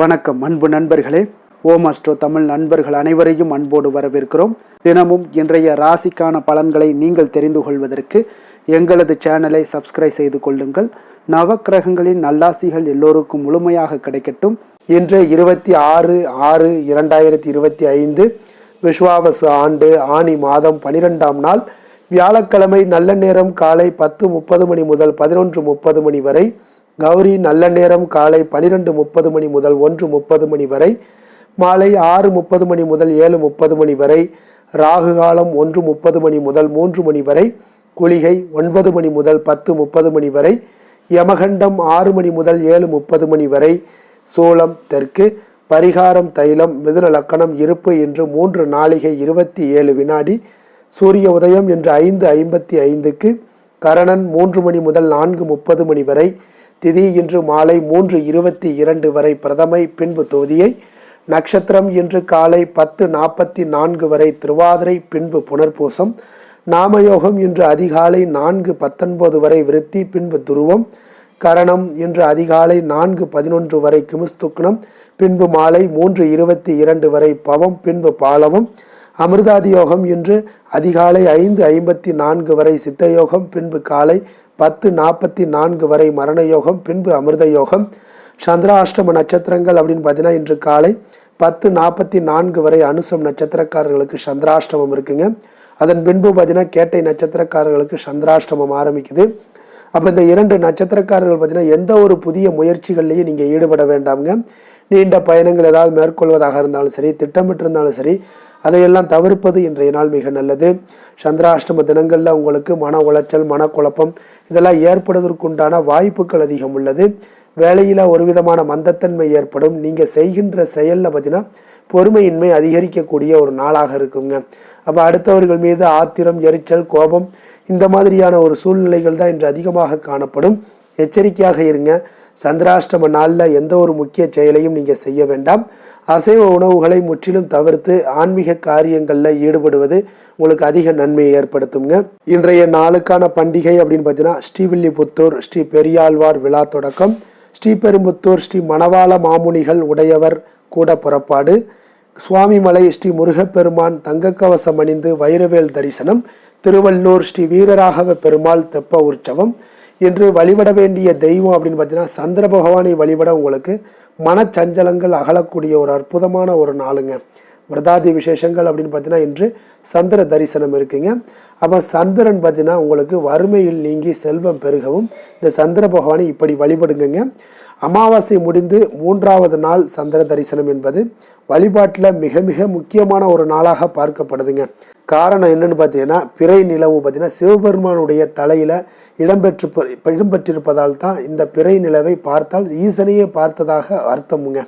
வணக்கம் அன்பு நண்பர்களே. ஓம் அஸ்ட்ரோ தமிழ் நண்பர்கள் அனைவரையும் அன்போடு வரவேற்கிறோம். தினமும் இன்றைய ராசிக்கான பலன்களை நீங்கள் தெரிந்து கொள்வதற்கு எங்களது சேனலை சப்ஸ்கிரைப் செய்து கொள்ளுங்கள். நவக்கிரகங்களின் நல்லாசிகள் எல்லோருக்கும் முழுமையாக கிடைக்கட்டும். இன்று 26/6/2025 விஸ்வாவசு ஆண்டு ஆனி மாதம் 12ஆம் நாள் வியாழக்கிழமை. நல்ல நேரம் காலை 10:30 மணி முதல் 11:30 மணி வரை. கௌரி நல்ல நேரம் காலை 12:30 மணி முதல் 1:30 மணி வரை. மாலை 6:30 மணி முதல் 7:30 மணி வரை. ராகு காலம் 1:30 மணி முதல் 3 மணி வரை. குளிகை 9 மணி முதல் 10:30 மணி வரை. யமகண்டம் 6 மணி முதல் 7:30 மணி வரை. சூலம் தெற்கு. பரிகாரம் தைலம். மிதுன லக்கணம் இருப்பு என்று 3 நாளிகை 27 வினாடி. சூரிய உதயம் என்று 5:55க்கு. கரணன் 3 மணி முதல் 4:30 மணி வரை. திதி இன்று மாலை 3:22 வரை பிரதமை, பின்பு தோதியை. நட்சத்திரம் இன்று காலை 10:44 வரை திருவாதிரை, பின்பு புனர்பூசம். நாமயோகம் இன்று அதிகாலை 4:19 வரை விருத்தி, பின்பு துருவம். கரணம் இன்று அதிகாலை 4:11 வரை கிமுஸ்துக்னம், பின்பு மாலை 3:22 வரை பவம், பின்பு பாலவம். அமிர்தாதி யோகம் இன்று அதிகாலை 5:54 வரை சித்தயோகம், பின்பு காலை 10:44 வரை மரண யோகம், பின்பு அமிர்த யோகம். சந்திராஷ்டம நட்சத்திரங்கள் அப்படின்னு பார்த்தீங்கன்னா இன்று காலை 10:44 வரை அனுசம் நட்சத்திரக்காரர்களுக்கு சந்திராஷ்டமம் இருக்குங்க. அதன் பின்பு பார்த்தீங்கன்னா கேட்டை நட்சத்திரக்காரர்களுக்கு சந்திராஷ்டமம் ஆரம்பிக்குது. அப்போ இந்த 2 நட்சத்திரக்காரர்கள் பார்த்தீங்கன்னா எந்த ஒரு புதிய முயற்சிகள்லையும் நீங்கள் ஈடுபட வேண்டாமுங்க. நீண்ட பயணங்கள் ஏதாவது மேற்கொள்வதாக இருந்தாலும் சரி, திட்டமிட்டிருந்தாலும் சரி, அதையெல்லாம் தவிர்ப்பது இன்றைய நாள் மிக நல்லது. சந்திராஷ்டம தினங்களில் உங்களுக்கு மன உளைச்சல், மனக்குழப்பம் இதெல்லாம் ஏற்படுவதற்குண்டான வாய்ப்புகள் அதிகம் உள்ளது. வேலையில் ஒரு விதமான மந்தத்தன்மை ஏற்படும். நீங்கள் செய்கின்ற செயலில் பார்த்தீங்கன்னா பொறுமையின்மை அதிகரிக்கக்கூடிய ஒரு நாளாக இருக்குங்க. அப்போ அடுத்தவர்கள் மீது ஆத்திரம், எரிச்சல், கோபம் இந்த மாதிரியான ஒரு சூழ்நிலைகள் தான் இன்று அதிகமாக காணப்படும். எச்சரிக்கையாக இருங்க. சந்திராஷ்டம நாளில் எந்த ஒரு முக்கிய செயலையும் நீங்கள் செய்ய வேண்டாம். அசைவ உணவுகளை முற்றிலும் தவிர்த்து ஆன்மீக காரியங்களில் ஈடுபடுவது உங்களுக்கு அதிக நன்மையை ஏற்படுத்துங்க. இன்றைய நாளுக்கான பண்டிகை அப்படின்னு பார்த்தீங்கன்னா ஸ்ரீவில்லிபுத்தூர் ஸ்ரீ பெரியாழ்வார் விழா தொடக்கம். ஸ்ரீபெரும்புத்தூர் ஸ்ரீ மணவாள மாமுனிகள் உடையவர் கூட புறப்பாடு. சுவாமிமலை ஸ்ரீ முருகப்பெருமான் தங்கக்கவசம் அணிந்து வைரவேல் தரிசனம். திருவள்ளூர் ஸ்ரீ வீரராகவ பெருமாள் தெப்ப உற்சவம். இன்று வழிபட வேண்டிய தெய்வம் அப்படின்னு பார்த்தீங்கன்னா சந்திர பகவானை வழிபட உங்களுக்கு மனச்சஞ்சலங்கள் அகலக்கூடிய ஒரு அற்புதமான ஒரு நாளுங்க. விரதாதி விசேஷங்கள் அப்படின்னு பார்த்தீங்கன்னா இன்று சந்திர தரிசனம் இருக்குங்க. அப்போ சந்திரன் பார்த்தீங்கன்னா உங்களுக்கு வறுமையில் நீங்கி செல்வம் பெருகவும் இந்த சந்திர பகவானை இப்படி வழிபடுங்க. அமாவாசை முடிந்து 3வது நாள் சந்திர தரிசனம் என்பது வழிபாட்டில் மிக மிக முக்கியமான ஒரு நாளாக பார்க்கப்படுதுங்க. காரணம் என்னன்னு பார்த்தீங்கன்னா பிறை நிலவு பார்த்தீங்கன்னா சிவபெருமானுடைய தலையில் இடம்பெற்றிருப்பதால் தான் இந்த பிறை நிலவை பார்த்தால் ஈசனையே பார்த்ததாக அர்த்தமுங்க.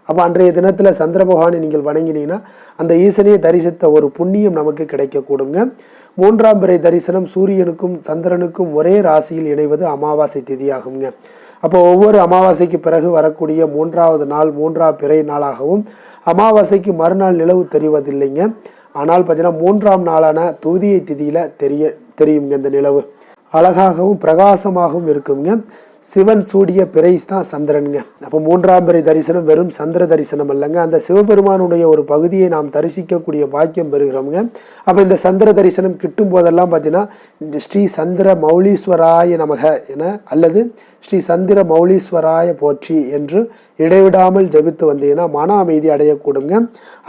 அப்போ அன்றைய தினத்தில் சந்திர பகவானை நீங்கள் வணங்கினீங்கன்னா அந்த ஈசனையை தரிசித்த ஒரு புண்ணியம் நமக்கு கிடைக்கக்கூடுங்க. 3ஆம் பிறை தரிசனம் சூரியனுக்கும் சந்திரனுக்கும் ஒரே ராசியில் இணைவது அமாவாசை திதியாகுங்க. அப்போ ஒவ்வொரு அமாவாசைக்கு பிறகு வரக்கூடிய 3வது நாள் 3ஆம் பிறை நாளாகவும் அமாவாசைக்கு மறுநாள் நிலவு தெரிவதில்லைங்க. ஆனால் பார்த்தீங்கன்னா 3ஆம் நாளான துதியை திதியில் தெரியுங்க. இந்த நிலவு அழகாகவும் பிரகாசமாகவும் இருக்குங்க. சிவன் சூடிய பிறை தான் சந்திரனுங்க. அப்போ 3ஆம் பிறை தரிசனம் வெறும் சந்திர தரிசனம் அல்லங்க, அந்த சிவபெருமானுடைய ஒரு பகுதியை நாம் தரிசிக்கக்கூடிய பாக்கியம் பெறுகிறோமுங்க. அப்போ இந்த சந்திர தரிசனம் கிட்டும் போதெல்லாம் பார்த்தீங்கன்னா ஸ்ரீ சந்திர மௌலீஸ்வராய நமக என அல்லது ஸ்ரீ சந்திர மௌலீஸ்வராய போற்றி என்று இடைவிடாமல் ஜபித்து வந்தீங்கன்னா மன அமைதி அடையக்கூடுங்க.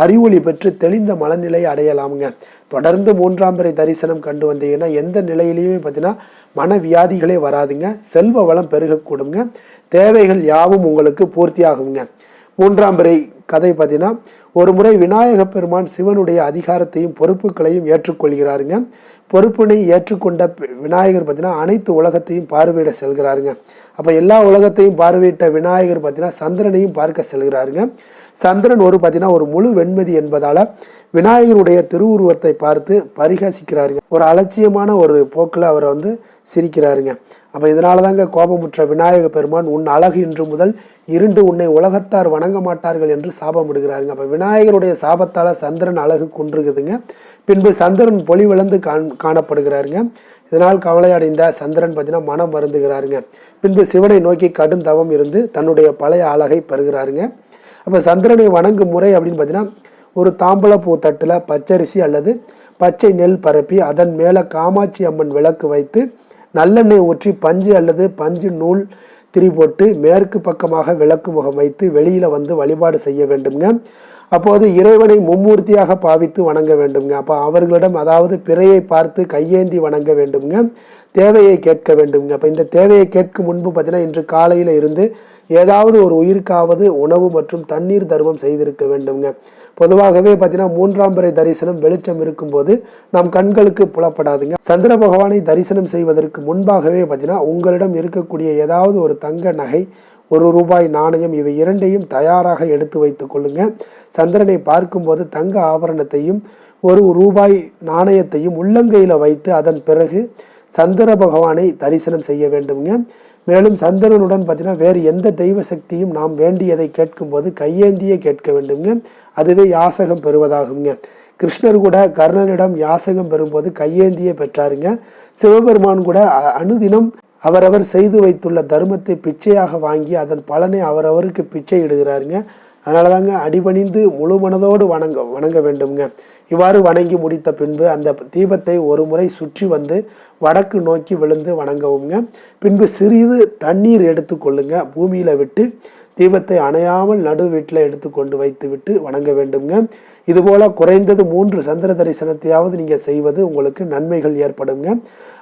அறிவொளி பெற்று தெளிந்த மனநிலையை அடையலாமுங்க. தொடர்ந்து 3ஆம் பிறை தரிசனம் கண்டு வந்தீங்கன்னா எந்த நிலையிலையுமே பார்த்தீங்கன்னா மனவியாதிகளே வராதுங்க. செல்வ வளம் பெருகக்கூடுங்க. தேவைகள் யாவும் உங்களுக்கு பூர்த்தி ஆகுங்க. 3ஆம் பிறை கதை பார்த்தீங்கன்னா ஒரு முறை விநாயக பெருமான் சிவனுடைய அதிகாரத்தையும் பொறுப்புகளையும் ஏற்றுக்கொள்கிறாருங்க. பொறுப்பினை ஏற்றுக்கொண்ட விநாயகர் பார்த்தீங்கன்னா அனைத்து உலகத்தையும் பார்வையிட செல்கிறாருங்க. அப்போ எல்லா உலகத்தையும் பார்வையிட்ட விநாயகர் பார்த்தீங்கன்னா சந்திரனையும் பார்க்க செல்கிறாருங்க. சந்திரன் பார்த்தீங்கன்னா ஒரு முழு வெண்மதி என்பதால் விநாயகருடைய திருவுருவத்தை பார்த்து பரிகாசிக்கிறாருங்க. ஒரு அலட்சியமான ஒரு போக்கில் அவரை சிரிக்கிறாருங்க. அப்போ இதனால தாங்க கோபமுற்ற விநாயக பெருமான் உன் அழகு இன்று முதல் இருண்டு உன்னை உலகத்தார் வணங்க மாட்டார்கள் என்று சாபமிடுகிறாருங்க. அப்போ விநாயகருடைய சாபத்தால் சந்திரன் அழகு குன்றுகுதுங்க. பின்பு சந்திரன் பொலிவிழந்து காணப்படுகிறாருங்க. இதனால் கவலை அடைந்த சந்திரன் பார்த்தீங்கன்னா மனம் வருந்துகிறாருங்க. பின்பு சிவனை நோக்கி கடும் தவம் இருந்து தன்னுடைய பழைய அழகை பெறுகிறாருங்க. அப்போ சந்திரனை வணங்கும் முறை அப்படின்னு பார்த்தீங்கன்னா ஒரு தாம்பூலப்பூ தட்டில் பச்சரிசி அல்லது பச்சை நெல் பரப்பி அதன் மேலே காமாட்சி அம்மன் விளக்கு வைத்து நல்லெண்ணெய் ஊற்றி பஞ்சு அல்லது பஞ்சு நூல் திரி போட்டு மேற்கு பக்கமாக விளக்கு முகம் வைத்து வெளியில் வந்து வழிபாடு செய்ய வேண்டுங்க. அப்போது இறைவனை மும்மூர்த்தியாக பாவித்து வணங்க வேண்டுங்க. அப்போ அவர்களிடம் அதாவது பிறையை பார்த்து கையேந்தி வணங்க வேண்டுங்க, தேவையை கேட்க வேண்டுங்க. அப்போ இந்த தேவையை கேட்கும் முன்பு பார்த்தீங்கன்னா இன்று காலையில் இருந்து ஏதாவது ஒரு உயிருக்காவது உணவு மற்றும் தண்ணீர் தர்மம் செய்திருக்க வேண்டுங்க. பொதுவாகவே பார்த்தீங்கன்னா 3ஆம் பிறை தரிசனம் வெளிச்சம் இருக்கும்போது நம் கண்களுக்கு புலப்படாதுங்க. சந்திர பகவானை தரிசனம் செய்வதற்கு முன்பாகவே பார்த்தீங்கன்னா உங்களிடம் இருக்கக்கூடிய ஏதாவது ஒரு தங்க நகை, ₹1 நாணயம் இவை இரண்டையும் தயாராக எடுத்து வைத்துக் கொள்ளுங்க. சந்திரனை பார்க்கும்போது தங்க ஆபரணத்தையும் ₹1 நாணயத்தையும் உள்ளங்கையில் வைத்து அதன் பிறகு சந்திர பகவானை தரிசனம் செய்ய வேண்டுங்க. மேலும் சந்திரனுடன் பார்த்தீங்கன்னா வேறு எந்த தெய்வ சக்தியும் நாம் வேண்டியதை கேட்கும்போது கையேந்தியே கேட்க வேண்டுங்க. அதுவே யாசகம் பெறுவதாகுங்க. கிருஷ்ணர் கூட கர்ணனிடம் யாசகம் பெறும்போது கையேந்தியே பெற்றாருங்க. சிவபெருமான் கூட அனுதினம் அவரவர் செய்து வைத்துள்ள தர்மத்தை பிச்சையாக வாங்கி அதன் பலனை அவரவருக்கு பிச்சை இடுகிறாருங்க. அதனால தாங்க அடிபணிந்து முழு மனதோடு வணங்க வேண்டுங்க. இவ்வாறு வணங்கி முடித்த பின்பு அந்த தீபத்தை ஒரு முறை சுற்றி வந்து வடக்கு நோக்கி விழுந்து வணங்கவுங்க. பின்பு சிறிது தண்ணீர் எடுத்து கொள்ளுங்க, பூமியில விட்டு தீபத்தை அணையாமல் நடு வீட்டில் எடுத்து கொண்டு வைத்து விட்டு வணங்க வேண்டுங்க. இதுபோல குறைந்தது 3 சந்திர தரிசனத்தையாவது நீங்கள் செய்வது உங்களுக்கு நன்மைகள் ஏற்படுங்க.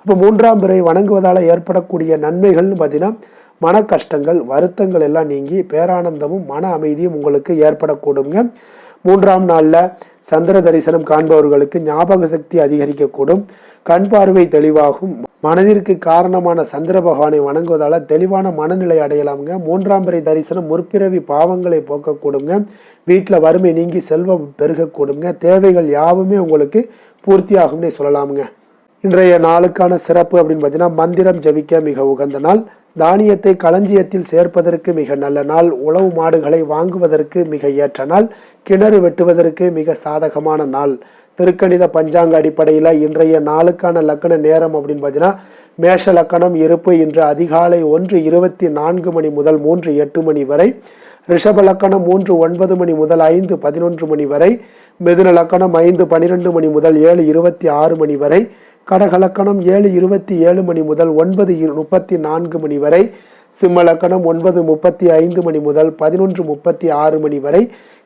அப்போ 3ஆம் பிறை வணங்குவதால் ஏற்படக்கூடிய நன்மைகள்னு பார்த்தீங்கன்னா மன கஷ்டங்கள் வருத்தங்கள் எல்லாம் நீங்கி பேரானந்தமும் மன அமைதியும் உங்களுக்கு ஏற்படக்கூடுங்க. 3ஆம் நாளில் சந்திர தரிசனம் காண்பவர்களுக்கு ஞாபக சக்தி அதிகரிக்கக்கூடும், கண் பார்வை தெளிவாகும். மனதிற்கு காரணமான சந்திர பகவானை வணங்குவதால் தெளிவான மனநிலை அடையலாமுங்க. 3ஆம் பிறை தரிசனம் முற்பிறவி பாவங்களை போக்கக்கூடுங்க, வீட்டில் வறுமை நீங்கி செல்வம் பெருகக்கூடுங்க, தேவைகள் யாவுமே உங்களுக்கு பூர்த்தி ஆகும்னே சொல்லலாமுங்க. இன்றைய நாளுக்கான சிறப்பு அப்படின்னு பார்த்தீங்கன்னா மந்திரம் ஜபிக்க மிக உகந்த நாள், தானியத்தை களஞ்சியத்தில் சேர்ப்பதற்கு மிக நல்ல நாள், உழவு மாடுகளை வாங்குவதற்கு மிக ஏற்ற நாள், கிணறு வெட்டுவதற்கு மிக சாதகமான நாள். திருக்கணித பஞ்சாங்க அடிப்படையில் இன்றைய நாளுக்கான லக்கண நேரம் அப்படின்னு பார்த்தீங்கன்னா மேஷ லக்கணம் இருப்பு இன்று அதிகாலை 1:24 மணி முதல் 3:08 மணி வரை, ரிஷப லக்கணம் 3:09 மணி முதல் 5:11 மணி வரை, மிதுன லக்கணம் 5:12 மணி முதல் 7:26 மணி வரை, கடக லக்கணம் 7:27 மணி முதல் 9:34 மணி வரை, சிம்ம லக்கணம் 9:35 மணி முதல் 11:36 மணி வரை,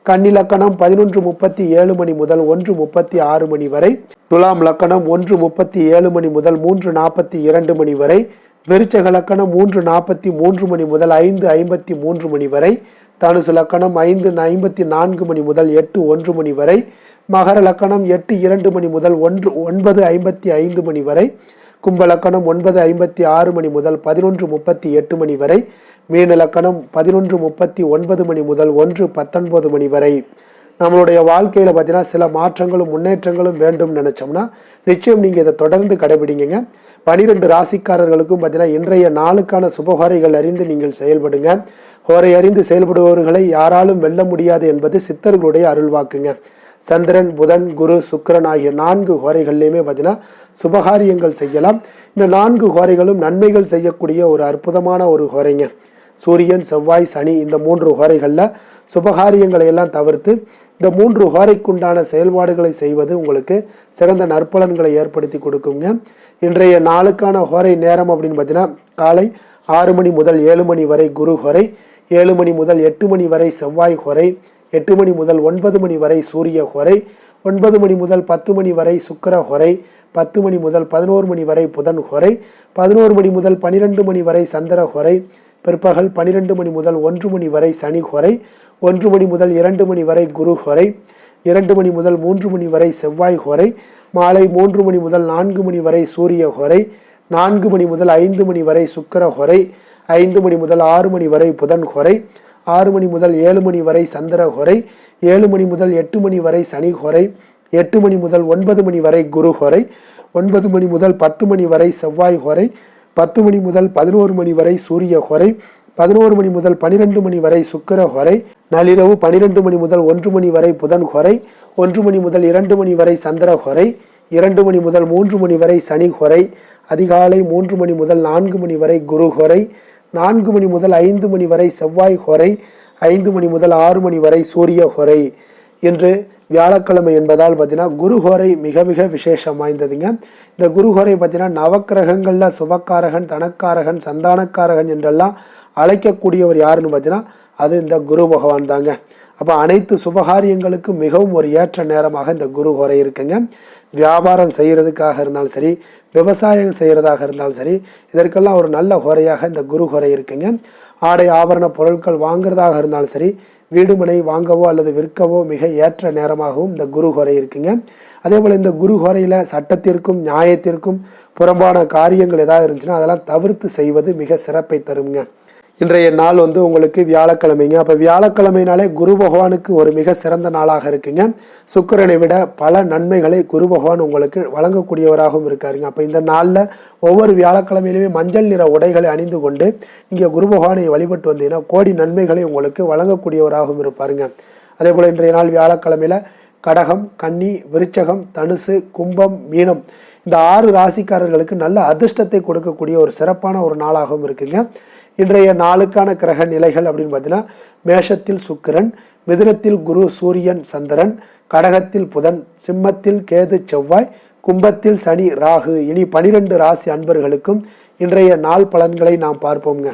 கன்னி லக்கணம் 11:37 மணி முதல் 1:36 மணி வரை, துலாம் லக்கணம் 1:37 மணி முதல் 3:42 மணி வரை, விருச்சக லக்கணம் 3:43 மணி முதல் 5:53 மணி வரை, தனுசு லக்கணம் 5:54 மணி முதல் 8:01 மணி வரை, மகர லக்கணம் 8:02 மணி முதல் 9:55 மணி வரை, கும்ப லக்கணம் 9:56 மணி முதல் 11:38 மணி வரை, மீன லக்கணம் 11:39 மணி முதல் 1:19 மணி வரை. நம்மளுடைய வாழ்க்கையில் பார்த்தீங்கன்னா சில மாற்றங்களும் முன்னேற்றங்களும் வேண்டும் நினைச்சோம்னா நிச்சயம் நீங்கள் இதை தொடர்ந்து கடைபிடிங்க. 12 ராசிக்காரர்களுக்கும் பார்த்தீங்கன்னா இன்றைய நாளுக்கான சுபஹோரைகள் அறிந்து நீங்கள் செயல்படுங்க. ஹோரை அறிந்து செயல்படுபவர்களை யாராலும் வெல்ல முடியாது என்பது சித்தர்களுடைய அருள்வாக்குங்க. சந்திரன், புதன், குரு, சுக்கிரன் ஆகிய 4 ஹோரைகள்லையுமே பார்த்தீங்கன்னா சுபகாரியங்கள் செய்யலாம். இந்த 4 ஹோரைகளும் நன்மைகள் செய்யக்கூடிய ஒரு அற்புதமான ஒரு ஹோரைங்க. சூரியன், செவ்வாய், சனி இந்த 3 ஹோரைகளில் சுபகாரியங்களை எல்லாம் தவிர்த்து இந்த 3 ஹோரைக்குண்டான செயல்பாடுகளை செய்வது உங்களுக்கு சிறந்த நற்பலன்களை ஏற்படுத்தி கொடுக்குங்க. இன்றைய நாளுக்கான ஹோரை நேரம் அப்படின்னு பார்த்தீங்கன்னா காலை 6 மணி முதல் 7 மணி வரை குரு ஹோரை, 7 மணி முதல் 8 மணி வரை செவ்வாய் ஹோரை, 8 மணி முதல் 9 மணி வரை சூரிய ஹோரை, 9 மணி முதல் 10 மணி வரை சுக்கிர ஹோரை, 10 மணி முதல் 11 மணி வரை புதன் ஹோரை, 11 மணி முதல் 12 மணி வரை சந்திர ஹோரை, பிற்பகல் 12 மணி முதல் 1 மணி வரை சனி ஹோரை, 1 மணி முதல் 2 மணி வரை குரு ஹோரை, 2 மணி முதல் 3 மணி வரை செவ்வாய் ஹோரை, மாலை 3 மணி முதல் 4 மணி வரை சூரிய ஹோரை, 4 மணி முதல் 5 மணி வரை சுக்கிர ஹோரை, 5 மணி முதல் 6 மணி வரை புதன் ஹோரை, 6 மணி முதல் 7 மணி வரை சந்திர ஹோரை, 7 மணி முதல் 8 மணி வரை சனி ஹோரை, 8 மணி முதல் 9 மணி வரை குரு ஹோரை, 9 மணி முதல் 10 மணி வரை செவ்வாய் ஹோரை, 10 மணி முதல் 11 மணி வரை சூரிய ஹோரை, 11 மணி முதல் 12 மணி வரை சுக்கிர ஹோரை, நள்ளிரவு 12 மணி முதல் 1 மணி வரை புதன் ஹோரை, 1 மணி முதல் 2 மணி வரை சந்திர ஹோரை, 2 மணி முதல் 3 மணி வரை சனி ஹொரை, அதிகாலை 3 மணி முதல் 4 மணி வரை குரு ஹொரை, 4 மணி முதல் 5 மணி வரை செவ்வாய் ஹொரை, 5 மணி முதல் 6 மணி வரை சூரிய ஹொரை. இன்று வியாழக்கிழமை என்பதால் பார்த்தீங்கன்னா குருஹோரை மிக மிக விசேஷம் வாய்ந்ததுங்க. இந்த குருஹோரை பார்த்தீங்கன்னா நவக்கிரகங்களில் சுபக்காரகன், தனக்காரகன், சந்தானக்காரகன் என்றெல்லாம் அழைக்கக்கூடியவர் யாருன்னு பார்த்தீங்கன்னா அது இந்த குரு பகவான் தாங்க. அப்போ அனைத்து சுபகாரியங்களுக்கும் மிகவும் ஒரு ஏற்ற நேரமாக இந்த குருஹோரை இருக்குங்க. வியாபாரம் செய்கிறதுக்காக இருந்தாலும் சரி, விவசாயம் செய்கிறதாக இருந்தாலும் சரி, இதற்கெல்லாம் ஒரு நல்ல ஹோரையாக இந்த குருஹோரை இருக்குங்க. ஆடை ஆபரண பொருட்கள் வாங்குறதாக இருந்தாலும் சரி, வீடுமனை வாங்கவோ அல்லது விற்கவோ மிக ஏற்ற நேரமாகவும் இந்த குருஹோரை இருக்குங்க. அதே போல் இந்த குருஹோரையில் சட்டத்திற்கும் நியாயத்திற்கும் புறம்பான காரியங்கள் ஏதாவது இருந்துச்சுன்னா அதெல்லாம் தவிர்த்து செய்வது மிக சிறப்பை தருங்க. இன்றைய நாள் உங்களுக்கு வியாழக்கிழமைங்க. அப்போ வியாழக்கிழமைனாலே குரு பகவானுக்கு ஒரு மிக சிறந்த நாளாக இருக்குங்க. சுக்கிரனை விட பல நன்மைகளை குரு பகவான் உங்களுக்கு வழங்கக்கூடியவராகவும் இருக்காருங்க. அப்போ இந்த நாளில் ஒவ்வொரு வியாழக்கிழமையிலுமே மஞ்சள் நிற உடைகளை அணிந்து கொண்டு நீங்கள் குரு பகவானை வழிபட்டு வந்தீங்கன்னா கோடி நன்மைகளை உங்களுக்கு வழங்கக்கூடியவராகவும் இருப்பாருங்க. அதே போல் இன்றைய நாள் வியாழக்கிழமையில் கடகம், கன்னி, விருச்சகம், தனுசு, கும்பம், மீனம் இந்த 6 ராசிக்காரர்களுக்கு நல்ல அதிர்ஷ்டத்தை கொடுக்கக்கூடிய ஒரு சிறப்பான ஒரு நாளாகவும் இருக்குங்க. இன்றைய நாளுக்கான கிரக நிலைகள் அப்படின்னு பார்த்தீங்கன்னா மேஷத்தில் சுக்கிரன், மிதுனத்தில் குரு, சூரியன், சந்திரன், கடகத்தில் புதன், சிம்மத்தில் கேது, செவ்வாய், கும்பத்தில் சனி, ராகு. இனி 12 ராசி அன்பர்களுக்கும் இன்றைய நாள் பலன்களை நாம் பார்ப்போங்க.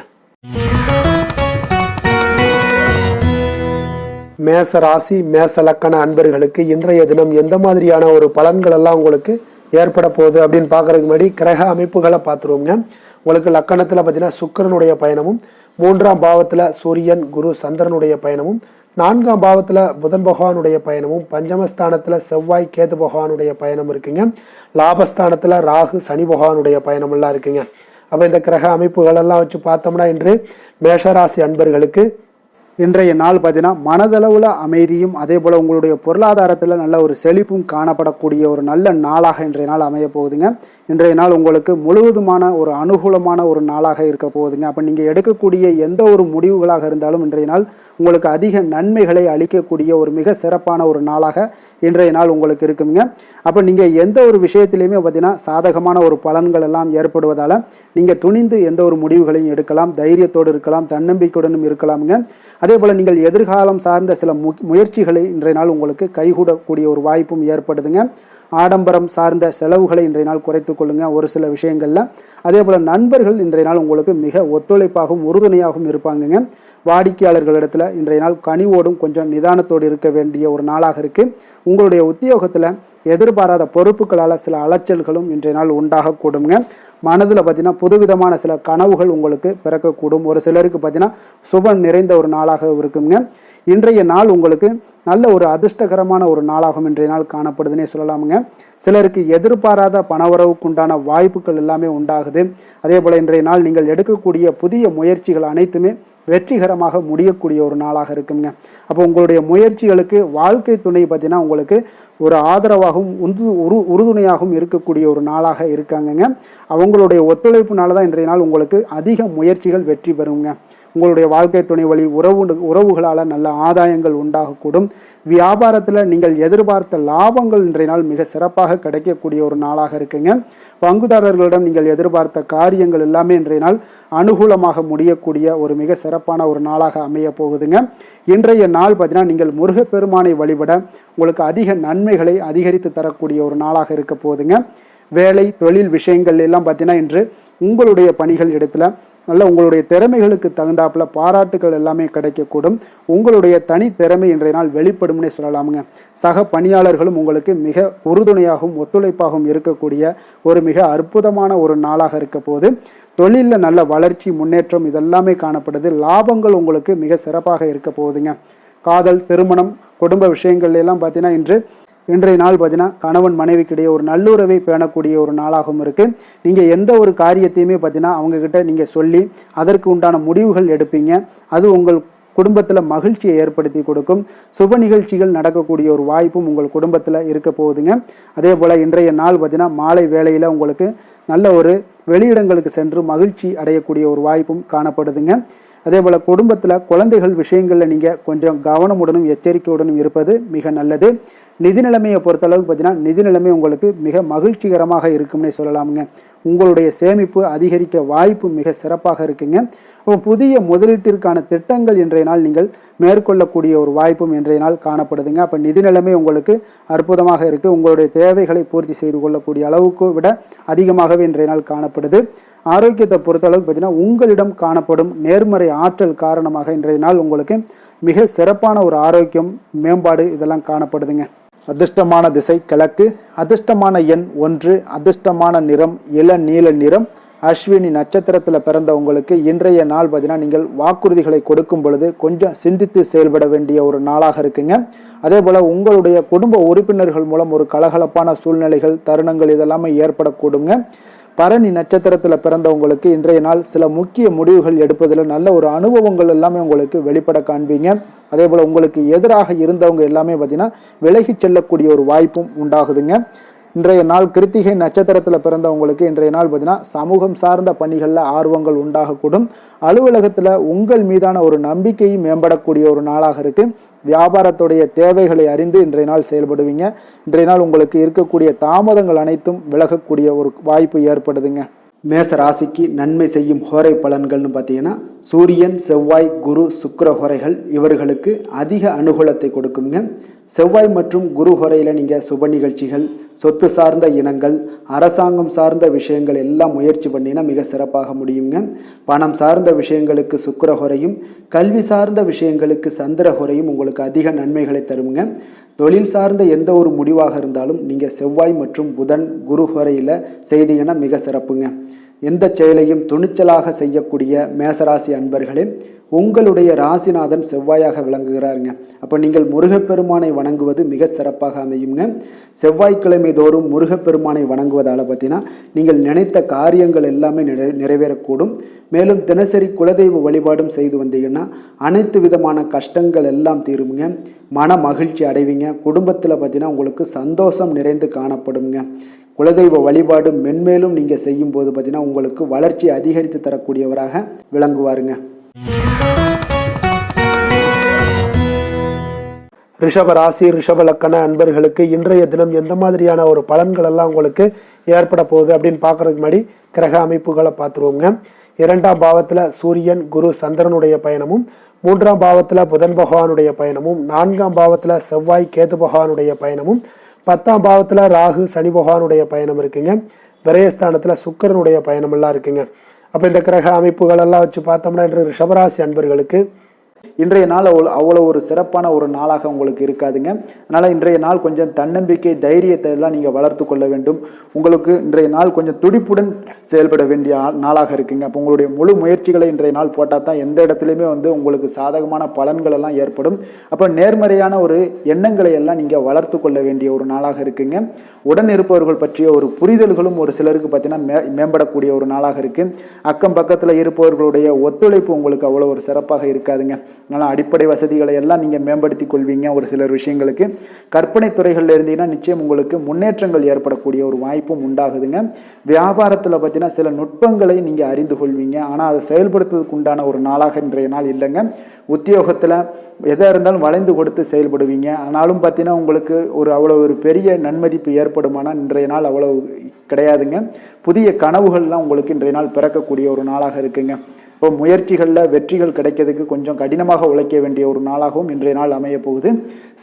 மேச ராசி மேச லக்கண அன்பர்களுக்கு இன்றைய தினம் எந்த மாதிரியான ஒரு பலன்கள் எல்லாம் உங்களுக்கு ஏற்பட போகுது அப்படின்னு பார்க்கறதுக்கு முன்னாடி கிரக அமைப்புகளை பார்த்துருவோங்க. உங்களுக்கு லக்கணத்தில் பார்த்தீங்கன்னா சுக்கிரனுடைய பயணமும், 3ஆம் பாவத்தில் சூரியன், குரு, சந்திரனுடைய பயணமும், 4ஆம் பாவத்தில் புதன் பகவானுடைய பயணமும், பஞ்சமஸ்தானத்தில் செவ்வாய், கேது பகவானுடைய பயணம் இருக்குங்க. லாபஸ்தானத்தில் ராகு, சனி பகவானுடைய பயணமெல்லாம் இருக்குங்க. அப்போ இந்த கிரக அமைப்புகளெல்லாம் வச்சு பார்த்தோம்னா இன்று மேஷராசி அன்பர்களுக்கு இன்றைய நாள் பார்த்தீங்கன்னா மனதளவில் அமைதியும் அதே போல் உங்களுடைய பொருளாதாரத்தில் நல்ல ஒரு செழிப்பும் காணப்படக்கூடிய ஒரு நல்ல நாளாக இன்றைய நாள் அமைய போகுதுங்க. இன்றைய நாள் உங்களுக்கு முழுவதுமான ஒரு அனுகூலமான ஒரு நாளாக இருக்க போகுதுங்க. அப்போ நீங்கள் எடுக்கக்கூடிய எந்த ஒரு முடிவுகளாக இருந்தாலும் இன்றைய நாள் உங்களுக்கு அதிக நன்மைகளை அளிக்கக்கூடிய ஒரு மிக சிறப்பான ஒரு நாளாக இன்றைய நாள் உங்களுக்கு இருக்குங்க. அப்போ நீங்கள் எந்த ஒரு விஷயத்திலையுமே பார்த்தீங்கன்னா சாதகமான ஒரு பலன்கள் எல்லாம் ஏற்படுவதால் நீங்கள் துணிந்து எந்த ஒரு முடிவுகளையும் எடுக்கலாம், தைரியத்தோடு இருக்கலாம், தன்னம்பிக்கையுடனும் இருக்கலாமுங்க. அதே போல் நீங்கள் எதிர்காலம் சார்ந்த சில முயற்சிகளை இன்றைய நாள் உங்களுக்கு கைகூடக்கூடிய ஒரு வாய்ப்பும் ஏற்படுதுங்க. ஆடம்பரம் சார்ந்த செலவுகளை இன்றைய நாள் குறைத்து கொள்ளுங்க ஒரு சில விஷயங்களில். அதே போல் நண்பர்கள் இன்றைய நாள் உங்களுக்கு மிக ஒத்துழைப்பாகவும் உறுதுணையாகவும் இருப்பாங்கங்க. வாடிக்கையாளர்களிடத்தில் இன்றைய நாள் கனிவோடும் கொஞ்சம் நிதானத்தோடு இருக்க வேண்டிய ஒரு நாளாக இருக்குது. உங்களுடைய உத்தியோகத்தில் எதிர்பாராத பொறுப்புகளால் சில அலைச்சல்களும் இன்றைய நாள் உண்டாகக்கூடுங்க. மனதில் பார்த்தீங்கன்னா புதுவிதமான சில கனவுகள் உங்களுக்கு பிறக்கக்கூடும். ஒரு சிலருக்கு பார்த்தீங்கன்னா சுபம் நிறைந்த ஒரு நாளாக இருக்குங்க. இன்றைய நாள் உங்களுக்கு நல்ல ஒரு அதிர்ஷ்டகரமான ஒரு நாளாகவும் இன்றைய நாள் காணப்படுதுன்னே சொல்லலாமுங்க. சிலருக்கு எதிர்பாராத பணவரவுக்குண்டான வாய்ப்புகள் எல்லாமே உண்டாகுது. அதே போல் இன்றைய நாள் நீங்கள் எடுக்கக்கூடிய புதிய முயற்சிகள் அனைத்துமே வெற்றிகரமாக முடியக்கூடிய ஒரு நாளாக இருக்குங்க. அப்போ உங்களுடைய முயற்சிகளுக்கு வாழ்க்கை துணை பார்த்தீங்கன்னா உங்களுக்கு ஒரு ஆதரவாகவும் உறுதுணையாகவும் இருக்கக்கூடிய ஒரு நாளாக இருக்காங்கங்க. அவங்களுடைய ஒத்துழைப்புனால தான் இன்றைய நாள் உங்களுக்கு அதிக முயற்சிகள் வெற்றி பெறுங்க. உங்களுடைய வாழ்க்கை துணை வழி உறவுகளால் நல்ல ஆதாயங்கள் உண்டாகக்கூடும். வியாபாரத்தில் நீங்கள் எதிர்பார்த்த லாபங்கள் இன்றைய நாள் மிக சிறப்பாக கிடைக்கக்கூடிய ஒரு நாளாக இருக்குங்க. பங்குதாரர்களிடம் நீங்கள் எதிர்பார்த்த காரியங்கள் எல்லாமே இன்றைய நாள் அனுகூலமாக முடியக்கூடிய ஒரு மிக சிறப்பான ஒரு நாளாக அமைய போகுதுங்க. இன்றைய நாள் பார்த்தீங்கன்னா நீங்கள் முருகப்பெருமானை வழிபட உங்களுக்கு அதிக நன்மைகளை அதிகரித்து தரக்கூடிய ஒரு நாளாக இருக்க போகுதுங்க. வேலை தொழில் விஷயங்கள் எல்லாம் பார்த்தீங்கன்னா இன்று உங்களுடைய பணிகள் இடத்துல நல்ல உங்களுடைய திறமைகளுக்கு தகுந்தாப்புல பாராட்டுகள் எல்லாமே கிடைக்கக்கூடும். உங்களுடைய தனி திறமை இன்றைய நாள் வெளிப்படும்னே சொல்லலாமுங்க. சக பணியாளர்களும் உங்களுக்கு மிக உறுதுணையாகவும் ஒத்துழைப்பாகவும் இருக்கக்கூடிய ஒரு மிக அற்புதமான ஒரு நாளாக இருக்க போது தொழிலில் நல்ல வளர்ச்சி முன்னேற்றம் இதெல்லாமே காணப்படுது. லாபங்கள் உங்களுக்கு மிக சிறப்பாக இருக்க போகுதுங்க. காதல், திருமணம், குடும்ப விஷயங்கள் எல்லாம் பார்த்தீங்கன்னா இன்றைய நாள் பார்த்தீங்கன்னா கணவன் மனைவிக்கிடையே ஒரு நல்லுறவை பேணக்கூடிய ஒரு நாளாகவும் இருக்குது. நீங்கள் எந்த ஒரு காரியத்தையுமே பார்த்தீங்கன்னா அவங்கக்கிட்ட நீங்கள் சொல்லி அதற்கு உண்டான முடிவுகள் எடுப்பீங்க. அது உங்கள் குடும்பத்தில் மகிழ்ச்சியை ஏற்படுத்தி கொடுக்கும். சுப நிகழ்ச்சிகள் நடக்கக்கூடிய ஒரு வாய்ப்பும் உங்கள் குடும்பத்தில் இருக்க போகுதுங்க. அதே போல் இன்றைய நாள் பார்த்தீங்கன்னா மாலை வேளையில் உங்களுக்கு நல்ல ஒரு வெளியிடங்களுக்கு சென்று மகிழ்ச்சி அடையக்கூடிய ஒரு வாய்ப்பும் காணப்படுதுங்க. அதே போல் குடும்பத்தில் குழந்தைகள் விஷயங்களில் நீங்கள் கொஞ்சம் கவனமுடனும் எச்சரிக்கையுடனும் இருப்பது மிக நல்லது. நிதி நிலைமையை பொறுத்தளவுக்கு பார்த்தீங்கன்னா நிதி நிலைமை உங்களுக்கு மிக மகிழ்ச்சிகரமாக இருக்கும்னே சொல்லலாமுங்க. உங்களுடைய சேமிப்பு அதிகரிக்க வாய்ப்பு மிக சிறப்பாக இருக்குங்க. புதிய முதலீட்டிற்கான திட்டங்கள் இன்றைய நாள் நீங்கள் மேற்கொள்ளக்கூடிய ஒரு வாய்ப்பும் இன்றைய நாள் காணப்படுதுங்க. அப்போ நிதி நிலைமை உங்களுக்கு அற்புதமாக இருக்குது. உங்களுடைய தேவைகளை பூர்த்தி செய்து கொள்ளக்கூடிய அளவுக்கு விட அதிகமாகவே இன்றைய நாள் காணப்படுது. ஆரோக்கியத்தை பொறுத்தளவுக்கு பார்த்தீங்கன்னா உங்களிடம் காணப்படும் நேர்மறை ஆற்றல் காரணமாக இன்றைய நாள் உங்களுக்கு மிக சிறப்பான ஒரு ஆரோக்கியம் மேம்பாடு இதெல்லாம் காணப்படுதுங்க. அதிர்ஷ்டமான திசை கிழக்கு, அதிர்ஷ்டமான எண் 1, அதிர்ஷ்டமான நிறம் இளநீல நிறம். அஸ்வினி நட்சத்திரத்தில் பிறந்த உங்களுக்கு இன்றைய நாள் பார்த்தீங்கன்னா நீங்கள் வாக்குறுதிகளை கொடுக்கும் பொழுது கொஞ்சம் சிந்தித்து செயல்பட வேண்டிய ஒரு நாளாக இருக்குங்க. அதே போல் உங்களுடைய குடும்ப உறுப்பினர்கள் மூலம் ஒரு கலகலப்பான சூழ்நிலைகள் தருணங்கள் இதெல்லாமே ஏற்படக்கூடுங்க. பரணி நட்சத்திரத்தில் பிறந்தவங்களுக்கு இன்றைய நாள் சில முக்கிய முடிவுகள் எடுப்பதில் நல்ல ஒரு அனுபவங்கள் எல்லாமே உங்களுக்கு வெளிப்பட காண்பீங்க. அதே போல் உங்களுக்கு எதிராக இருந்தவங்க எல்லாமே பார்த்தீங்கன்னா விலகி செல்லக்கூடிய ஒரு வாய்ப்பும் உண்டாகுதுங்க. இன்றைய நாள் கிருத்திகை நட்சத்திரத்தில் பிறந்தவங்களுக்கு இன்றைய நாள் பார்த்தீங்கன்னா சமூகம் சார்ந்த பணிகளில் ஆர்வங்கள் உண்டாகக்கூடும். அலுவலகத்தில் உங்கள் மீதான ஒரு நம்பிக்கையும் மேம்படக்கூடிய ஒரு நாளாக இருக்குது. வியாபாரத்துடைய தேவைகளை அறிந்து இன்றைய நாள் செயல்படுவீங்க. இன்றைய நாள் உங்களுக்கு இருக்கக்கூடிய தாமதங்கள் அனைத்தும் விலகக்கூடிய ஒரு வாய்ப்பு ஏற்படுதுங்க. மேச ராசிக்கு நன்மை செய்யும் ஹோரை பலன்கள்னு பார்த்தீங்கன்னா சூரியன், செவ்வாய், குரு, சுக்கிர ஹோரைகள் இவர்களுக்கு அதிக அனுகூலத்தை கொடுக்குங்க. செவ்வாய் மற்றும் குரு ஹோரையில் நீங்கள் சுப நிகழ்ச்சிகள், சொத்து சார்ந்த இனங்கள், அரசாங்கம் சார்ந்த விஷயங்கள் எல்லாம் முயற்சி பண்ணினா மிக சிறப்பாக முடியுங்க. பணம் சார்ந்த விஷயங்களுக்கு சுக்கிர ஹோரையும், கல்வி சார்ந்த விஷயங்களுக்கு சந்திர ஹோரையும் உங்களுக்கு அதிக நன்மைகளை தருங்க. தொழில் சார்ந்த எந்த ஒரு முடிவாக இருந்தாலும் நீங்கள் செவ்வாய் மற்றும் புதன், குரு ஹோரையில் செய்தீங்கன்னா மிக சிறப்புங்க. எந்த செயலையும் துணிச்சலாக செய்யக்கூடிய மேசராசி அன்பர்களே, உங்களுடைய ராசிநாதன் செவ்வாயாக விளங்குகிறாருங்க. அப்போ நீங்கள் முருகப்பெருமானை வணங்குவது மிக சிறப்பாக அமையுங்க. செவ்வாய்க்கிழமை தோறும் முருகப்பெருமானை வணங்குவதால் பார்த்தீங்கன்னா நீங்கள் நினைத்த காரியங்கள் எல்லாமே நிறைவேறக்கூடும். மேலும் தினசரி குலதெய்வ வழிபாடும் செய்து வந்தீங்கன்னா அனைத்து விதமான கஷ்டங்கள் எல்லாம் தீருங்க. மன மகிழ்ச்சி அடைவீங்க. குடும்பத்தில் பார்த்தீங்கன்னா உங்களுக்கு சந்தோஷம் நிறைந்து காணப்படுங்க. குலதெய்வ வழிபாடு மென்மேலும் நீங்கள் செய்யும் போது பார்த்தீங்கன்னா உங்களுக்கு வளர்ச்சி அதிகரித்து தரக்கூடியவராக விளங்குவாருங்க. ரிஷப ராசி, ரிஷப லக்கண அன்பர்களுக்கு இன்றைய தினம் எந்த மாதிரியான ஒரு பலன்கள் எல்லாம் உங்களுக்கு ஏற்பட போகுது அப்படின்னு பார்க்கறதுக்கு முன்னாடி கிரக அமைப்புகளை பார்த்துருவோங்க. 2ஆம் பாவத்தில் சூரியன், குரு, சந்திரனுடைய பயணமும், 3ஆம் பாவத்தில் புதன் பகவானுடைய பயணமும், 4ஆம் பாவத்தில் செவ்வாய், கேது பகவானுடைய பயணமும், 10ஆம் பாவத்தில் ராகு, சனி பகவானுடைய பயணம் இருக்குங்க. விரயஸ்தானத்தில் சுக்கிரனுடைய பயணம் எல்லாம் இருக்குங்க. அப்போ இந்த கிரக அமைப்புகள் எல்லாம் வச்சு பார்த்தோம்னா இன்று ரிஷபராசி அன்பர்களுக்கு இன்றைய நாள் அவ்வளோ ஒரு சிறப்பான ஒரு நாளாக உங்களுக்கு இருக்காதுங்க. அதனால் இன்றைய நாள் கொஞ்சம் தன்னம்பிக்கை, தைரியத்தை எல்லாம் நீங்கள் வளர்த்து கொள்ள வேண்டும். உங்களுக்கு இன்றைய நாள் கொஞ்சம் துடிப்புடன் செயல்பட வேண்டிய நாளாக இருக்குங்க. அப்போ உங்களுடைய முழு முயற்சிகளை இன்றைய நாள் போட்டால் தான் எந்த இடத்துலையுமே உங்களுக்கு சாதகமான பலன்கள் எல்லாம் ஏற்படும். அப்போ நேர்மறையான ஒரு எண்ணங்களை எல்லாம் நீங்கள் வளர்த்து கொள்ள வேண்டிய ஒரு நாளாக இருக்குங்க. உடன் இருப்பவர்கள் பற்றிய ஒரு புரிதல்களும் ஒரு சிலருக்கு பார்த்தீங்கன்னா மேம்படக்கூடிய ஒரு நாளாக இருக்குது. அக்கம் பக்கத்தில் இருப்பவர்களுடைய ஒத்துழைப்பு உங்களுக்கு அவ்வளோ ஒரு சிறப்பாக இருக்காதுங்க. அதனால் அடிப்படை வசதிகளை எல்லாம் நீங்கள் மேம்படுத்தி கொள்வீங்க. ஒரு சிலர் விஷயங்களுக்கு கற்பனை துறைகளில் இருந்தீங்கன்னா நிச்சயம் உங்களுக்கு முன்னேற்றங்கள் ஏற்படக்கூடிய ஒரு வாய்ப்பும் உண்டாகுதுங்க. வியாபாரத்தில் பார்த்தீங்கன்னா சில நுட்பங்களை நீங்கள் அறிந்து கொள்வீங்க. ஆனால் அதை செயல்படுத்துவதற்கு உண்டான ஒரு நாளாக இன்றைய நாள் இல்லைங்க. உத்தியோகத்தில் எதாக இருந்தாலும் வளைந்து கொடுத்து செயல்படுவீங்க. ஆனாலும் பார்த்தீங்கன்னா உங்களுக்கு அவ்வளோ ஒரு பெரிய நன்மதிப்பு ஏற்படுமானால் இன்றைய நாள் அவ்வளோ கிடையாதுங்க. புதிய கனவுகள்லாம் உங்களுக்கு இன்றைய நாள் பிறக்கக்கூடிய ஒரு நாளாக இருக்குங்க. இப்போ முயற்சிகளில் வெற்றிகள் கிடைக்கிறதுக்கு கொஞ்சம் கடினமாக உழைக்க வேண்டிய ஒரு நாளாகவும் இன்றைய நாள் அமைய போகுது.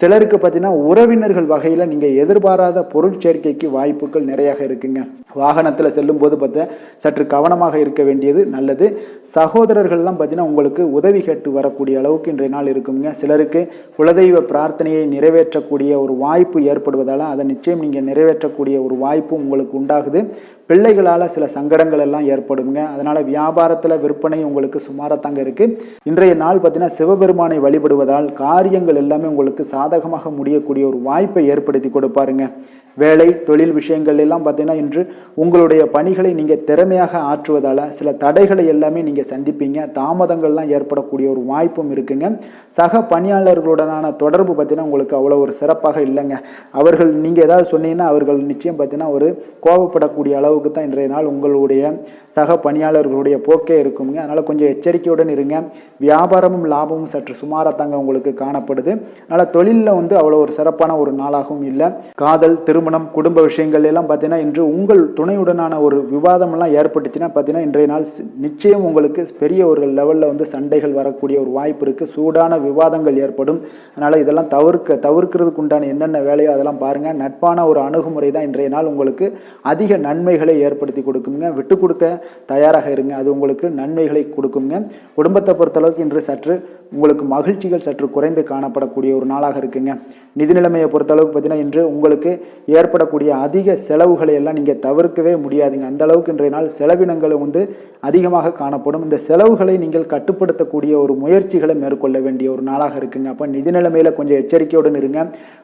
சிலருக்கு பார்த்தீங்கன்னா உறவினர்கள் வகையில் நீங்கள் எதிர்பாராத பொருட்சேர்க்கைக்கு வாய்ப்புகள் நிறையாக இருக்குங்க. வாகனத்தில் செல்லும் போது பார்த்தா சற்று கவனமாக இருக்க வேண்டியது நல்லது. சகோதரர்கள்லாம் பார்த்தீங்கன்னா உங்களுக்கு உதவி கேட்டு வரக்கூடிய அளவுக்கு இன்றைய நாள் இருக்குங்க. சிலருக்கு குலதெய்வ பிரார்த்தனையை நிறைவேற்றக்கூடிய ஒரு வாய்ப்பு ஏற்படுவதால் அதை நிச்சயம் நீங்கள் நிறைவேற்றக்கூடிய ஒரு வாய்ப்பும் உங்களுக்கு உண்டாகுது. பிள்ளைகளால் சில சங்கடங்கள் எல்லாம் ஏற்படுங்க. அதனால் வியாபாரத்தில் விற்பனை உங்களுக்கு சுமாரத்தாங்க இருக்குது. இன்றைய நாள் பார்த்தீங்கன்னா சிவபெருமானை வழிபடுவதால் காரியங்கள் எல்லாமே உங்களுக்கு சாதகமாக முடியக்கூடிய ஒரு வாய்ப்பை ஏற்படுத்தி கொடுப்பாருங்க. வேலை, தொழில் விஷயங்கள் எல்லாம் பார்த்தீங்கன்னா இன்று உங்களுடைய பணிகளை நீங்கள் திறமையாக ஆற்றுவதால் சில தடைகளை எல்லாமே நீங்கள் சந்திப்பீங்க. தாமதங்கள்லாம் ஏற்படக்கூடிய ஒரு வாய்ப்பும் இருக்குங்க. சக பணியாளர்களுடனான தொடர்பு பார்த்தீங்கன்னா உங்களுக்கு அவ்வளோ ஒரு சிறப்பாக இல்லைங்க. அவர்கள் நீங்கள் ஏதாவது சொன்னீங்கன்னா அவர்கள் நிச்சயம் பார்த்தீங்கன்னா ஒரு கோபப்படக்கூடிய அளவுக்கு அளவுக்கு தான் இன்றைய நாள் உங்களுடைய சக பணியாளர்களுடைய போக்கே இருக்குங்க. அதனால் கொஞ்சம் எச்சரிக்கையுடன் இருங்க. வியாபாரமும் லாபமும் சற்று சுமாராக தாங்க உங்களுக்கு காணப்படுது. அதனால் தொழிலில் வந்து அவ்வளோ ஒரு சிறப்பான ஒரு நாளாகவும் இல்லை. காதல், திருமணம், குடும்ப விஷயங்கள் எல்லாம் பார்த்தீங்கன்னா இன்று உங்கள் துணையுடனான ஒரு விவாதமெல்லாம் ஏற்பட்டுச்சுன்னா பார்த்தீங்கன்னா இன்றைய நாள் நிச்சயம் உங்களுக்கு பெரிய ஒரு லெவலில் வந்து சண்டைகள் வரக்கூடிய ஒரு வாய்ப்பு இருக்குது. சூடான விவாதங்கள் ஏற்படும். அதனால் இதெல்லாம் தவிர்க்கிறதுக்கு உண்டான என்னென்ன வேலையோ அதெல்லாம் பாருங்கள். நட்பான ஒரு அணுகுமுறை தான் இன்றைய நாள் உங்களுக்கு அதிக நன்மைகளை ஏற்படுத்தி கொடுக்குங்க. விட்டு கொடுக்க தயாராக இருங்க, அது உங்களுக்கு நன்மைகளை கொடுக்குங்க. குடும்பத்தை பொறுத்தளவுக்கு இன்று சற்று உங்களுக்கு மகிழ்ச்சிகள் சற்று குறைந்து காணப்படக்கூடிய ஒரு நாளாக இருக்குங்க. நிதி நிலைமையை பொறுத்தளவுக்கு பார்த்தீங்கன்னா இன்று உங்களுக்கு ஏற்படக்கூடிய அதிக செலவுகளை எல்லாம் நீங்கள் தவிர்க்கவே முடியாதுங்க. அந்த அளவுக்கு இன்றைய நாள் செலவினங்கள் வந்து அதிகமாக காணப்படும். இந்த செலவுகளை நீங்கள் கட்டுப்படுத்தக்கூடிய ஒரு முயற்சிகளை மேற்கொள்ள வேண்டிய ஒரு நாளாக இருக்குங்க. அப்போ நிதி நிலைமையில் கொஞ்சம் எச்சரிக்கையுடன் இருங்க.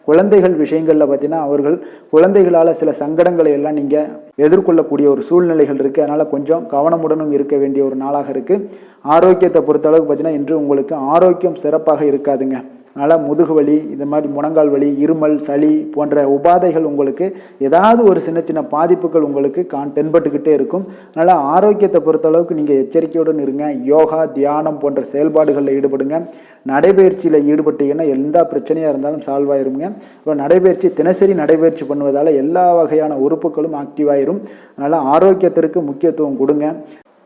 குழந்தைகள் விஷயங்களில் பார்த்தீங்கன்னா அவர்கள் குழந்தைகளால் சில சங்கடங்களை எல்லாம் நீங்கள் எதிர்கொள்ளக்கூடிய ஒரு சூழ்நிலைகள் இருக்குது. அதனால் கொஞ்சம் கவனமுடனும் இருக்க வேண்டிய ஒரு நாளாக இருக்குது. ஆரோக்கியத்தை பொறுத்தளவுக்கு பார்த்தீங்கன்னா இன்று உங்களுக்கு ஆரோக்கியம் சிறப்பாக இருக்காதுங்க. அதனால் முதுகு வலி, இந்த மாதிரி முழங்கால் வலி, இருமல், சளி போன்ற உபாதைகள் உங்களுக்கு ஏதாவது ஒரு சின்ன சின்ன பாதிப்புகள் உங்களுக்கு தென்பட்டுக்கிட்டே இருக்கும். அதனால் ஆரோக்கியத்தை பொறுத்தளவுக்கு நீங்கள் எச்சரிக்கையுடன் இருங்க. யோகா, தியானம் போன்ற செயல்பாடுகளில் ஈடுபடுங்க. நடைபயிற்சியில் ஈடுபட்டீங்கன்னா எந்த பிரச்சனையாக இருந்தாலும் சால்வ் ஆயிருங்க. இப்போ நடைபயிற்சி தினசரி நடைபயிற்சி பண்ணுவதால் எல்லா வகையான உறுப்புகளும் ஆக்டிவாயிரும். அதனால் ஆரோக்கியத்திற்கு முக்கியத்துவம் கொடுங்க.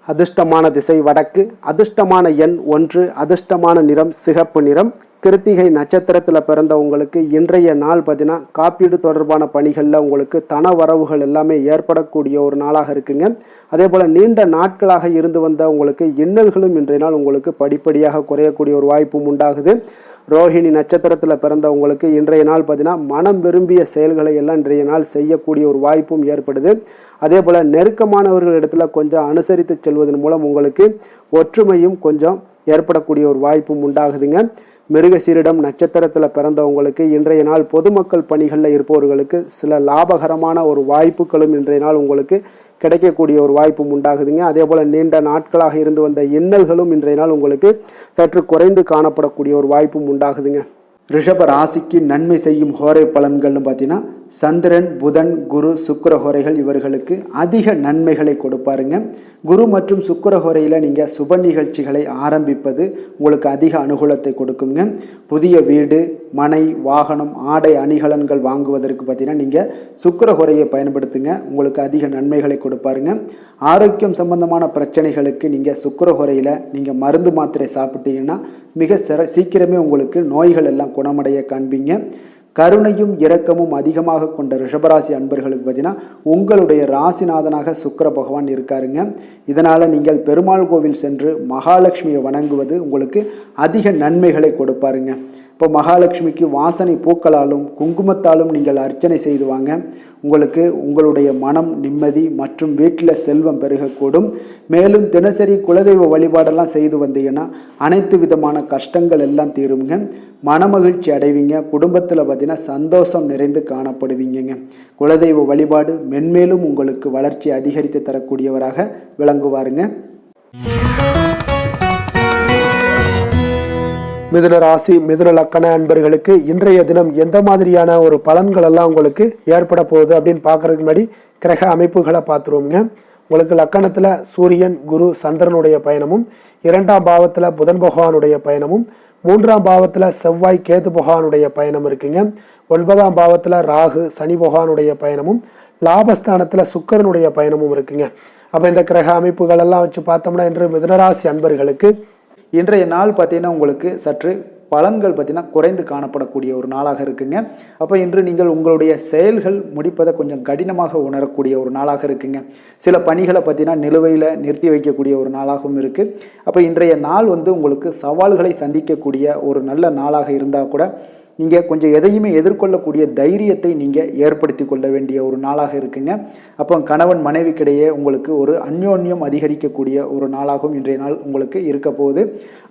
அதிர்ஷ்டமான திசை வடக்கு, அதிர்ஷ்டமான எண் 1, அதிர்ஷ்டமான நிறம் சிகப்பு நிறம். கிருத்திகை நட்சத்திரத்தில் பிறந்த உங்களுக்கு இன்றைய நாள் பார்த்தீங்கன்னா காப்பீடு தொடர்பான பணிகளில் உங்களுக்கு தன வரவுகள் எல்லாமே ஏற்படக்கூடிய ஒரு நாளாக இருக்குங்க. அதே போல் நீண்ட நாட்களாக இருந்து வந்த உங்களுக்கு இன்னல்களும் இன்றைய நாள் உங்களுக்கு படிப்படியாக குறையக்கூடிய ஒரு வாய்ப்பும் உண்டாகுது. ரோஹிணி நட்சத்திரத்தில் பிறந்த உங்களுக்கு இன்றைய நாள் பார்த்தீங்கன்னா மனம் விரும்பிய செயல்களை எல்லாம் இன்றைய நாள் செய்யக்கூடிய ஒரு வாய்ப்பும் ஏற்படுது. அதே போல் நெருக்கமானவர்கள் இடத்துல கொஞ்சம் அனுசரித்து செல்வதன் மூலம் உங்களுக்கு ஒற்றுமையும் கொஞ்சம் ஏற்படக்கூடிய ஒரு வாய்ப்பும் உண்டாகுதுங்க. மிருகசீரிடம் நட்சத்திரத்தில் பிறந்தவங்களுக்கு இன்றைய நாள் பொதுமக்கள் பணிகளில் இருப்பவர்களுக்கு சில லாபகரமான ஒரு வாய்ப்புகளும் இன்றைய நாள் உங்களுக்கு கிடைக்கக்கூடிய ஒரு வாய்ப்பும் உண்டாகுதுங்க. அதே போல் நீண்ட நாட்களாக இருந்து வந்த இன்னல்களும் இன்றைய நாள் உங்களுக்கு சற்று குறைந்து காணப்படக்கூடிய ஒரு வாய்ப்பும் உண்டாகுதுங்க. ரிஷப ராசிக்கு நன்மை செய்யும் ஹோரை பலன்கள்னு பார்த்தீங்கன்னா சந்திரன், புதன், குரு, சுக்கிர ஹோரைகள் இவர்களுக்கு அதிக நன்மைகளை கொடுப்பாருங்க. குரு மற்றும் சுக்கிர ஹோரையில் நீங்கள் சுப நிகழ்ச்சிகளை ஆரம்பிப்பது உங்களுக்கு அதிக அனுகூலத்தை கொடுக்குங்க. புதிய வீடு, மனை, வாகனம், ஆடை அணிகலன்கள் வாங்குவதற்கு பார்த்தீங்கன்னா நீங்கள் சுக்கிர ஹோரையை பயன்படுத்துங்க, உங்களுக்கு அதிக நன்மைகளை கொடுப்பாருங்க. ஆரோக்கியம் சம்பந்தமான பிரச்சனைகளுக்கு நீங்கள் சுக்கிர ஹோரையில் நீங்கள் மருந்து மாத்திரை சாப்பிட்டீங்கன்னா மிக சீக்கிரமே உங்களுக்கு நோய்கள் எல்லாம் குணமடைய காண்பீங்க. கருணையும் இரக்கமும் அதிகமாக கொண்ட ரிஷபராசி அன்பர்களுக்கு பார்த்தீங்கன்னா உங்களுடைய ராசிநாதனாக சுக்கிர பகவான் இருக்காருங்க. இதனால் நீங்கள் பெருமாள் கோவில் சென்று மகாலட்சுமியை வணங்குவது உங்களுக்கு அதிக நன்மைகளை கொடுப்பாருங்க. இப்போ மகாலட்சுமிக்கு வாசனை பூக்களாலும் குங்குமத்தாலும் நீங்கள் அர்ச்சனை செய்து வாங்க. உங்களுக்கு உங்களுடைய மனம் நிம்மதி மற்றும் வீட்டில் செல்வம் பெருகக்கூடும். மேலும் தினசரி குலதெய்வ வழிபாடெல்லாம் செய்து வந்தீங்கன்னா அனைத்து விதமான கஷ்டங்கள் எல்லாம் தீருங்க. மனமகிழ்ச்சி அடைவீங்க. குடும்பத்தில் பார்த்தீங்கன்னா சந்தோஷம் நிறைந்து காணப்படுவீங்க. குலதெய்வ வழிபாடு மென்மேலும் உங்களுக்கு வளர்ச்சி அதிகரித்து தரக்கூடியவராக விளங்குவாருங்க. மிதுன ராசி, மிதுன லக்கண அன்பர்களுக்கு இன்றைய தினம் எந்த மாதிரியான ஒரு பலன்கள் எல்லாம் உங்களுக்கு ஏற்பட போகுது அப்படின்னு பார்க்கறதுக்கு முன்னாடி கிரக அமைப்புகளை பார்த்துருவோங்க. உங்களுக்கு லக்கணத்தில் சூரியன், குரு, சந்திரனுடைய பயணமும், 2ஆம் பாவத்தில் புதன் பகவானுடைய பயணமும், 3ஆம் பாவத்தில் செவ்வாய், கேது பகவானுடைய பயணம் இருக்குங்க. 9ஆம் பாவத்தில் ராகு, சனி பகவானுடைய பயணமும், லாபஸ்தானத்தில் சுக்கிரனுடைய பயணமும் இருக்குங்க. அப்போ இந்த கிரக அமைப்புகள் எல்லாம் வச்சு பார்த்தோம்னா இன்று மிதுனராசி அன்பர்களுக்கு இன்றைய நாள் பார்த்தீங்கன்னா உங்களுக்கு சற்று பலன்கள் பார்த்தீங்கன்னா குறைந்து காணப்படக்கூடிய ஒரு நாளாக இருக்குங்க. அப்போ இன்று நீங்கள் உங்களுடைய செயல்கள் முடிப்பதை கொஞ்சம் கடினமாக உணரக்கூடிய ஒரு நாளாக இருக்குங்க. சில பணிகளை பார்த்தீங்கன்னா நிலுவையில் நிறுத்தி வைக்கக்கூடிய ஒரு நாளாகவும் இருக்குது. அப்போ இன்றைய நாள் வந்து உங்களுக்கு சவால்களை சந்திக்கக்கூடிய ஒரு நல்ல நாளாக இருந்தால் கூட நீங்கள் கொஞ்சம் எதையுமே எதிர்கொள்ளக்கூடிய தைரியத்தை நீங்கள் ஏற்படுத்தி கொள்ள வேண்டிய ஒரு நாளாக இருக்குங்க. அப்போ கணவன் மனைவிக்கிடையே உங்களுக்கு ஒரு அந்யோன்யம் அதிகரிக்கக்கூடிய ஒரு நாளாகவும் இன்றைய நாள் உங்களுக்கு இருக்க போகுது.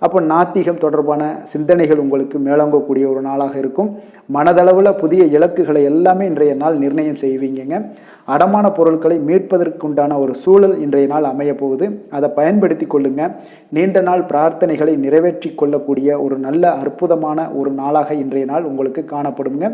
அப்போ நாத்திகம் தொடர்பான சிந்தனைகள் உங்களுக்கு மேலோங்கக்கூடிய ஒரு நாளாக இருக்கும். மனதளவில் புதிய இலக்குகளை எல்லாமே இன்றைய நாள் நிர்ணயம் செய்வீங்க. அடமான பொருட்களை மீட்பதற்குண்டான ஒரு சூழல் இன்றைய நாள் அமைய போகுது. அதை பயன்படுத்தி கொள்ளுங்க. நீண்ட நாள் பிரார்த்தனைகளை நிறைவேற்றி கொள்ளக்கூடிய ஒரு நல்ல அற்புதமான ஒரு நாளாக இன்றைய நாள் உங்களுக்கு காணப்படுங்க.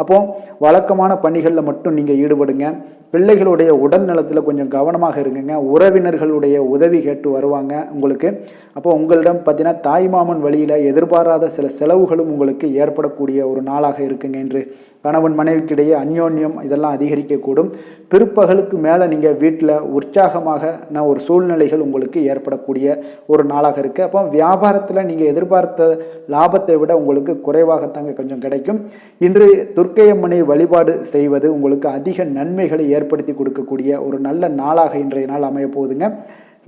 அப்போ வழக்கமான பணிகளில் மட்டும் நீங்கள் ஈடுபடுங்க. பிள்ளைகளுடைய உடல் நலத்தில் கொஞ்சம் கவனமாக இருக்குங்க. உறவினர்களுடைய உதவி கேட்டு வருவாங்க உங்களுக்கு. அப்போ உங்களிடம் பார்த்தீங்கன்னா தாய்மாமன் வழியில் எதிர்பாராத சில செலவுகளும் உங்களுக்கு ஏற்படக்கூடிய ஒரு நாளாக இருக்குங்க. இன்று கணவன் மனைவிக்கிடையே அந்யோன்யம் இதெல்லாம் அதிகரிக்கக்கூடும். பிற்பகலுக்கு மேலே நீங்கள் வீட்டில் உற்சாகமான ஒரு சூழ்நிலைகள் உங்களுக்கு ஏற்படக்கூடிய ஒரு நாளாக இருக்குது. அப்போ வியாபாரத்தில் நீங்கள் எதிர்பார்த்த லாபத்தை விட உங்களுக்கு குறைவாகத்தாங்க கொஞ்சம் கிடைக்கும். இன்று துர்க்கையம்மனை வழிபாடு செய்வது உங்களுக்கு அதிக நன்மைகளை ஏற்படுத்தி கொடுக்கக்கூடிய ஒரு நல்ல நாளாக இன்றைய நாள் அமைய போகுதுங்க.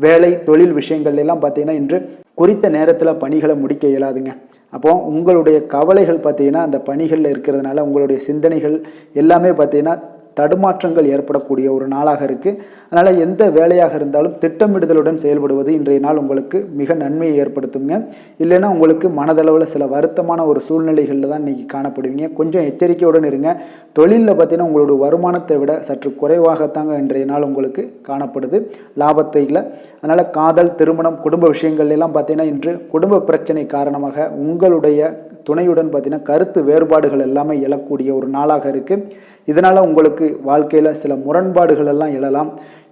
வேலை தொழில் விஷயங்கள் எல்லாம் பார்த்தீங்கன்னா இன்று குறித்த நேரத்தில் பணிகளை முடிக்க இயலாதுங்க. அப்போ உங்களுடைய கவலைகள் பார்த்தீங்கன்னா அந்த பணிகளில் இருக்கிறதுனால உங்களுடைய சிந்தனைகள் எல்லாமே பார்த்தீங்கன்னா தடுமாற்றங்கள் ஏற்படக்கூடிய ஒரு நாளாக இருக்குது. அதனால் எந்த வேலையாக இருந்தாலும் திட்டமிடுதலுடன் செயல்படுவது இன்றைய நாள் உங்களுக்கு மிக நன்மையை ஏற்படுத்துங்க. இல்லைன்னா உங்களுக்கு மனதளவில் சில வருத்தமான ஒரு சூழ்நிலைகளில் தான் இன்றைக்கி காணப்படுவீங்க. கொஞ்சம் எச்சரிக்கையுடன் இருங்க. தொழிலில் பார்த்தீங்கன்னா உங்களுடைய வருமானத்தை விட சற்று குறைவாகத்தாங்க இன்றைய நாள் உங்களுக்கு காணப்படுது, லாபத்தை இல்லை. அதனால் காதல், திருமணம், குடும்ப விஷயங்கள் எல்லாம் பார்த்தீங்கன்னா இன்று குடும்ப பிரச்சனை காரணமாக உங்களுடைய துணையுடன் பார்த்தீங்கன்னா கருத்து வேறுபாடுகள் எல்லாமே எழக்கூடிய ஒரு நாளாக இருக்குது. இதனால் உங்களுக்கு வாழ்க்கையில் சில முரண்பாடுகள் எல்லாம் எழலாம்.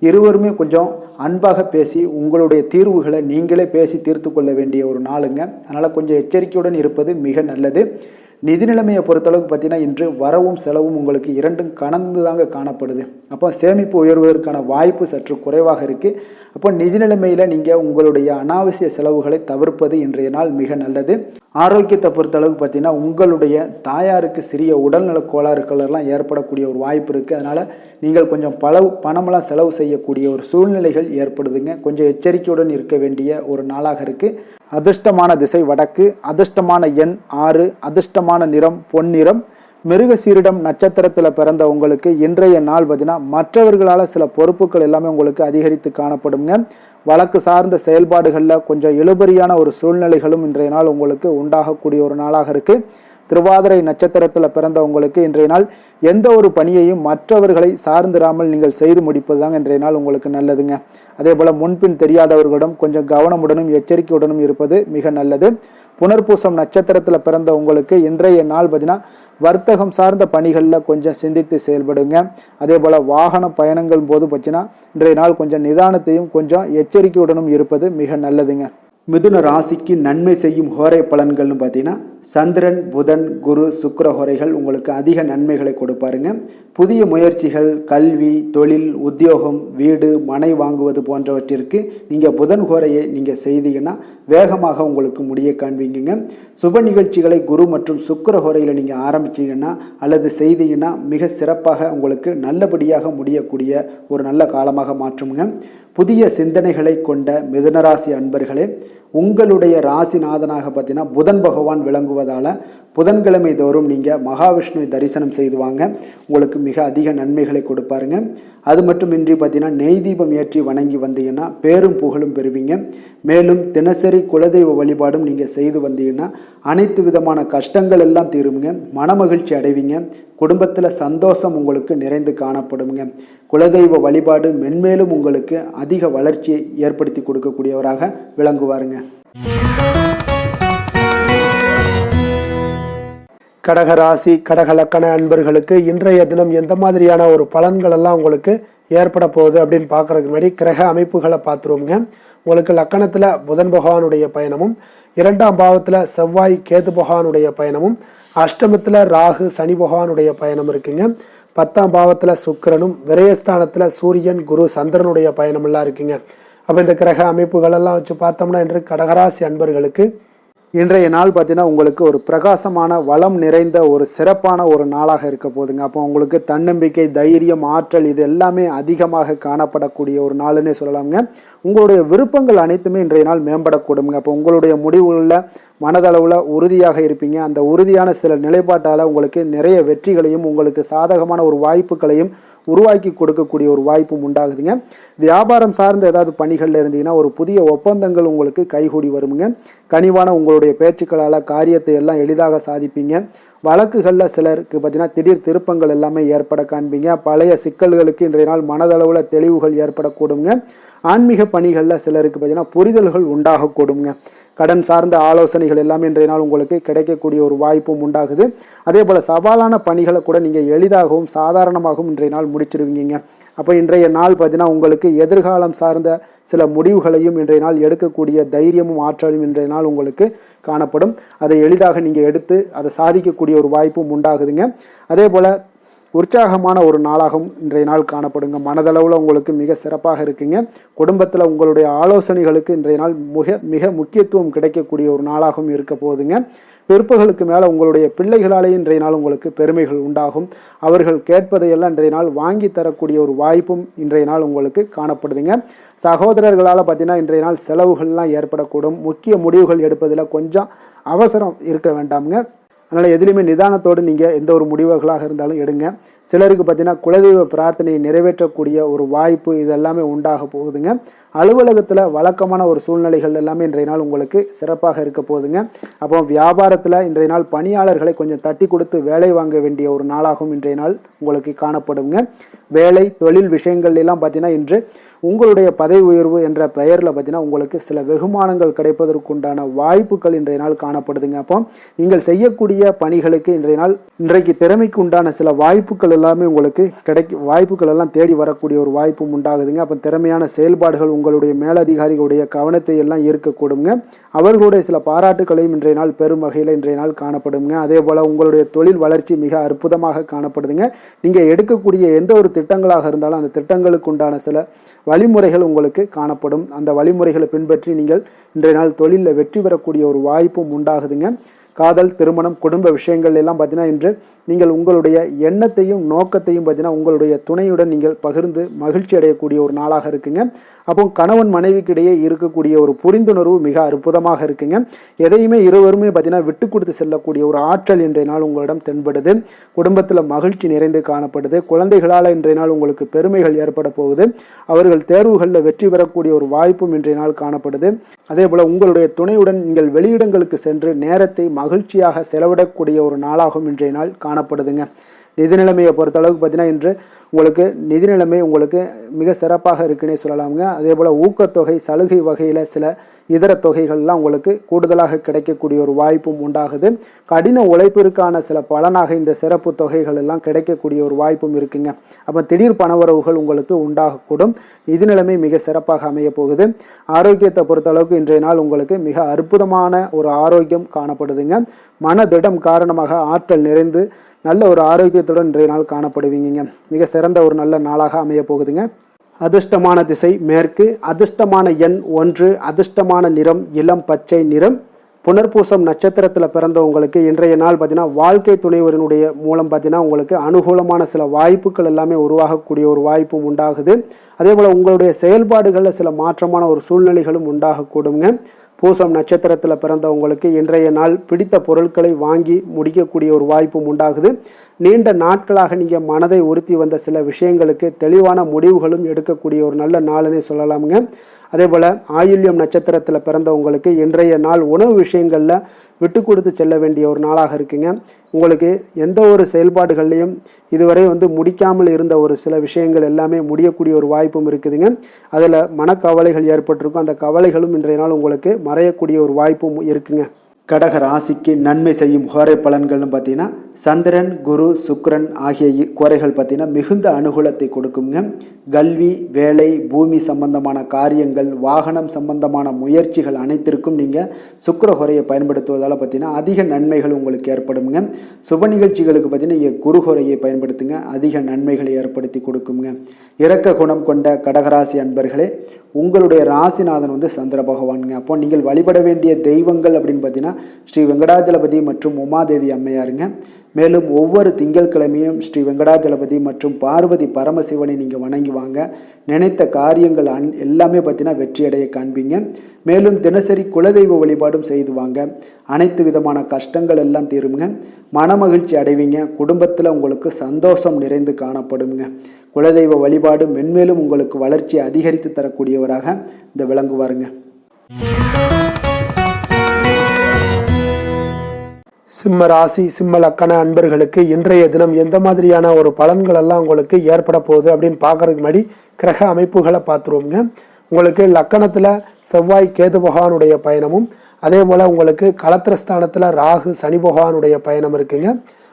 இருவருமே கொஞ்சம் அன்பாக பேசி உங்களுடைய தீர்வுகளை நீங்களே பேசி தீர்த்து கொள்ள வேண்டிய ஒரு நாளுங்க. அதனால் கொஞ்சம் எச்சரிக்கையுடன் இருப்பது மிக நல்லது. நிதி நிலைமையை பொறுத்தளவுக்கு பார்த்தீங்கன்னா இன்று வரவும் செலவும் உங்களுக்கு இரண்டும் கலந்து தாங்க காணப்படுது. அப்போ சேமிப்பு உயர்வதற்கான வாய்ப்பு சற்று குறைவாக இருக்குது. அப்போ நிதி நிலைமையில் நீங்கள் உங்களுடைய அனாவசிய செலவுகளை தவிர்ப்பது இன்றைய நாள் மிக நல்லது. ஆரோக்கியத்தை பொறுத்தளவுக்கு பார்த்தீங்கன்னா உங்களுடைய தாயாருக்கு சிறிய உடல்நல கோளாறுகள் எல்லாம் ஏற்படக்கூடிய ஒரு வாய்ப்பு இருக்குது. அதனால் நீங்கள் கொஞ்சம் பணமெல்லாம் செலவு செய்யக்கூடிய ஒரு சூழ்நிலைகள் ஏற்படுதுங்க. கொஞ்சம் எச்சரிக்கையுடன் இருக்க வேண்டிய ஒரு நாளாக இருக்குது. அதிர்ஷ்டமான திசை வடக்கு, அதிர்ஷ்டமான எண் 6, அதிர்ஷ்டமான நிறம் பொன்னிறம். மிருகசீரிடம் நட்சத்திரத்தில் பிறந்த உங்களுக்கு இன்றைய நாள் பார்த்தீங்கன்னா மற்றவர்களால் சில பொறுப்புகள் எல்லாமே உங்களுக்கு அதிகரித்து காணப்படுங்க. வழக்கு சார்ந்த செயல்பாடுகளில் கொஞ்சம் இழுபறியான ஒரு சூழ்நிலைகளும் இன்றைய நாள் உங்களுக்கு உண்டாகக்கூடிய ஒரு நாளாக இருக்குது. திருவாதிரை நட்சத்திரத்தில் பிறந்த உங்களுக்கு இன்றைய நாள் எந்த ஒரு பணியையும் மற்றவர்களை சார்ந்திராமல் நீங்கள் செய்து முடிப்பது தாங்க இன்றைய நாள் உங்களுக்கு நல்லதுங்க. அதே போல் முன்பின் தெரியாதவர்களிடம் கொஞ்சம் கவனமுடனும் எச்சரிக்கையுடனும் இருப்பது மிக நல்லது. புனர்பூசம் நட்சத்திரத்தில் பிறந்த உங்களுக்கு இன்றைய நாள் பார்த்தீங்கன்னா வர்த்தகம் சார்ந்த பணிகளில் கொஞ்சம் சிந்தித்து செயல்படுங்க. அதே போல் வாகன பயணங்கள் போது பார்த்தீங்கன்னா இன்றைய நாள் கொஞ்சம் நிதானத்தையும் கொஞ்சம் எச்சரிக்கையுடனும் இருப்பது மிக நல்லதுங்க. மிதுன ராசிக்கு நன்மை செய்யும் ஹோரை பலன்கள்னு பார்த்தீங்கன்னா சந்திரன், புதன், குரு, சுக்கிர ஹோரைகள் உங்களுக்கு அதிக நன்மைகளை கொடுப்பாருங்க. புதிய முயற்சிகள், கல்வி, தொழில், உத்தியோகம், வீடு, மனை வாங்குவது போன்றவற்றிற்கு நீங்கள் புதன் ஹோரையை நீங்கள் செய்தீங்கன்னா வேகமாக உங்களுக்கு முடிய காண்பீங்க. சுப நிகழ்ச்சிகளை குரு மற்றும் சுக்கிர ஹோரையில் நீங்கள் ஆரம்பிச்சிங்கன்னா அல்லது செய்தீங்கன்னா மிக சிறப்பாக உங்களுக்கு நல்லபடியாக முடியக்கூடிய ஒரு நல்ல காலமாக மாற்றுங்க. புதிய சிந்தனைகளை கொண்ட மிதுனராசி அன்பர்களே, உங்களுடைய ராசிநாதனாக பார்த்தீங்கன்னா புதன் பகவான் விளங்குவதால் புதன்கிழமை தோறும் நீங்கள் மகாவிஷ்ணுவை தரிசனம் செய்து வாங்க. உங்களுக்கு மிக அதிக நன்மைகளை கொடுப்பாருங்க. அது மட்டுமின்றி பார்த்தீங்கன்னா நெய் தீபம் ஏற்றி வணங்கி வந்தீங்கன்னா பேரும் புகழும் பெறுவீங்க. மேலும் தினசரி குலதெய்வ வழிபாடும் நீங்கள் செய்து வந்தீங்கன்னா அனைத்து விதமான கஷ்டங்கள் எல்லாம் தீருங்க. மனமகிழ்ச்சி அடைவீங்க. குடும்பத்தில் சந்தோஷம் உங்களுக்கு நிறைந்து காணப்படுங்க. குலதெய்வ வழிபாடு மென்மேலும் உங்களுக்கு அதிக வளர்ச்சியை ஏற்படுத்தி கொடுக்கக்கூடியவராக விளங்குவாருங்க. கடகராசி கடகலக்கண அன்பர்களுக்கு இன்றைய தினம் எந்த மாதிரியான ஒரு பலன்கள் எல்லாம் உங்களுக்கு ஏற்பட போகுது அப்படின்னு பார்க்கறதுக்கு முன்னாடி கிரக அமைப்புகளை பார்த்துருவோங்க. உங்களுக்கு லக்கணத்தில் புதன் பகவானுடைய பயணமும், 2ஆம் பாவத்தில் செவ்வாய் கேது பகவானுடைய பயணமும், அஷ்டமத்தில் ராகு சனி பகவானுடைய பயணம் இருக்குங்க. 10ஆம் பாவத்தில் சுக்கிரனும், விரயஸ்தானத்தில் சூரியன் குரு சந்திரனுடைய பயணம் எல்லாம் இருக்குங்க. அப்போ இந்த கிரக அமைப்புகள் எல்லாம் வச்சு பார்த்தோம்னா இன்று கடகராசி அன்பர்களுக்கு இன்றைய நாள் பார்த்தீங்கன்னா உங்களுக்கு ஒரு பிரகாசமான வளம் நிறைந்த ஒரு சிறப்பான ஒரு நாளாக இருக்க போதுங்க. அப்போ உங்களுக்கு தன்னம்பிக்கை, தைரியம், ஆற்றல் இது எல்லாமே அதிகமாக காணப்படக்கூடிய ஒரு நாளுன்னே சொல்லலாமுங்க. உங்களுடைய விருப்பங்கள் அனைத்துமே இன்றைய நாள் மேம்படக்கூடுங்க. அப்போ உங்களுடைய முடிவுகளில் மனதளவில் உறுதியாக இருப்பீங்க. அந்த உறுதியான சில நிலைப்பாட்டால் உங்களுக்கு நிறைய வெற்றிகளையும் உங்களுக்கு சாதகமான ஒரு வாய்ப்புகளையும் உருவாக்கி கொடுக்கக்கூடிய ஒரு வாய்ப்பும் உண்டாகுதுங்க. வியாபாரம் சார்ந்த ஏதாவது பணிகளில் இருந்தீங்கன்னா ஒரு புதிய ஒப்பந்தங்கள் உங்களுக்கு கைகூடி வருங்க. கனிவான உங்களுடைய பேச்சுக்களால் காரியத்தை எல்லாம் எளிதாக சாதிப்பீங்க. வழக்குகளில் சிலருக்கு பார்த்தீங்கன்னா திடீர் திருப்பங்கள் எல்லாமே ஏற்பட காண்பீங்க. பழைய சிக்கல்களுக்கு இன்றைய நாள் மனதளவில் தெளிவுகள் ஏற்படக்கூடுங்க. ஆன்மீக பணிகளில் சிலருக்கு பார்த்தீங்கன்னா புரிதல்கள் உண்டாகக்கூடுங்க. கடன் சார்ந்த ஆலோசனைகள் எல்லாமே இன்றைய நாள் உங்களுக்கு கிடைக்கக்கூடிய ஒரு வாய்ப்பும் உண்டாகுது. அதே போல் சவாலான பணிகளை கூட நீங்கள் எளிதாகவும் சாதாரணமாகவும் இன்றைய நாள் முடிச்சிருவீங்க. அப்போ இன்றைய நாள் பார்த்தீங்கன்னா உங்களுக்கு எதிர்காலம் சார்ந்த சில முடிவுகளையும் இன்றைய நாள் எடுக்கக்கூடிய தைரியமும் ஆற்றலும் இன்றைய நாள் உங்களுக்கு காணப்படும். அதை எளிதாக நீங்கள் எடுத்து அதை சாதிக்கக்கூடிய ஒரு வாய்ப்பும் உண்டாகுதுங்க. அதே போல் உற்சாகமான ஒரு நாளாகவும் இன்றைய நாள் காணப்படுங்க. மனதளவில் உங்களுக்கு மிக சிறப்பாக இருக்குங்க. குடும்பத்தில் உங்களுடைய ஆலோசனைகளுக்கு இன்றைய நாள் மிக முக்கியத்துவம் கிடைக்கக்கூடிய ஒரு நாளாகவும் இருக்க போகுதுங்க. பிற்பகலுக்கு மேலே உங்களுடைய பிள்ளைகளாலே இன்றைய நாள் உங்களுக்கு பெருமைகள் உண்டாகும். அவர்கள் கேட்பதையெல்லாம் இன்றைய நாள் வாங்கி தரக்கூடிய ஒரு வாய்ப்பும் இன்றைய நாள் உங்களுக்கு காணப்படுதுங்க. சகோதரர்களால் பார்த்தீங்கன்னா இன்றைய நாள் செலவுகள்லாம் ஏற்படக்கூடும். முக்கிய முடிவுகள் எடுப்பதில் கொஞ்சம் அவசரம் இருக்க வேண்டாமுங்க. அதனால் எதுலேயுமே நிதானத்தோடு நீங்கள் எந்த ஒரு முடிவுகளாக இருந்தாலும் எடுங்க. சிலருக்கு பார்த்தீங்கன்னா குலதெய்வ பிரார்த்தனையை நிறைவேற்றக்கூடிய ஒரு வாய்ப்பு இதெல்லாமே உண்டாக போகுதுங்க. அலுவலகத்தில் வழக்கமான ஒரு சூழ்நிலைகள் எல்லாமே இன்றைய நாள் உங்களுக்கு சிறப்பாக இருக்க போகுதுங்க. அப்போ வியாபாரத்தில் இன்றைய நாள் பணியாளர்களை கொஞ்சம் தட்டி கொடுத்து வேலை வாங்க வேண்டிய ஒரு நாளாகவும் இன்றைய நாள் உங்களுக்கு காணப்படுங்க. வேலை தொழில் விஷயங்கள் எல்லாம் பார்த்தீங்கன்னா இன்று உங்களுடைய பதவி உயர்வு என்ற பெயரில் பார்த்தீங்கன்னா உங்களுக்கு சில வெகுமானங்கள் கிடைப்பதற்குண்டான வாய்ப்புகள் இன்றைய நாள் காணப்படுதுங்க. அப்போ நீங்கள் செய்யக்கூடிய பணிகளுக்கு இன்றைக்கு திறமைக்கு உண்டான சில வாய்ப்புகள் எல்லாமே உங்களுக்கு வாய்ப்புகள் எல்லாம் தேடி வரக்கூடிய ஒரு வாய்ப்பும் உண்டாகுதுங்க. அப்போ திறமையான செயல்பாடுகள் உங்களுடைய மேலதிகாரிகளுடைய கவனத்தை எல்லாம் ஈர்க்கக்கூடுங்க. அவர்களுடைய சில பாராட்டுகளையும் இன்றைய நாள் பெரும் வகையில் இன்றைய நாள் காணப்படுங்க. அதே போல் உங்களுடைய தொழில் வளர்ச்சி மிக அற்புதமாக காணப்படுதுங்க. நீங்கள் எடுக்கக்கூடிய எந்த ஒரு திட்டங்களாக இருந்தாலும் அந்த திட்டங்களுக்கு உண்டான சில வழிமுறைகள் உங்களுக்கு காணப்படும். அந்த வழிமுறைகளை பின்பற்றி நீங்கள் இன்றைய நாள் தொழிலில் வெற்றி பெறக்கூடிய ஒரு வாய்ப்பும் உண்டாகுதுங்க. காதல், திருமணம், குடும்ப விஷயங்கள் எல்லாம் பார்த்தீங்கன்னா இன்று நீங்கள் உங்களுடைய எண்ணத்தையும் நோக்கத்தையும் பார்த்தீங்கன்னா உங்களுடைய துணையுடன் நீங்கள் பகிர்ந்து மகிழ்ச்சி அடையக்கூடிய ஒரு நாளாக இருக்குங்க. அப்போ கணவன் மனைவிக்கிடையே இருக்கக்கூடிய ஒரு புரிந்துணர்வு மிக அற்புதமாக இருக்குங்க. எதையுமே இருவருமே பார்த்தீங்கன்னா விட்டு கொடுத்து செல்லக்கூடிய ஒரு ஆற்றல் இன்றைய நாள் உங்களிடம் தென்படுது. குடும்பத்தில் மகிழ்ச்சி நிறைந்து காணப்படுது. குழந்தைகளால் இன்றைய நாள் உங்களுக்கு பெருமைகள் ஏற்பட போகுது. அவர்கள் தேர்வுகளில் வெற்றி பெறக்கூடிய ஒரு வாய்ப்பும் இன்றைய நாள் காணப்படுது. அதே போல் உங்களுடைய துணையுடன் நீங்கள் வெளியிடங்களுக்கு சென்று நேரத்தை மகிழ்ச்சியாக செலவிடக்கூடிய ஒரு நாளாகவும் இன்றைய நாள் காணப்படுதுங்க. நிதி நிலைமையை பொறுத்தளவுக்கு பார்த்தீங்கன்னா இன்று உங்களுக்கு நிதி நிலைமை உங்களுக்கு மிக சிறப்பாக இருக்குன்னே சொல்லலாமுங்க. அதே போல் ஊக்கத்தொகை, சலுகை வகையில் சில இதர தொகைகள்லாம் உங்களுக்கு கூடுதலாக கிடைக்கக்கூடிய ஒரு வாய்ப்பும் உண்டாகுது. கடின உழைப்பிற்கான சில பலனாக இந்த சிறப்பு தொகைகள் எல்லாம் கிடைக்கக்கூடிய ஒரு வாய்ப்பும் இருக்குங்க. அப்போ திடீர் பணவரவுகள் உங்களுக்கு உண்டாகக்கூடும். நிதி நிலைமை மிக சிறப்பாக அமைய போகுது. ஆரோக்கியத்தை பொறுத்தளவுக்கு இன்றைய நாள் உங்களுக்கு மிக அற்புதமான ஒரு ஆரோக்கியம் காணப்படுதுங்க. மனதிடம் காரணமாக ஆற்றல் நிறைந்து நல்ல ஒரு ஆரோக்கியத்துடன் இன்றைய நாள் காணப்படுவீங்க. மிக சிறந்த ஒரு நல்ல நாளாக அமைய போகுதுங்க. அதிர்ஷ்டமான திசை மேற்கு, அதிர்ஷ்டமான எண் 1, அதிர்ஷ்டமான நிறம் இளம் பச்சை நிறம். புனர்பூசம் நட்சத்திரத்தில் பிறந்தவங்களுக்கு இன்றைய நாள் பார்த்தீங்கன்னா வாழ்க்கை துணைவரினுடைய மூலம் பார்த்தீங்கன்னா உங்களுக்கு அனுகூலமான சில வாய்ப்புகள் எல்லாமே உருவாகக்கூடிய ஒரு வாய்ப்பும் உண்டாகுது. அதே போல் உங்களுடைய செயல்பாடுகளில் சில மாற்றமான ஒரு சூழ்நிலைகளும் உண்டாகக்கூடுங்க. பூசம் நட்சத்திரத்தில் பிறந்தவங்களுக்கு இன்றைய நாள் பிடித்த பொருட்களை வாங்கி முடிக்கக்கூடிய ஒரு வாய்ப்பும் உண்டாகுது. நீண்ட நாட்களாக நீங்கள் மனதை உறுத்தி வந்த சில விஷயங்களுக்கு தெளிவான முடிவுகளும் எடுக்கக்கூடிய ஒரு நல்ல நாளுன்னே சொல்லலாமுங்க. அதே போல் ஆயில்யம் நட்சத்திரத்தில் பிறந்தவங்களுக்கு இன்றைய நாள் உணவு விஷயங்களில் விட்டு கொடுத்து செல்ல வேண்டிய ஒரு நாளாக இருக்குங்க. உங்களுக்கு எந்த ஒரு செயல்பாடுகள்லையும் இதுவரை முடிக்காமல் இருந்த ஒரு சில விஷயங்கள் எல்லாமே முடியக்கூடிய ஒரு வாய்ப்பும் இருக்குதுங்க. அதில் மனக்கவலைகள் ஏற்பட்டிருக்கும். அந்த கவலைகளும் இன்றைய நாள் உங்களுக்கு மறையக்கூடிய ஒரு வாய்ப்பும் இருக்குங்க. கடக ராசிக்கு நன்மை செய்யும் ஹோரை பலன்கள்னு பார்த்தீங்கன்னா சந்திரன், குரு, சுக்கிரன் ஆகிய குறைகள் பார்த்தீங்கன்னா மிகுந்த அனுகூலத்தை கொடுக்குங்க. கல்வி, வேலை, பூமி சம்பந்தமான காரியங்கள், வாகனம் சம்பந்தமான முயற்சிகள் அனைத்திற்கும் நீங்கள் சுக்கிர ஹோரையை பயன்படுத்துவதால் பார்த்தீங்கன்னா அதிக நன்மைகள் உங்களுக்கு ஏற்படுங்க. சுப நிகழ்ச்சிகளுக்கு பார்த்தீங்கன்னா நீங்கள் குரு ஹோரையை பயன்படுத்துங்க, அதிக நன்மைகளை ஏற்படுத்தி கொடுக்குங்க. இரக்க குணம் கொண்ட கடகராசி அன்பர்களே, உங்களுடைய ராசிநாதன் சந்திர பகவானுங்க. அப்போ நீங்கள் வழிபட வேண்டிய தெய்வங்கள் அப்படின்னு பார்த்தீங்கன்னா ஸ்ரீ வெங்கடாஜலபதி மற்றும் உமாதேவி அம்மையாருங்க. மேலும் ஒவ்வொரு திங்கட்கிழமையும் ஸ்ரீ வெங்கடாஜலபதி மற்றும் பார்வதி பரமசிவனை நீங்கள் வணங்கி வாங்க. நினைத்த காரியங்கள் எல்லாமே பார்த்தீங்கன்னா வெற்றியடைய காண்பீங்க. மேலும் தினசரி குலதெய்வ வழிபாடும் செய்து வாங்க. அனைத்து விதமான கஷ்டங்கள் எல்லாம் தீருங்க. மனமகிழ்ச்சி அடைவீங்க. குடும்பத்தில் உங்களுக்கு சந்தோஷம் நிறைந்து காணப்படுங்க. குலதெய்வ வழிபாடு மென்மேலும் உங்களுக்கு வளர்ச்சி அதிகரித்து தரக்கூடியவராக இந்த விளங்குவாருங்க. சிம்ம ராசி சிம்ம லக்கண அன்பர்களுக்கு இன்றைய தினம் எந்த மாதிரியான ஒரு பலன்கள் எல்லாம் உங்களுக்கு ஏற்பட போகுது அப்படின்னு பார்க்கறதுக்கு முன்னாடி கிரக அமைப்புகளை பார்த்துருவோங்க. உங்களுக்கு லக்கணத்தில் செவ்வாய் கேது பகவானுடைய பயணமும், அதே போல் உங்களுக்கு களத்திரஸ்தானத்தில் ராகு சனி பகவானுடைய பயணம் இருக்குங்க.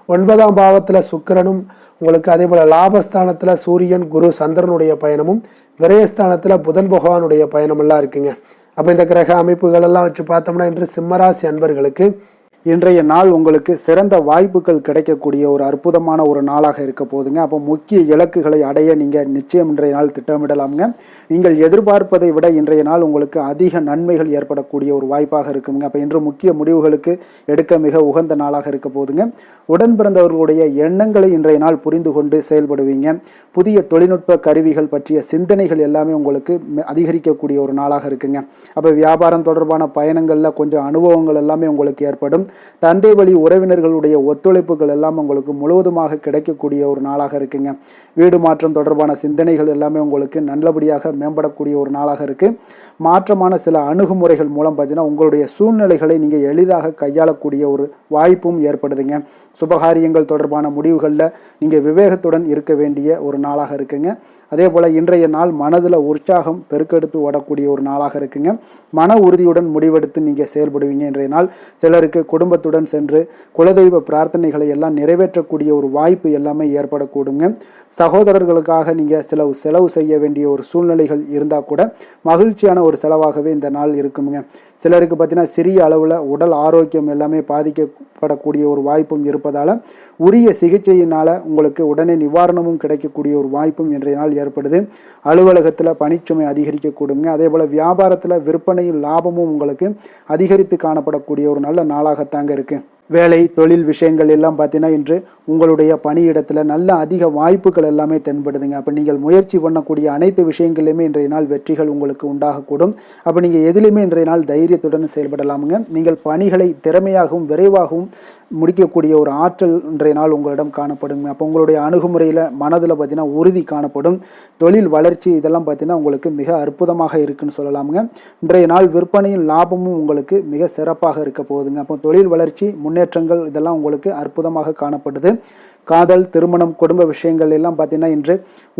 9ஆம் பாவத்தில் சுக்கிரனும், உங்களுக்கு அதே போல் லாபஸ்தானத்தில் சூரியன் குரு சந்திரனுடைய பயணமும், விரயஸ்தானத்தில் புதன் பகவானுடைய பயணமெல்லாம் இருக்குங்க. அப்போ இந்த கிரக அமைப்புகள் எல்லாம் வச்சு பார்த்தோம்னா இன்று சிம்மராசி அன்பர்களுக்கு இன்றைய நாள் உங்களுக்கு சிறந்த வாய்ப்புகள் கிடைக்கக்கூடிய ஒரு அற்புதமான ஒரு நாளாக இருக்க போதுங்க. அப்போ முக்கிய இலக்குகளை அடைய நீங்கள் நிச்சயம் இன்றைய நாள் திட்டமிடலாமுங்க. நீங்கள் எதிர்பார்ப்பதை விட இன்றைய நாள் உங்களுக்கு அதிக நன்மைகள் ஏற்படக்கூடிய ஒரு வாய்ப்பாக இருக்குங்க. அப்போ இன்று முக்கிய முடிவுகளுக்கு எடுக்க மிக உகந்த நாளாக இருக்க போதுங்க. உடன் பிறந்தவர்களுடைய எண்ணங்களை இன்றைய நாள் புரிந்து கொண்டு செயல்படுவீங்க. புதிய தொழில்நுட்ப கருவிகள் பற்றிய சிந்தனைகள் எல்லாமே உங்களுக்கு அதிகரிக்கக்கூடிய ஒரு நாளாக இருக்குங்க. அப்போ வியாபாரம் தொடர்பான பயணங்களில் கொஞ்சம் அனுபவங்கள் எல்லாமே உங்களுக்கு ஏற்படும். தந்தை வழி உறவினர்களுடைய ஒத்துழைப்புகள் எல்லாம் உங்களுக்கு முழுவதுமாக கிடைக்கக்கூடிய ஒரு நாளாக இருக்குங்க. வீடு மாற்றம் தொடர்பான சிந்தனைகள் எல்லாமே உங்களுக்கு நல்லபடியாக மேம்படக்கூடிய ஒரு நாளாக இருக்கு. மாற்றமான சில அணுகுமுறைகள் மூலம் பார்த்தீங்கன்னா உங்களுடைய சூழ்நிலைகளை நீங்கள் எளிதாக கையாளக்கூடிய ஒரு வாய்ப்பும் ஏற்படுதுங்க. சுபகாரியங்கள் தொடர்பான முடிவுகளில் நீங்கள் விவேகத்துடன் இருக்க வேண்டிய ஒரு நாளாக இருக்குங்க. அதே போல் இன்றைய நாள் மனதில் உற்சாகம் பெருக்கெடுத்து ஓடக்கூடிய ஒரு நாளாக இருக்குங்க. மன உறுதியுடன் முடிவெடுத்து நீங்கள் செயல்படுவீங்க. இன்றைய நாள் சிலருக்கு குடும்பத்துடன் சென்று குலதெய்வ பிரார்த்தனைகளை எல்லாம் நிறைவேற்றக்கூடிய ஒரு வாய்ப்பு எல்லாமே ஏற்படக்கூடுங்க. சகோதரர்களுக்காக நீங்கள் செலவு செய்ய வேண்டிய ஒரு சூழ்நிலைகள் இருந்தால் கூட மகிழ்ச்சியான ஒரு செலவாகவே இந்த நாள் இருக்குங்க. சிலருக்கு பார்த்தீங்கன்னா சிறிய அளவில் உடல் ஆரோக்கியம் எல்லாமே பாதிக்கப்படக்கூடிய ஒரு வாய்ப்பும் இருப்பதால் உரிய சிகிச்சையினால் உங்களுக்கு உடனே நிவாரணமும் கிடைக்கக்கூடிய ஒரு வாய்ப்பும் இன்றைய நாள் ஏற்படுது. அலுவலகத்தில் பணிச்சுமை அதிகரிக்கக்கூடுங்க. அதே போல் வியாபாரத்தில் விற்பனையும் லாபமும் உங்களுக்கு அதிகரித்து காணப்படக்கூடிய ஒரு நல்ல நாளாகத்தாங்க இருக்குது. வேலை தொழில் விஷயங்கள் எல்லாம் பார்த்தீங்கன்னா இன்று உங்களுடைய பணியிடத்தில் நல்ல அதிக வாய்ப்புகள் எல்லாமே தென்படுதுங்க. அப்போ நீங்கள் முயற்சி பண்ணக்கூடிய அனைத்து விஷயங்களையுமே இன்றைய நாள் வெற்றிகள் உங்களுக்கு உண்டாகக்கூடும். அப்போ நீங்கள் எதிலுமே இன்றைய நாள் தைரியத்துடன் செயல்படலாமுங்க. நீங்கள் பணிகளை திறமையாகவும் விரைவாகவும் முடிக்கக்கூடிய ஒரு ஆற்றல் இன்றைய நாள் உங்களிடம் காணப்படுங்க. அப்போ உங்களுடைய அணுகுமுறையில் மனதில் பார்த்தீங்கன்னா உறுதி காணப்படும். தொழில் வளர்ச்சி இதெல்லாம் பார்த்தீங்கன்னா உங்களுக்கு மிக அற்புதமாக இருக்குன்னு சொல்லலாமுங்க. இன்றைய நாள் விற்பனையும் லாபமும் உங்களுக்கு மிக சிறப்பாக இருக்க போகுதுங்க. அப்போ தொழில் வளர்ச்சி முன்னேற்றங்கள் இதெல்லாம் உங்களுக்கு அற்புதமாக காணப்படுது. காதல் திருமணம் குடும்ப விஷயங்கள் எல்லாம் பார்த்தீங்கன்னா இன்று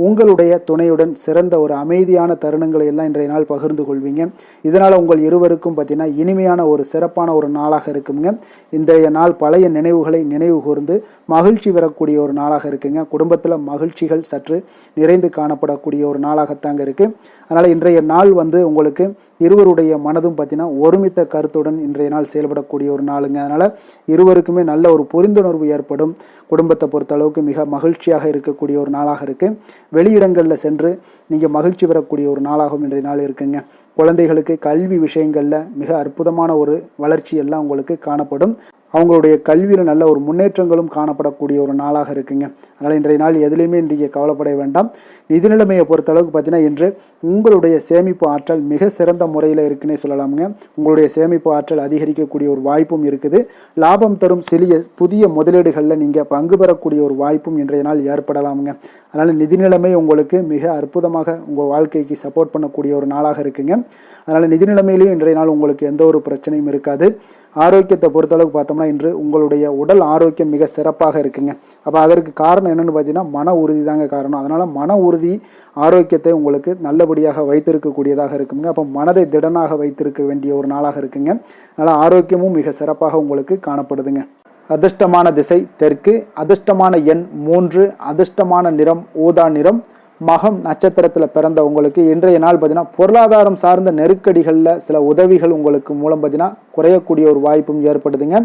உங்களுடைய துணையுடன் சிறந்த ஒரு அமைதியான தருணங்களை எல்லாம் இன்றைய நாள் பகிர்ந்து கொள்வீங்க. இதனால் உங்கள் இருவருக்கும் பார்த்தீங்கன்னா இனிமையான ஒரு சிறப்பான ஒரு நாளாக இருக்குங்க. இன்றைய நாள் பழைய நினைவுகளை நினைவு கூர்ந்து மகிழ்ச்சி பெறக்கூடிய ஒரு நாளாக இருக்குங்க. குடும்பத்தில் மகிழ்ச்சிகள் சற்று நிறைந்து காணப்படக்கூடிய ஒரு நாளாகத்தாங்க இருக்குது. அதனால் இன்றைய நாள் உங்களுக்கு இருவருடைய மனதும் பார்த்தீங்கன்னா ஒருமித்த கருத்துடன் இன்றைய நாள் செயல்படக்கூடிய ஒரு நாளுங்க. அதனால் இருவருக்குமே நல்ல ஒரு புரிந்துணர்வு ஏற்படும். குடும்பத்தை பொறுத்த அளவுக்கு மிக மகிழ்ச்சியாக இருக்கக்கூடிய ஒரு நாளாக இருக்குது. வெளியிடங்களில் சென்று நீங்கள் மகிழ்ச்சி பெறக்கூடிய ஒரு நாளாகவும் இன்றைய நாள் இருக்குங்க. குழந்தைகளுக்கு கல்வி விஷயங்களில் மிக அற்புதமான ஒரு வளர்ச்சி எல்லாம் உங்களுக்கு காணப்படும். அவங்களுடைய கல்வியில் நல்ல ஒரு முன்னேற்றங்களும் காணப்படக்கூடிய ஒரு நாளாக இருக்குங்க. அதனால் இன்றைய நாள் எதுலேயுமே இன்றைய கவலைப்பட வேண்டாம். நிதி நிலைமையை பொறுத்தளவுக்கு பார்த்தீங்கன்னா இன்று உங்களுடைய சேமிப்பு ஆற்றல் மிக சிறந்த முறையில் இருக்குன்னே சொல்லலாமுங்க. உங்களுடைய சேமிப்பு ஆற்றல் அதிகரிக்கக்கூடிய ஒரு வாய்ப்பும் இருக்குது. லாபம் தரும் புதிய முதலீடுகளில் நீங்கள் பங்கு பெறக்கூடிய ஒரு வாய்ப்பும் இன்றைய நாள் ஏற்படலாமுங்க. அதனால் நிதி நிலைமை உங்களுக்கு மிக அற்புதமாக உங்கள் வாழ்க்கைக்கு சப்போர்ட் பண்ணக்கூடிய ஒரு நாளாக இருக்குங்க. அதனால் நிதி நிலைமையிலையும் இன்றைய நாள் உங்களுக்கு எந்த ஒரு பிரச்சனையும் இருக்காது. ஆரோக்கியத்தை பொறுத்தளவுக்கு பார்த்தோம்னா இன்று உங்களுடைய உடல் ஆரோக்கியம் மிக சிறப்பாக இருக்குங்க. அப்போ அதற்கு காரணம் என்னென்னு பார்த்தீங்கன்னா மன உறுதி தாங்க காரணம். அதனால் மன உறுதி ஆரோக்கியத்தை உங்களுக்கு நல்லபடியாக வைத்திருக்கக்கூடியதாக இருக்குங்க. அப்போ மனதை திடனாக வைத்திருக்க வேண்டிய ஒரு நாளாக இருக்குங்க. அதனால் ஆரோக்கியமும் மிக சிறப்பாக உங்களுக்கு காணப்படுதுங்க. அதிர்ஷ்டமான திசை தெற்கு, அதிர்ஷ்டமான எண் 3, அதிர்ஷ்டமான நிறம் ஊதா நிறம். மகம் நட்சத்திரத்தில் பிறந்த உங்களுக்கு இன்றைய நாள் பார்த்தீங்கன்னா பொருளாதாரம் சார்ந்த நெருக்கடிகளில் சில உதவிகள் உங்களுக்கு மூலம் பார்த்தீங்கன்னா குறையக்கூடிய ஒரு வாய்ப்பும் ஏற்படுதுங்க.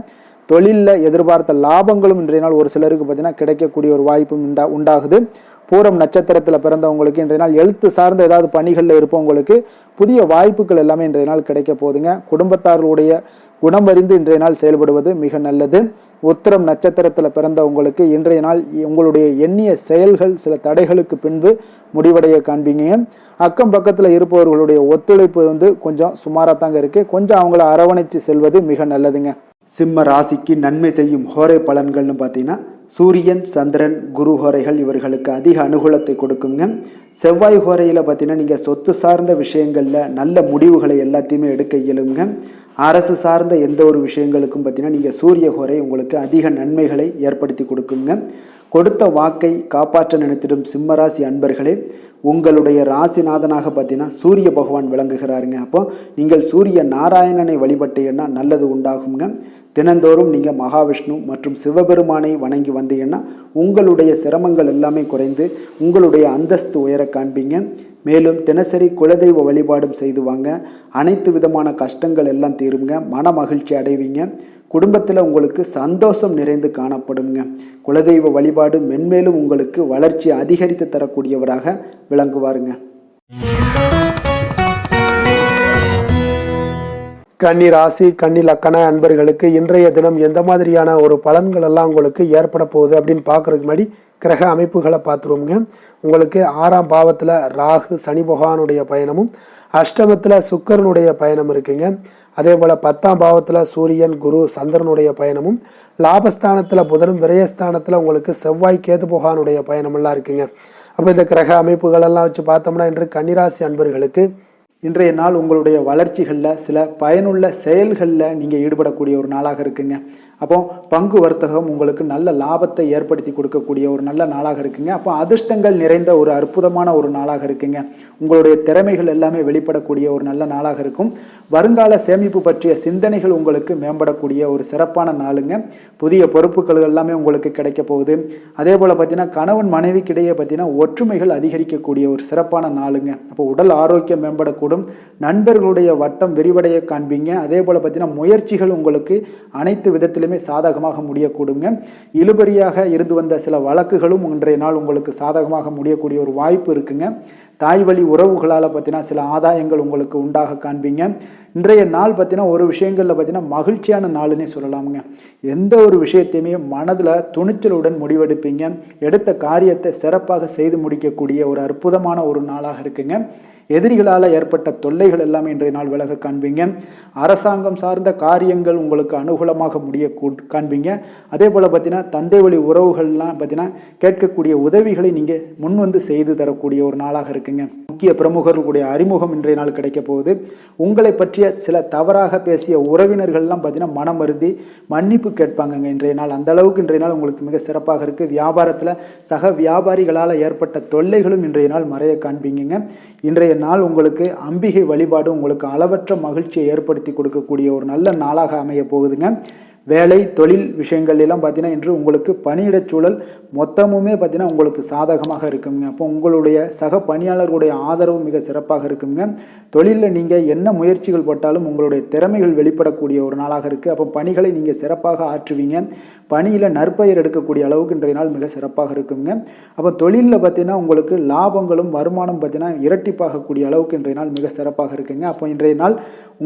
தொழிலில் எதிர்பார்த்த லாபங்களும் இன்றைய நாள் ஒரு சிலருக்கு பார்த்தீங்கன்னா கிடைக்கக்கூடிய ஒரு வாய்ப்பும் உண்டாகுது. பூரம் நட்சத்திரத்தில் பிறந்தவங்களுக்கு இன்றைய நாள் எழுத்து சார்ந்த ஏதாவது பணிகளில் இருப்பவங்களுக்கு புதிய வாய்ப்புகள் எல்லாமே இன்றைய நாள் கிடைக்க போகுதுங்க. குடும்பத்தார்களுடைய குணம் அறிந்து இன்றைய நாள் செயல்படுவது மிக நல்லது. உத்திரம் நட்சத்திரத்தில் பிறந்தவங்களுக்கு இன்றைய நாள் உங்களுடைய எண்ணிய செயல்கள் சில தடைகளுக்கு பின்பு முடிவடைய காண்பீங்க. அக்கம் பக்கத்தில் இருப்பவர்களுடைய ஒத்துழைப்பு கொஞ்சம் சுமாராக தாங்க இருக்குது. கொஞ்சம் அவங்கள அரவணைச்சு செல்வது மிக நல்லதுங்க. சிம்ம ராசிக்கு நன்மை செய்யும் ஹோரை பலன்கள்னு பார்த்தீங்கன்னா சூரியன், சந்திரன், குரு ஹோரைகள் இவர்களுக்கு அதிக அனுகூலத்தை கொடுக்குங்க. செவ்வாய் ஹோரையில் பார்த்தீங்கன்னா நீங்கள் சொத்து சார்ந்த விஷயங்களில் நல்ல முடிவுகளை எல்லாத்தையுமே எடுக்க இயலுங்க. அரசு சார்ந்த எந்த ஒரு விஷயங்களுக்கும் பார்த்தீங்கன்னா நீங்கள் சூரிய ஹோரை உங்களுக்கு அதிக நன்மைகளை ஏற்படுத்தி கொடுக்குங்க. கொடுத்த வாக்கை காப்பாற்ற நினைத்திடும் சிம்மராசி அன்பர்களே, உங்களுடைய ராசிநாதனாக பார்த்தீங்கன்னா சூரிய பகவான் விளங்குகிறாருங்க. அப்போ நீங்கள் சூரிய நாராயணனை வழிபட்டீங்கன்னா நல்லது உண்டாகுங்க. தினந்தோறும் நீங்கள் மகாவிஷ்ணு மற்றும் சிவபெருமானை வணங்கி வந்தீங்கன்னா உங்களுடைய சிரமங்கள் எல்லாமே குறைந்து உங்களுடைய அந்தஸ்து உயர காண்பீங்க. மேலும் தினசரி குலதெய்வ வழிபாடும் செய்து வாங்க. அனைத்து விதமான கஷ்டங்கள் எல்லாம் தீருங்க. மன மகிழ்ச்சி அடைவீங்க. குடும்பத்தில் உங்களுக்கு சந்தோஷம் நிறைந்து காணப்படுங்க. குலதெய்வ வழிபாடு மென்மேலும் உங்களுக்கு வளர்ச்சி அதிகரித்து தரக்கூடியவராக விளங்குவாருங்க. கன்னி ராசி, கன்னி லக்கண அன்பர்களுக்கு இன்றைய தினம் எந்த மாதிரியான ஒரு பலன்கள் எல்லாம் உங்களுக்கு ஏற்பட போகுது அப்படின்னு பார்க்கறதுக்கு முன்னாடி கிரக அமைப்புகளை பார்த்துருவோங்க. உங்களுக்கு 6ஆம் பாவத்தில் ராகு சனி பகவானுடைய பயணமும், அஷ்டமத்தில் சுக்கரனுடைய பயணம் இருக்குங்க. அதே போல் 10ஆம் பாவத்தில் சூரியன், குரு, சந்திரனுடைய பயணமும், லாபஸ்தானத்தில் புதனும், விரயஸ்தானத்தில் உங்களுக்கு செவ்வாய், கேது பகவானுடைய பயணமெல்லாம் இருக்குங்க. அப்போ இந்த கிரக அமைப்புகளெல்லாம் வச்சு பார்த்தோம்னா இன்று கன்னிராசி அன்பர்களுக்கு இன்றைய நாள் உங்களுடைய வளர்ச்சிகளில் சில பயனுள்ள செயல்களில் நீங்கள் ஈடுபடக்கூடிய ஒரு நாளாக இருக்குங்க. அப்போ பங்கு வர்த்தகம் உங்களுக்கு நல்ல லாபத்தை ஏற்படுத்தி கொடுக்கக்கூடிய ஒரு நல்ல நாளாக இருக்குங்க. அப்போ அதிர்ஷ்டங்கள் நிறைந்த ஒரு அற்புதமான ஒரு நாளாக இருக்குங்க. உங்களுடைய திறமைகள் எல்லாமே வெளிப்படக்கூடிய ஒரு நல்ல நாளாக இருக்கும். வருங்கால சேமிப்பு பற்றிய சிந்தனைகள் உங்களுக்கு மேம்படக்கூடிய ஒரு சிறப்பான நாளுங்க. புதிய பொறுப்புகள் எல்லாமே உங்களுக்கு கிடைக்க போகுது. அதே போல் பார்த்தீங்கன்னா கணவன் மனைவிக்கிடையே பார்த்தீங்கன்னா ஒற்றுமைகள் அதிகரிக்கக்கூடிய ஒரு சிறப்பான நாளுங்க. அப்போ உடல் ஆரோக்கியம் மேம்படக்கூடும். நண்பர்களுடைய வட்டம் விரிவடைய காண்பீங்க. அதே போல் பார்த்தீங்கன்னா முயற்சிகள் உங்களுக்கு அனைத்து விதத்திலுமே சாதகமாக முடியக்கூடுங்க. இழுபறியாக இருந்து வந்த சில வழக்குகளும் இன்றைய நாள் உங்களுக்கு சாதகமாக முடியக்கூடிய ஒரு வாய்ப்பு இருக்குங்க. தாய் வழி உறவுகளால் பார்த்தீங்கன்னா சில ஆதாயங்கள் உங்களுக்கு உண்டாக காண்பீங்க. இன்றைய நாள் பார்த்தீங்கன்னா ஒரு விஷயங்களில் பார்த்தீங்கன்னா மகிழ்ச்சியான நாளுன்னே சொல்லலாமுங்க. எந்த ஒரு விஷயத்தையுமே மனதில் துணிச்சலுடன் முடிவெடுப்பீங்க. எடுத்த காரியத்தை சிறப்பாக செய்து முடிக்கக்கூடிய ஒரு அற்புதமான ஒரு நாளாக இருக்குங்க. எதிரிகளால் ஏற்பட்ட தொல்லைகள் எல்லாமே இன்றைய நாள் விலக காண்பீங்க. அரசாங்கம் சார்ந்த காரியங்கள் உங்களுக்கு அனுகூலமாக முடிய காண்பீங்க. அதே போல் பார்த்தீங்கன்னா தந்தை வழி உறவுகள்லாம் பார்த்தீங்கன்னா கேட்கக்கூடிய உதவிகளை நீங்கள் முன் வந்து செய்து தரக்கூடிய ஒரு நாளாக இருக்குங்க. முக்கிய பிரமுகர்களுடைய அறிமுகம் இன்றைய நாள் கிடைக்க போகுது. உங்களை பற்றிய சில தவறாக பேசிய உறவினர்கள்லாம் பார்த்தீங்கன்னா மனம் வருந்தி மன்னிப்பு கேட்பாங்கங்க இன்றைய நாள். அந்த அளவுக்கு இன்றைய நாள் உங்களுக்கு மிக சிறப்பாக இருக்குது. வியாபாரத்தில் சக வியாபாரிகளால் ஏற்பட்ட தொல்லைகளும் இன்றைய நாள் மறைய காண்பீங்க. இன்றைய நாள் உங்களுக்கு அம்பிகை வழிபாடு உங்களுக்கு அளவற்ற மகிழ்ச்சியை ஏற்படுத்தி கொடுக்கக்கூடிய ஒரு நல்ல நாளாக அமைய போகுதுங்க. வேலை தொழில் விஷயங்கள் எல்லாம் பார்த்தீங்கன்னா இன்று உங்களுக்கு பணியிடச் சூழல் மொத்தமுமே பார்த்தீங்கன்னா உங்களுக்கு சாதகமாக இருக்குங்க. அப்போ உங்களுடைய சக பணியாளர்களுடைய ஆதரவு மிக சிறப்பாக இருக்குங்க. தொழிலில் நீங்கள் என்ன முயற்சிகள் போட்டாலும் உங்களுடைய திறமைகள் வெளிப்படக்கூடிய ஒரு நாளாக இருக்குது. அப்போ பணிகளை நீங்கள் சிறப்பாக ஆற்றுவீங்க. பணியில் நற்பெயர் எடுக்கக்கூடிய அளவுக்கு இன்றைய நாள் மிக சிறப்பாக இருக்குங்க. அப்போ தொழிலில் பார்த்தீங்கன்னா உங்களுக்கு லாபங்களும் வருமானம் பார்த்தீங்கன்னா இரட்டிப்பாகக்கூடிய அளவுக்கு இன்றைய நாள் மிக சிறப்பாக இருக்குங்க. அப்போ இன்றைய நாள்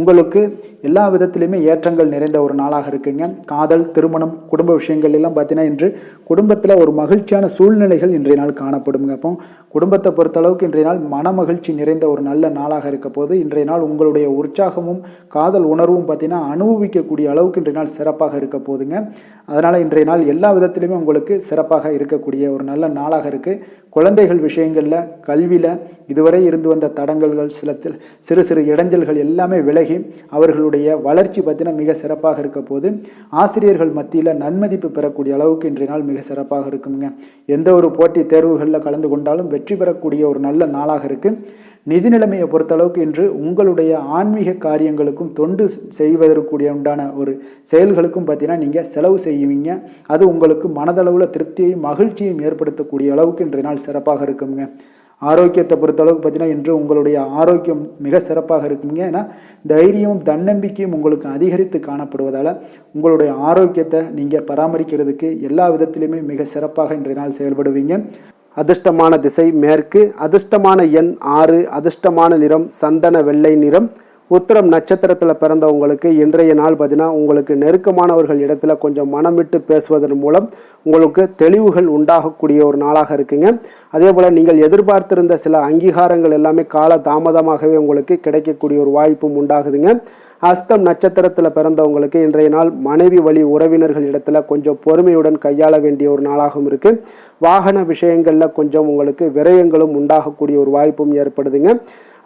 உங்களுக்கு எல்லா விதத்திலையுமே ஏற்றங்கள் நிறைந்த ஒரு நாளாக இருக்குங்க. காதல், திருமணம், குடும்ப விஷயங்கள் எல்லாம் பார்த்தீங்கன்னா இன்று குடும்பத்தில் ஒரு மகிழ்ச்சியான சூழ்நிலைகள் இன்றைய நாள் காணப்படுங்க. அப்போ குடும்பத்தை பொறுத்தளவுக்கு இன்றைய நாள் மன மகிழ்ச்சி நிறைந்த ஒரு நல்ல நாளாக இருக்க போது இன்றைய நாள் உங்களுடைய உற்சாகமும் காதல் உணர்வும் பார்த்தீங்கன்னா அனுபவிக்கக்கூடிய அளவுக்கு இன்றைய நாள் சிறப்பாக இருக்க போதுங்க. அதனால் இன்றைய நாள் எல்லா விதத்திலுமே உங்களுக்கு சிறப்பாக இருக்கக்கூடிய ஒரு நல்ல நாளாக இருக்குது. குழந்தைகள் விஷயங்களில் கல்வியில் இதுவரை இருந்து வந்த தடங்கல்கள் சிறு சிறு இடைஞ்சல்கள் எல்லாமே விலகி அவர்களுடைய வளர்ச்சி பார்த்தீங்கன்னா மிக சிறப்பாக இருக்க போது ஆசிரியர்கள் மத்தியில் நன்மதிப்பு பெறக்கூடிய அளவுக்கு இன்றைய நாள் மிக சிறப்பாக இருக்குங்க. எந்த ஒரு போட்டி தேர்வுகளில் கலந்து கொண்டாலும் வெற்றி பெறக்கூடிய ஒரு நல்ல நாளாக இருக்குது. நிதி நிலைமையை பொறுத்தளவுக்கு இன்று உங்களுடைய ஆன்மீக காரியங்களுக்கும் தொண்டு செய்வதற்குரிய உண்டான ஒரு செயல்களுக்கும் பார்த்தீங்கன்னா நீங்கள் செலவு செய்வீங்க. அது உங்களுக்கு மனதளவில் திருப்தியையும் மகிழ்ச்சியையும் ஏற்படுத்தக்கூடிய அளவுக்கு இன்றைய நாள் சிறப்பாக இருக்குங்க. ஆரோக்கியத்தை பொறுத்தளவுக்கு பார்த்தீங்கன்னா இன்று உங்களுடைய ஆரோக்கியம் மிக சிறப்பாக இருக்குங்க. ஏன்னா தைரியமும் தன்னம்பிக்கையும் உங்களுக்கு அதிகரித்து காணப்படுவதால் உங்களுடைய ஆரோக்கியத்தை நீங்கள் பராமரிக்கிறதுக்கு எல்லா விதத்திலையுமே மிக சிறப்பாக இன்றைய நாள் செயல்படுவீங்க. அதிர்ஷ்டமான திசை மேற்கு, அதிர்ஷ்டமான எண் 6, அதிர்ஷ்டமான நிறம் சந்தன வெள்ளை நிறம், உத்திரம் நட்சத்திரத்தில் பிறந்தவங்களுக்கு இன்றைய நாள் பார்த்தீங்கன்னா உங்களுக்கு நெருக்கமானவர்கள் இடத்துல கொஞ்சம் மனம் விட்டு பேசுவதன் மூலம் உங்களுக்கு தெளிவுகள் உண்டாகக்கூடிய ஒரு நாளாக இருக்குங்க. அதே போல் நீங்கள் எதிர்பார்த்திருந்த சில அங்கீகாரங்கள் எல்லாமே கால தாமதமாகவே உங்களுக்கு கிடைக்கக்கூடிய ஒரு வாய்ப்பும் உண்டாகுதுங்க. அஸ்தம் நட்சத்திரத்தில் பிறந்தவங்களுக்கு இன்றைய நாள் மனைவி வழி உறவினர்கள் இடத்துல கொஞ்சம் பொறுமையுடன் கையாள வேண்டிய ஒரு நாளாகவும் இருக்கு. வாகன விஷயங்களில் கொஞ்சம் உங்களுக்கு விரயங்களும் உண்டாகக்கூடிய ஒரு வாய்ப்பும் ஏற்படுதுங்க.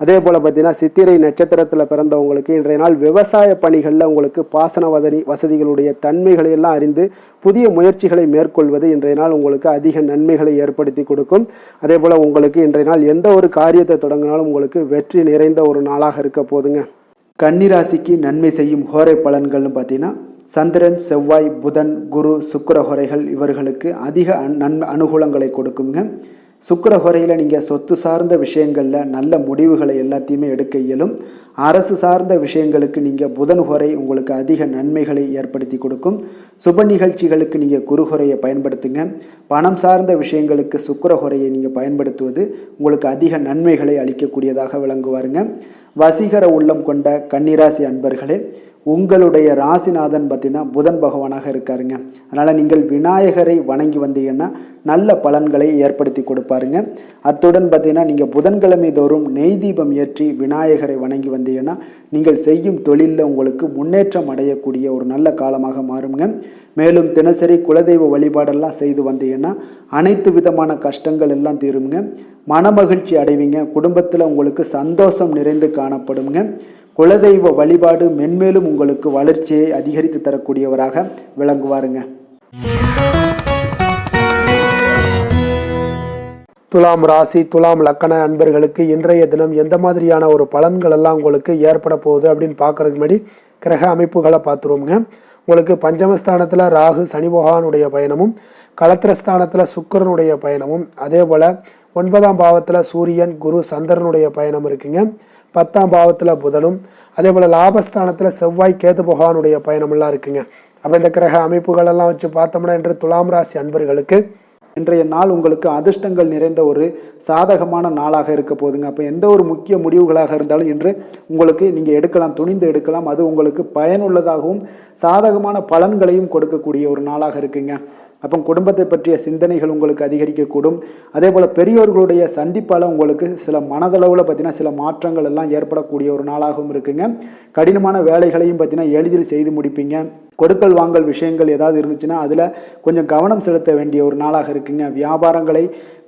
அதே போல் பார்த்தீங்கன்னா சித்திரை நட்சத்திரத்தில் பிறந்தவங்களுக்கு இன்றைய நாள் விவசாய பணிகளில் உங்களுக்கு பாசன வசதிகளுடைய தன்மைகளை எல்லாம் அறிந்து புதிய முயற்சிகளை மேற்கொள்வது இன்றைய நாள் உங்களுக்கு அதிக நன்மைகளை ஏற்படுத்தி கொடுக்கும். அதே போல் உங்களுக்கு இன்றைய நாள் எந்த ஒரு காரியத்தை தொடங்கினாலும் உங்களுக்கு வெற்றி நிறைந்த ஒரு நாளாக இருக்க போதுங்க. கன்னிராசிக்கு நன்மை செய்யும் ஹோரை பலன்கள்னு பார்த்தீங்கன்னா சந்திரன், செவ்வாய், புதன், குரு, சுக்கிர ஹோரைகள் இவர்களுக்கு அதிக அனுகூலங்களை கொடுக்குங்க. சுக்கிர ஹோரையில் நீங்கள் சொத்து சார்ந்த விஷயங்களில் நல்ல முடிவுகளை எல்லாத்தையுமே எடுக்க இயலும். அரசு சார்ந்த விஷயங்களுக்கு நீங்கள் புதன் ஹோரை உங்களுக்கு அதிக நன்மைகளை ஏற்படுத்தி கொடுக்கும். சுப நிகழ்ச்சிகளுக்கு நீங்கள் குரு ஹோரையை பயன்படுத்துங்க. பணம் சார்ந்த விஷயங்களுக்கு சுக்கிர ஹோரையை நீங்கள் பயன்படுத்துவது உங்களுக்கு அதிக நன்மைகளை அளிக்கக்கூடியதாக விளங்குவாருங்க. வசீகர உள்ளம் கொண்ட கன்னிராசி அன்பர்களே, உங்களுடைய ராசிநாதன் பார்த்தீங்கன்னா புதன் பகவானாக இருக்காருங்க. அதனால் நீங்கள் விநாயகரை வணங்கி வந்தீங்கன்னா நல்ல பலன்களை ஏற்படுத்தி கொடுப்பாருங்க. அத்துடன் பார்த்தீங்கன்னா நீங்கள் புதன்கிழமை தோறும் நெய் தீபம் ஏற்றி விநாயகரை வணங்கி வந்தீங்கன்னா நீங்கள் செய்யும் தொழிலில் உங்களுக்கு முன்னேற்றம் அடையக்கூடிய ஒரு நல்ல காலமாக மாறுங்க. மேலும் தினசரி குலதெய்வ வழிபாடெல்லாம் செய்து வந்தீங்கன்னா அனைத்து விதமான கஷ்டங்கள் எல்லாம் தீருங்க. மனமகிழ்ச்சி அடைவீங்க. குடும்பத்தில் உங்களுக்கு சந்தோஷம் நிறைந்து காணப்படுங்க. குலதெய்வ வழிபாடு மென்மேலும் உங்களுக்கு வளர்ச்சியை அதிகரித்து தரக்கூடியவராக விளங்குவாருங்க. துலாம் ராசி, துலாம் லக்கண அன்பர்களுக்கு இன்றைய தினம் எந்த மாதிரியான ஒரு பலன்கள் எல்லாம் உங்களுக்கு ஏற்பட போகுது அப்படின்னு பார்க்கறதுக்கு முன்னாடி கிரக அமைப்புகளை பார்த்துருவோங்க. உங்களுக்கு பஞ்சமஸ்தானத்தில் ராகு சனி பகவானுடைய பயணமும், களத்திரஸ்தானத்தில் சுக்கிரனுடைய பயணமும், அதே போல் 9ஆம் பாவத்தில் சூரியன், குரு, சந்திரனுடைய பயணம் இருக்குங்க. 10ஆம் பாவத்தில் புதனும், அதே போல் லாபஸ்தானத்தில் செவ்வாய், கேது பகவானுடைய பயணமெல்லாம் இருக்குங்க. அப்போ இந்த கிரக அமைப்புகளெல்லாம் வச்சு பார்த்தோம்னா இன்று துலாம் ராசி அன்பர்களுக்கு இன்றைய நாள் உங்களுக்கு அதிர்ஷ்டங்கள் நிறைந்த ஒரு சாதகமான நாளாக இருக்க போதுங்க. அப்போ எந்த ஒரு முக்கிய முடிவுகளாக இருந்தாலும் இன்று உங்களுக்கு நீங்கள் எடுக்கலாம், துணிந்து எடுக்கலாம். அது உங்களுக்கு பயனுள்ளதாகவும் சாதகமான பலன்களையும் கொடுக்கக்கூடிய ஒரு நாளாக இருக்குங்க. அப்போ குடும்பத்தை பற்றிய சிந்தனைகள் உங்களுக்கு அதிகரிக்கக்கூடும். அதே போல் பெரியோர்களுடைய சந்திப்பால் உங்களுக்கு சில மனதளவில் பார்த்தீங்கன்னா சில மாற்றங்கள் எல்லாம் ஏற்படக்கூடிய ஒரு நாளாகவும் இருக்குங்க. கடினமான வேலைகளையும் பார்த்தீங்கன்னா எளிதில் செய்து முடிப்பீங்க. கொடுக்கல் வாங்கல் விஷயங்கள் ஏதாவது இருந்துச்சுன்னா அதில் கொஞ்சம் கவனம் செலுத்த வேண்டிய ஒரு நாளாக இருக்குங்க.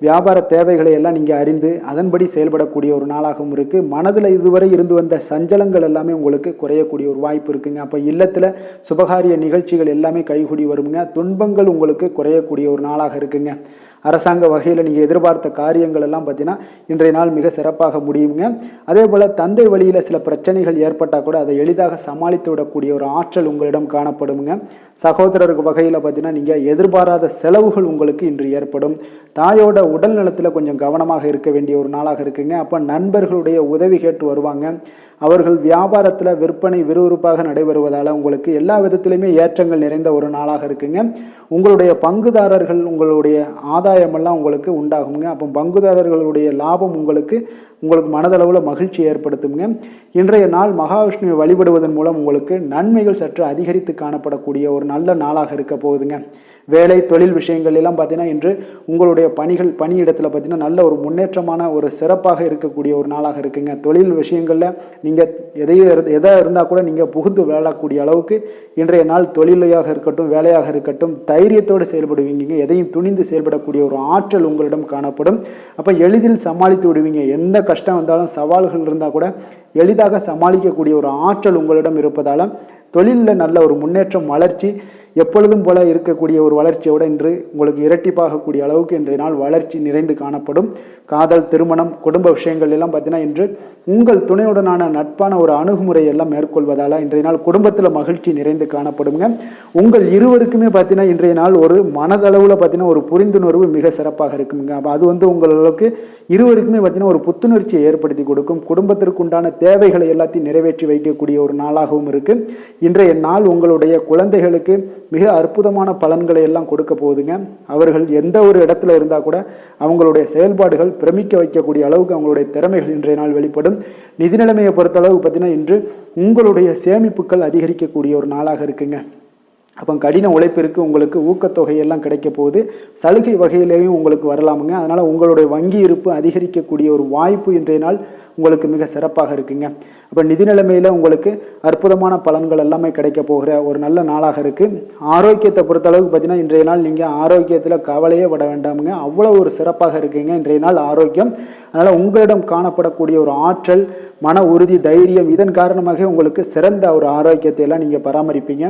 வியாபார தேவைகளை எல்லாம் நீங்கள் அறிந்து அதன்படி செயல்படக்கூடிய ஒரு நாளாகவும் இருக்குது. மனதில் இதுவரை இருந்து வந்த சஞ்சலங்கள் எல்லாமே உங்களுக்கு குறையக்கூடிய ஒரு வாய்ப்பு இருக்குங்க. அப்போ இல்லத்தில் சுபகாரிய நிகழ்ச்சிகள் எல்லாமே கைகூடி வருங்க. துன்பங்கள் உங்களுக்கு குறையக்கூடிய ஒரு நாளாக இருக்குங்க. அரசாங்க வகையில் நீங்கள் எதிர்பார்த்த காரியங்கள் எல்லாம் பார்த்தீங்கன்னா இன்றைய நாள் மிக சிறப்பாக முடியுங்க. அதே போல் தந்தை வழியில் சில பிரச்சனைகள் ஏற்பட்டால் கூட அதை எளிதாக சமாளித்து விடக்கூடிய ஒரு ஆற்றல் உங்களிடம் காணப்படுங்க. சகோதரருக்கு வகையில் பார்த்தீங்கன்னா நீங்கள் எதிர்பாராத செலவுகள் உங்களுக்கு இன்று ஏற்படும். தாயோட உடல் நலத்தில் கொஞ்சம் கவனமாக இருக்க வேண்டிய ஒரு நாளாக இருக்குங்க. அப்போ நண்பர்களுடைய உதவி கேட்டு வருவாங்க. அவர்கள் வியாபாரத்தில் விற்பனை விறுவிறுப்பாக நடைபெறுவதால் உங்களுக்கு எல்லா விதத்திலையுமே ஏற்றங்கள் நிறைந்த ஒரு நாளாக இருக்குங்க. உங்களுடைய பங்குதாரர்கள் உங்களுடைய ஆதாயமெல்லாம் உங்களுக்கு உண்டாகுங்க. அப்போ பங்குதாரர்களுடைய லாபம் உங்களுக்கு மனதளவில் மகிழ்ச்சி ஏற்படுத்துங்க. இன்றைய நாள் மகாவிஷ்ணுவை வழிபடுவதன் மூலம் உங்களுக்கு நன்மைகள் சற்று அதிகரித்து காணப்படக்கூடிய ஒரு நல்ல நாளாக இருக்க போகுதுங்க. வேலை தொழில் விஷயங்கள் எல்லாம் பார்த்தீங்கன்னா இன்று உங்களுடைய பணியிடத்தில் பார்த்தீங்கன்னா நல்ல ஒரு முன்னேற்றமான ஒரு சிறப்பாக இருக்கக்கூடிய ஒரு நாளாக இருக்குங்க. தொழில் விஷயங்களில் நீங்கள் எதாக இருந்தால் கூட நீங்கள் புகுந்து விளையாடக்கூடிய அளவுக்கு இன்றைய நாள் தொழிலையாக இருக்கட்டும் வேலையாக இருக்கட்டும் தைரியத்தோடு செயல்படுவீங்க. எதையும் துணிந்து செயல்படக்கூடிய ஒரு ஆற்றல் உங்களிடம் காணப்படும். அப்போ எளிதில் சமாளித்து விடுவீங்க. எந்த கஷ்டம் வந்தாலும் சவால்கள் இருந்தால் கூட எளிதாக சமாளிக்கக்கூடிய ஒரு ஆற்றல் உங்களிடம் இருப்பதால் தொழிலில் நல்ல ஒரு முன்னேற்றம் வளர்ச்சி எப்பொழுதும் போல இருக்கக்கூடிய ஒரு வளர்ச்சியோடு இன்று உங்களுக்கு இரட்டிப்பாகக்கூடிய அளவுக்கு இன்றைய நாள் வளர்ச்சி நிறைந்து காணப்படும். காதல், திருமணம், குடும்ப விஷயங்கள் எல்லாம் பார்த்தீங்கன்னா இன்று உங்கள் துணையுடனான நட்பான ஒரு அணுகுமுறை எல்லாம் மேற்கொள்வதால் இன்றைய நாள் குடும்பத்தில் மகிழ்ச்சி நிறைந்து காணப்படுங்க. உங்கள் இருவருக்குமே பார்த்தீங்கன்னா இன்றைய நாள் ஒரு மனதளவில் பார்த்தீங்கன்னா ஒரு புரிந்துணர்வு மிக சிறப்பாக இருக்குங்க. அப்போ அது உங்களுக்கு இருவருக்குமே பார்த்தீங்கன்னா ஒரு புத்துணர்ச்சியை ஏற்படுத்தி கொடுக்கும். குடும்பத்திற்கு உண்டான தேவைகளை எல்லாத்தையும் நிறைவேற்றி வைக்கக்கூடிய ஒரு நாளாகவும் இருக்குது. இன்றைய நாள் உங்களுடைய குழந்தைகளுக்கு மிக அற்புதமான பலன்களை எல்லாம் கொடுக்க போகுதுங்க. அவர்கள் எந்த ஒரு இடத்துல இருந்தால் கூட அவங்களுடைய செயல்பாடுகள் பிரமிக்க வைக்கக்கூடிய அளவுக்கு அவங்களுடைய திறமைகள் இன்றைய நாள் வெளிப்படும். நிதி நிலைமையை பொறுத்தளவு பார்த்தீங்கன்னா இன்று உங்களுடைய சேமிப்புகள் அதிகரிக்கக்கூடிய ஒரு நாளாக இருக்குங்க. அப்போ கடின உழைப்பிற்கு உங்களுக்கு ஊக்கத்தொகையெல்லாம் கிடைக்க போகுது. சலுகை வகையிலேயும் உங்களுக்கு வரலாமுங்க. அதனால் உங்களுடைய வங்கி இருப்பு அதிகரிக்கக்கூடிய ஒரு வாய்ப்பு இன்றைய நாள் உங்களுக்கு மிக சிறப்பாக இருக்குங்க. அப்போ நிதி நிலைமையில் உங்களுக்கு அற்புதமான பலன்கள் எல்லாமே கிடைக்க போகிற ஒரு நல்ல நாளாக இருக்குது. ஆரோக்கியத்தை பொறுத்தளவுக்கு பார்த்தீங்கன்னா இன்றைய நாள் நீங்கள் ஆரோக்கியத்தில் கவலையே பட வேண்டாமுங்க. அவ்வளோ ஒரு சிறப்பாக இருக்குங்க இன்றைய நாள் ஆரோக்கியம். அதனால் உங்களிடம் காணப்படக்கூடிய ஒரு ஆற்றல், மன உறுதி, தைரியம் இதன் காரணமாக உங்களுக்கு சிறந்த ஒரு ஆரோக்கியத்தை எல்லாம் நீங்கள் பராமரிப்பீங்க.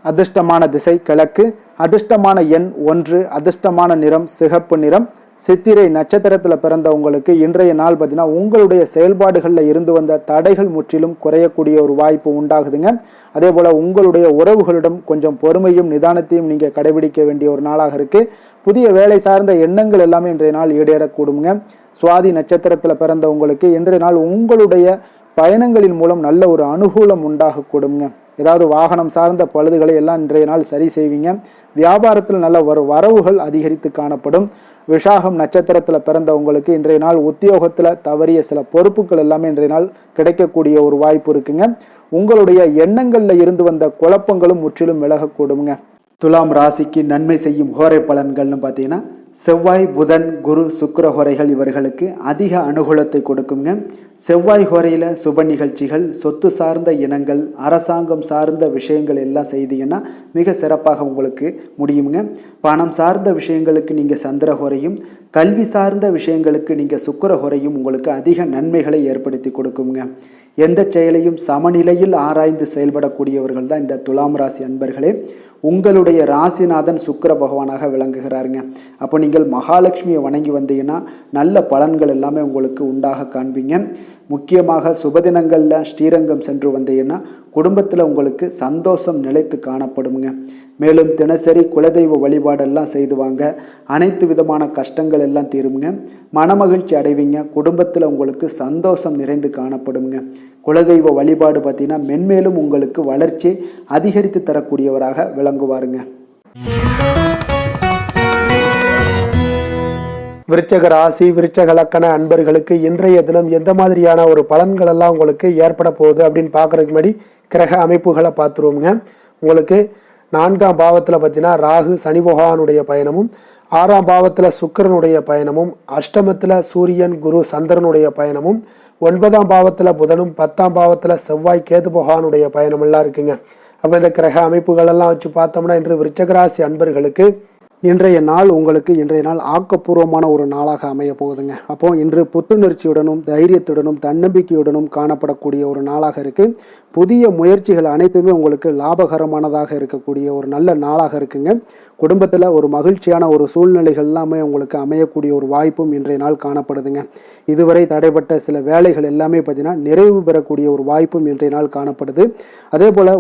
அதிர்ஷ்டமான திசை கிழக்கு, அதிர்ஷ்டமான எண் 1, அதிர்ஷ்டமான நிறம் சிகப்பு நிறம். சித்திரை நட்சத்திரத்தில் பிறந்த உங்களுக்கு இன்றைய நாள் பார்த்தீங்கன்னா உங்களுடைய செயல்பாடுகளில் இருந்து வந்த தடைகள் முற்றிலும் குறையக்கூடிய ஒரு வாய்ப்பு உண்டாகுதுங்க. அதே போல் உங்களுடைய உறவுகளிடம் கொஞ்சம் பொறுமையும் நிதானத்தையும் நீங்கள் கடைபிடிக்க வேண்டிய ஒரு நாளாக இருக்குது. புதிய வேலை சார்ந்த எண்ணங்கள் எல்லாமே இன்றைய நாள் ஈடேறக்கூடுங்க. சுவாதி நட்சத்திரத்தில் பிறந்த உங்களுக்கு இன்றைய நாள் உங்களுடைய பயணங்களின் மூலம் நல்ல ஒரு அனுகூலம் உண்டாகக்கூடுங்க. ஏதாவது வாகனம் சார்ந்த பழுதுகளை எல்லாம் இன்றைய நாள் சரி செய்வீங்க. வியாபாரத்தில் நல்ல வரவுகள் அதிகரித்து காணப்படும். விஷாகம் நட்சத்திரத்தில் பிறந்த உங்களுக்கு இன்றைய நாள் உத்தியோகத்தில் தவறிய சில பொறுப்புகள் எல்லாமே இன்றைய நாள் கிடைக்கக்கூடிய ஒரு வாய்ப்பு இருக்குங்க. உங்களுடைய எண்ணங்களில் இருந்து வந்த குழப்பங்களும் முற்றிலும் விலகக்கூடுங்க. துலாம் ராசிக்கு நன்மை செய்யும் ஹோரை பலன்கள்னு பார்த்தீங்கன்னா செவ்வாய், புதன், குரு, சுக்கிர ஹோரைகள் இவர்களுக்கு அதிக அனுகூலத்தை கொடுக்குங்க. செவ்வாய் ஹோரையில் சுப நிகழ்ச்சிகள், சொத்து சார்ந்த இனங்கள், அரசாங்கம் சார்ந்த விஷயங்கள் எல்லாம் செய்தீங்கன்னா மிக சிறப்பாக உங்களுக்கு முடியுங்க. பணம் சார்ந்த விஷயங்களுக்கு நீங்கள் சந்திர ஹோரையும், கல்வி சார்ந்த விஷயங்களுக்கு நீங்கள் சுக்கிர ஹோரையும் உங்களுக்கு அதிக நன்மைகளை ஏற்படுத்தி கொடுக்குங்க. எந்த செயலையும் சமநிலையில் ஆராய்ந்து செயல்படக்கூடியவர்கள் தான் இந்த துலாம் ராசி அன்பர்களே. உங்களுடைய ராசிநாதன் சுக்கிர பகவானாக விளங்குகிறாருங்க. அப்போ நீங்கள் மகாலட்சுமியை வணங்கி வந்தீங்கன்னா நல்ல பலன்கள் எல்லாமே உங்களுக்கு உண்டாக காண்பீங்க. முக்கியமாக சுபதினங்களில் ஸ்ரீரங்கம் சென்று வந்தீங்கன்னா குடும்பத்தில் உங்களுக்கு சந்தோஷம் நிலைத்து காணப்படுங்க. மேலும் தினசரி குலதெய்வ வழிபாடெல்லாம் செய்து வாங்க. அனைத்து விதமான கஷ்டங்கள் எல்லாம் தீருங்க. மனமகிழ்ச்சி அடைவீங்க. குடும்பத்தில் உங்களுக்கு சந்தோஷம் நிறைந்து காணப்படுங்க. குலதெய்வ வழிபாடு பார்த்தீங்கன்னா மென்மேலும் உங்களுக்கு வளர்ச்சி அதிகரித்து தரக்கூடியவராக விளங்குவாருங்க. விருச்சக ராசி, விருச்சக லக்கண அன்பர்களுக்கு இன்றைய தினம் எந்த மாதிரியான ஒரு பலன்கள் எல்லாம் உங்களுக்கு ஏற்பட போகுது அப்படின்னு பார்க்கறதுக்கு முன்னாடி கிரக அமைப்புகளை பார்த்துருவோங்க. உங்களுக்கு 4ஆம் பாவத்தில் பார்த்தீங்கன்னா ராகு சனி பகவானுடைய பயணமும், 6ஆம் பாவத்தில் சுக்கிரனுடைய பயணமும், அஷ்டமத்தில் சூரியன் குரு சந்திரனுடைய பயணமும், 9ஆம் பாவத்தில் புதனும், 10ஆம் பாவத்தில் செவ்வாய் கேது பகவானுடைய பயணம் எல்லாம் இருக்குங்க. அப்போ இந்த கிரக அமைப்புகள் எல்லாம் வச்சு பார்த்தோம்னா இன்று விருச்சக ராசி அன்பர்களுக்கு இன்றைய நாள் உங்களுக்கு இன்றைய நாள் ஆக்கப்பூர்வமான ஒரு நாளாக அமைய போகுதுங்க. அப்போ இன்று புத்துணர்ச்சியுடனும் தைரியத்துடனும் தன்னம்பிக்கையுடனும் காணப்படக்கூடிய ஒரு நாளாக இருக்குது. புதிய முயற்சிகள் அனைத்துமே உங்களுக்கு லாபகரமானதாக இருக்கக்கூடிய ஒரு நல்ல நாளாக இருக்குங்க. குடும்பத்தில் ஒரு மகிழ்ச்சியான ஒரு சூழ்நிலைகள் எல்லாமே உங்களுக்கு அமையக்கூடிய ஒரு வாய்ப்பும் இன்றைய நாள் காணப்படுதுங்க. இதுவரை தடைப்பட்ட சில வேலைகள் எல்லாமே பார்த்தீங்கன்னா நிறைவு பெறக்கூடிய ஒரு வாய்ப்பும் இன்றைய நாள் காணப்படுது. அதே போல்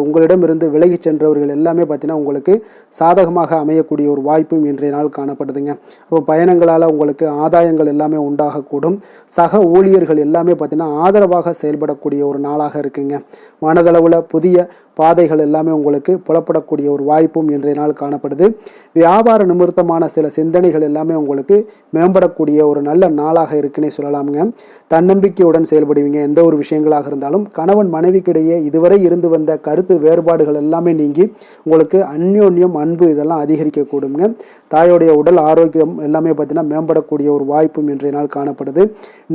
உங்களிடமிருந்து விலகிச் சென்றவர்கள் எல்லாமே பார்த்தீங்கன்னா உங்களுக்கு சாதகமாக அமையக்கூடிய ஒரு வாய்ப்பும் இன்றைய நாள் காணப்படுதுங்க. அப்போ பயணங்களால் உங்களுக்கு ஆதாயங்கள் எல்லாமே உண்டாகக்கூடும். சக ஊழியர்கள் எல்லாமே பார்த்தீங்கன்னா ஆதரவாக செயல்படக்கூடிய ஒரு நாளாக இருக்குங்க. மனதளவில் புதிய பாதைகள் எல்லாமே உங்களுக்கு புலப்படக்கூடிய ஒரு வாய்ப்பும் இன்றைய நாள் காணப்படுது. வியாபார நிமித்தமான சில சிந்தனைகள் எல்லாமே உங்களுக்கு மேம்படக்கூடிய ஒரு நல்ல நாளாக இருக்குன்னே சொல்லலாமுங்க. தன்னம்பிக்கையுடன் செயல்படுவீங்க. எந்த ஒரு விஷயங்களாக இருந்தாலும் கணவன் மனைவிக்கிடையே இதுவரை இருந்து வந்த கருத்து வேறுபாடுகள் எல்லாமே நீங்கி உங்களுக்கு அந்யோன்யம், அன்பு இதெல்லாம் அதிகரிக்கக்கூடுங்க. தாயோடைய உடல் ஆரோக்கியம் எல்லாமே பார்த்தீங்கன்னா மேம்படக்கூடிய ஒரு வாய்ப்பும் இன்றைய நாள் காணப்படுது.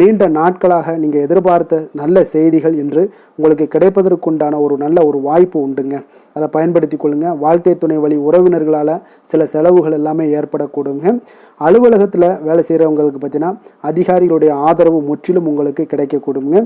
நீண்ட நாட்களாக நீங்கள் எதிர்பார்த்த நல்ல செய்திகள் இன்று உங்களுக்கு கிடைப்பதற்குண்டான ஒரு நல்ல ஒரு வாய்ப்பு உண்டுங்க. அதை பயன்படுத்தி கொள்ளுங்க. வாழ்க்கை துணை வழி உறவினர்களால் சில செலவுகள் எல்லாமே ஏற்படக்கூடுங்க. அலுவலகத்தில் வேலை செய்கிறவங்களுக்கு பார்த்தீங்கன்னா அதிகாரிகளுடைய ஆதரவு முற்றிலும் உங்களுக்கு கிடைக்கக்கூடுங்க.